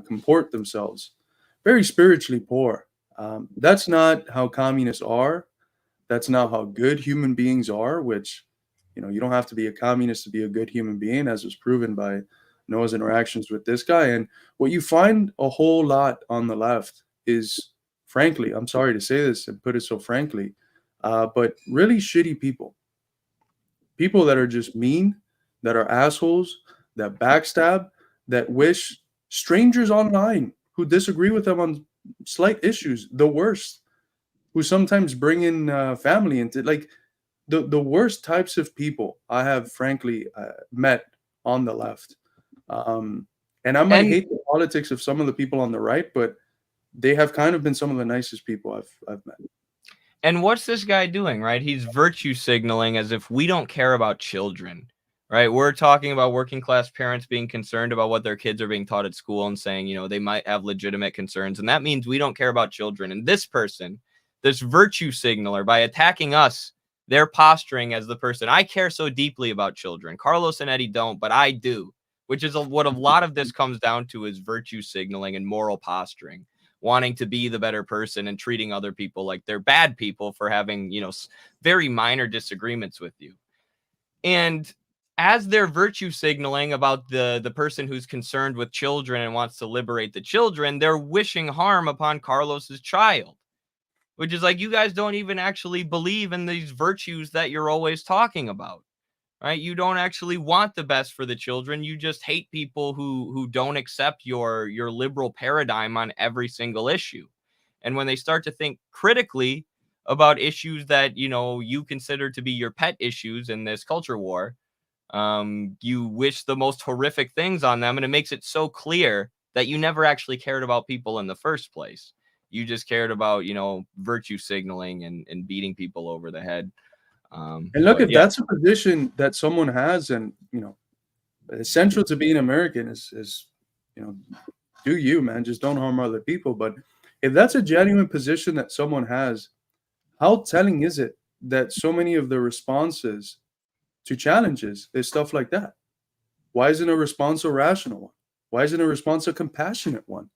comport themselves, very spiritually poor. That's not how communists are. That's not how good human beings are, which, you don't have to be a communist to be a good human being, as was proven by Noah's interactions with this guy. And what you find a whole lot on the left is, frankly, I'm sorry to say this and put it so frankly, but really shitty people. People that are just mean, that are assholes, that backstab, that wish strangers online who disagree with them on slight issues the worst, who sometimes bring in family into, like, the worst types of people I have, frankly, met on the left. And I might hate the politics of some of the people on the right, but they have kind of been some of the nicest people I've met. And what's this guy doing, right? He's virtue signaling as if we don't care about children, right? We're talking about working class parents being concerned about what their kids are being taught at school and saying, you know, they might have legitimate concerns. And that means we don't care about children. And this person, this virtue signaler, by attacking us, they're posturing as the person, I care so deeply about children. Carlos and Eddie don't, but I do, which is what a lot of this comes down to, is virtue signaling and moral posturing, wanting to be the better person and treating other people like they're bad people for having, you know, very minor disagreements with you. And as they're virtue signaling about the person who's concerned with children and wants to liberate the children, they're wishing harm upon Carlos's child, which is like, you guys don't even actually believe in these virtues that you're always talking about. Right? You don't actually want the best for the children. You just hate people who don't accept your liberal paradigm on every single issue. And when they start to think critically about issues that, you know, you consider to be your pet issues in this culture war, you wish the most horrific things on them. And it makes it so clear that you never actually cared about people in the first place. You just cared about, you know, virtue signaling and beating people over the head. And look, if that's a position that someone has, and, you know, essential to being American is, you know, do you, man, just don't harm other people. But if that's a genuine position that someone has, how telling is it that so many of the responses to challenges is stuff like that? Why isn't a response a rational one? Why isn't a response a compassionate one?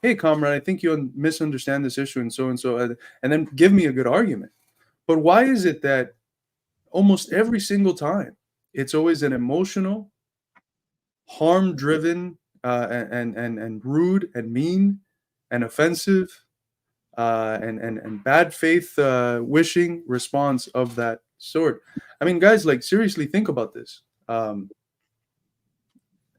Hey, comrade, I think you misunderstand this issue and so, and then give me a good argument. But why is it that almost every single time it's always an emotional, harm-driven, and rude and mean and offensive and bad faith wishing response of that sort? I mean, guys, like, seriously, think about this.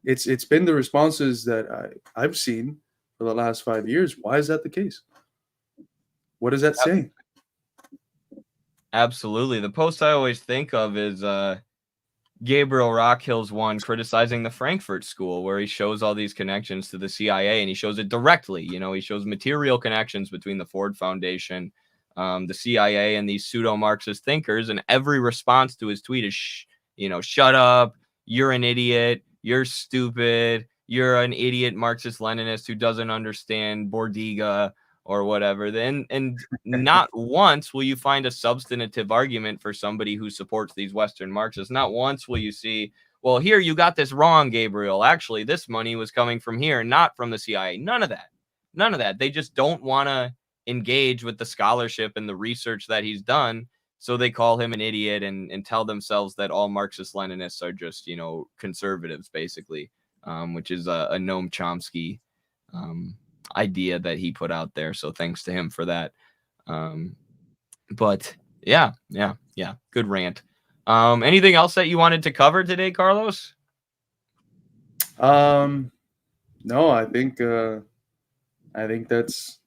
It's been the responses that I've seen for the last 5 years. Why is that the case? What does that say? Absolutely. The post I always think of is Gabriel Rockhill's one criticizing the Frankfurt School, where he shows all these connections to the CIA, and he shows it directly. You know, he shows material connections between the Ford Foundation, the CIA, and these pseudo-Marxist thinkers. And every response to his tweet is, you know, shut up, you're an idiot, you're stupid, you're an idiot Marxist-Leninist who doesn't understand Bordiga or whatever. Then, and not once will you find a substantive argument for somebody who supports these Western Marxists. Not once will you see, well, here, you got this wrong, Gabriel. Actually, this money was coming from here, not from the CIA. None of that. None of that. They just don't want to engage with the scholarship and the research that he's done. So they call him an idiot and tell themselves that all Marxist-Leninists are just, you know, conservatives, basically, which is a Noam Chomsky idea that he put out there. So thanks to him for that. But yeah, good rant. Anything else that you wanted to cover today, Carlos? No, I think that's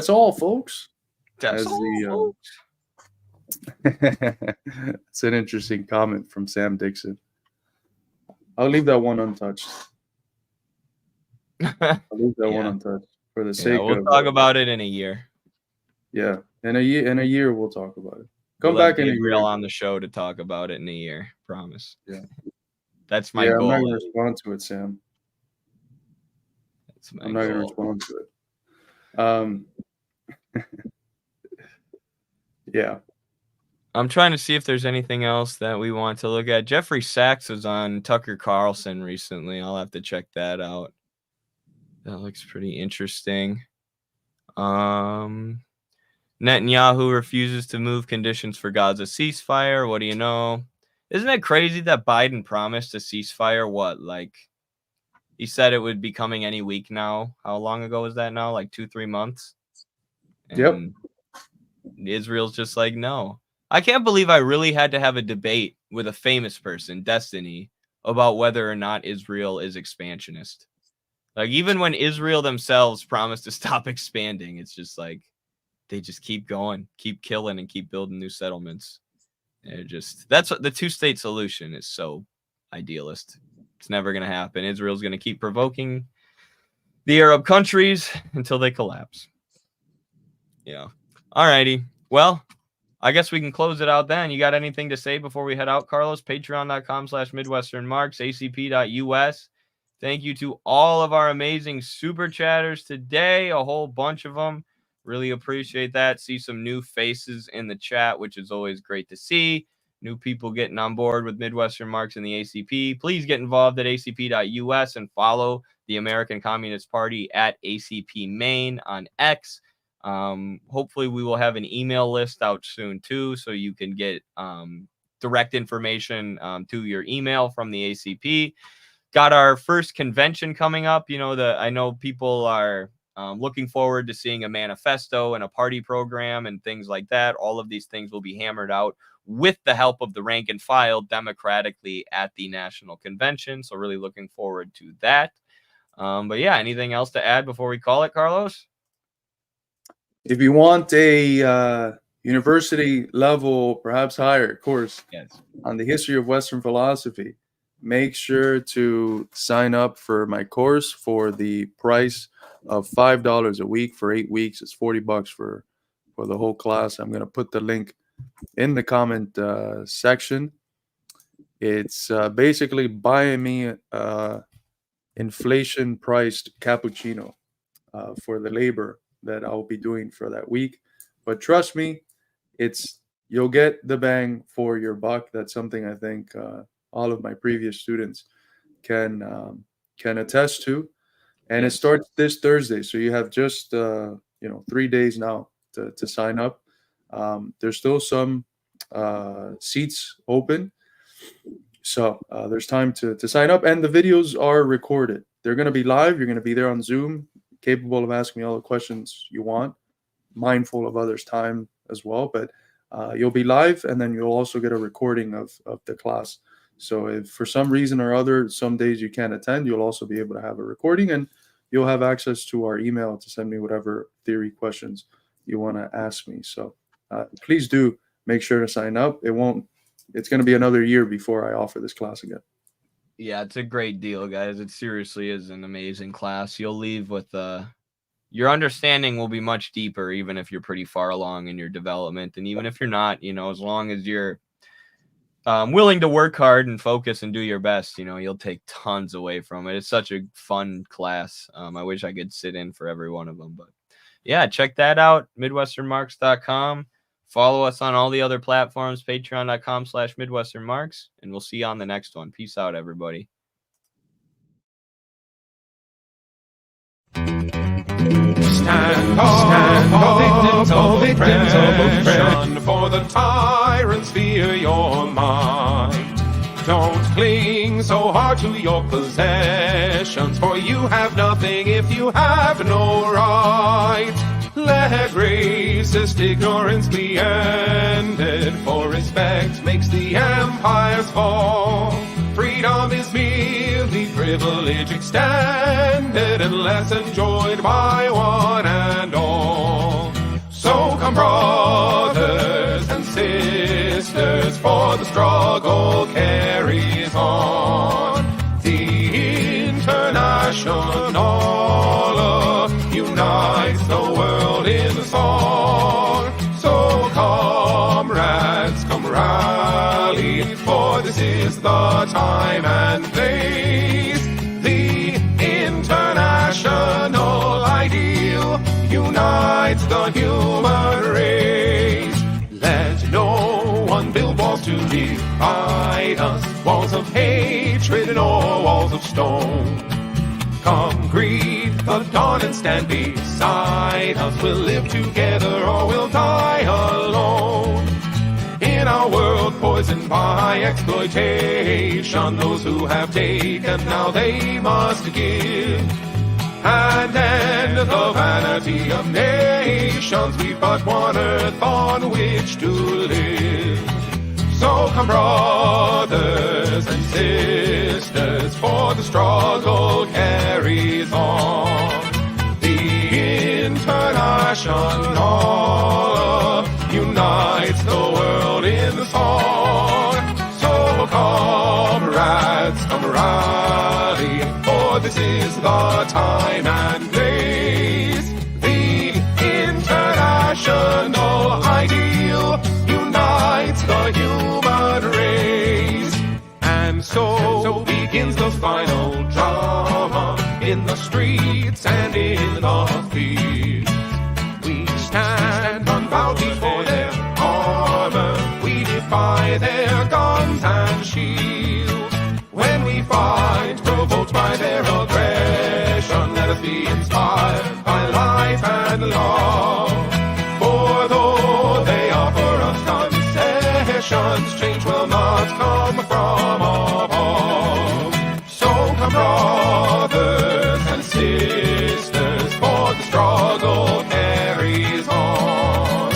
all, folks. That's all, folks. It's an interesting comment from Sam Dixon. I'll leave that one untouched. I'll leave that one untouched for the sake of. We'll talk about it in a year. Yeah, in a year we'll talk about it. Come back in a year on the show to talk about it in a year. Promise. Yeah, that's my goal. I'm not gonna respond to it, Sam. I'm not gonna respond to it. Yeah. I'm trying to see if there's anything else that we want to look at. Jeffrey Sachs was on Tucker Carlson recently. I'll have to check that out. That looks pretty interesting. Netanyahu refuses to move conditions for Gaza ceasefire. What do you know? Isn't it crazy that Biden promised a ceasefire? What, like, he said it would be coming any week now. How long ago was that now? Like 2-3 months? And yep. Israel's just like, no. I can't believe I really had to have a debate with a famous person, Destiny, about whether or not Israel is expansionist. Like, even when Israel themselves promised to stop expanding, it's just like they just keep going, keep killing, and keep building new settlements. And that's what the two-state solution is. So idealist. It's never going to happen. Israel's going to keep provoking the Arab countries until they collapse. Yeah. All righty. Well, I guess we can close it out then. You got anything to say before we head out, Carlos? Patreon.com/MidwesternMarks, ACP.US. Thank you to all of our amazing super chatters today, a whole bunch of them. Really appreciate that. See some new faces in the chat, which is always great to see. New people getting on board with Midwestern Marks and the ACP. Please get involved at ACP.US and follow the American Communist Party at ACP Maine on X. Hopefully we will have an email list out soon too, so you can get direct information to your email from the ACP. Got our first convention coming up. You know, I know people are looking forward to seeing a manifesto and a party program and things like that. All of these things will be hammered out with the help of the rank and file democratically at the national convention. So really looking forward to that. But yeah, anything else to add before we call it, Carlos? If you want a university level, perhaps higher course on the history of Western philosophy, make sure to sign up for my course for the price of $5 a week for 8 weeks. It's $40 for the whole class. I'm going to put the link in the comment section. It's basically buying me inflation priced cappuccino for the labor that I'll be doing for that week. But trust me, you'll get the bang for your buck. That's something I think all of my previous students can attest to. And it starts this Thursday, so you have just 3 days now to sign up. There's still some seats open, so there's time to sign up. And the videos are recorded. They're going to be live. You're going to be there on Zoom, capable of asking me all the questions you want, mindful of others' time as well. But you'll be live, and then you'll also get a recording of the class. So if for some reason or other, some days you can't attend, you'll also be able to have a recording, and you'll have access to our email to send me whatever theory questions you want to ask me. So please do make sure to sign up. It's going to be another year before I offer this class again. Yeah, it's a great deal, guys. It seriously is an amazing class. You'll leave with your understanding will be much deeper, even if you're pretty far along in your development. And even if you're not, as long as you're willing to work hard and focus and do your best, you'll take tons away from it. It's such a fun class. I wish I could sit in for every one of them, but yeah, check that out. MidwesternMarks.com. Follow us on all the other platforms, patreon.com/MidwesternMarks, and we'll see you on the next one. Peace out, everybody. Stand up, victims of oppression, for the tyrants fear your might. Don't cling so hard to your possessions, for you have nothing if you have no right. Let racist ignorance be ended, for respect makes the empires fall. Freedom is merely privilege extended, unless enjoyed by one and all. So come, brothers and sisters, for the struggle carries on. The International unites the world in the song. So comrades, come rally, for this is the time and place. The international ideal unites the human race. Let no one build walls to divide us, walls of hatred nor walls of stone. Come greet the dawn and stand beside us. We'll live together or we'll die alone. In our world poisoned by exploitation, those who have taken, now they must give. And end the vanity of nations. We've but one earth on which to live. So come, brothers and sisters, for the struggle carries on. The International unites the world in the song. So comrades, come rally, for this is the time and place. The international ideal unites the human race. And so begins the final drama in the streets and in the fields. We stand unbowed before their armor. We defy their guns and shields. When we fight, provoked by their aggression, let us be inspired by life and love. For though they offer us concessions, change will not come from above. So come, brothers and sisters, for the struggle carries on.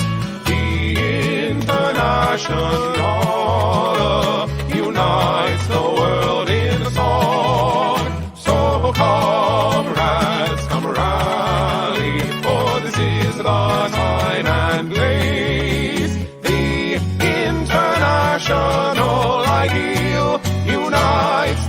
The international order unites the world in a song. So comrades, come rally, for this is the time and place. The international ideal unites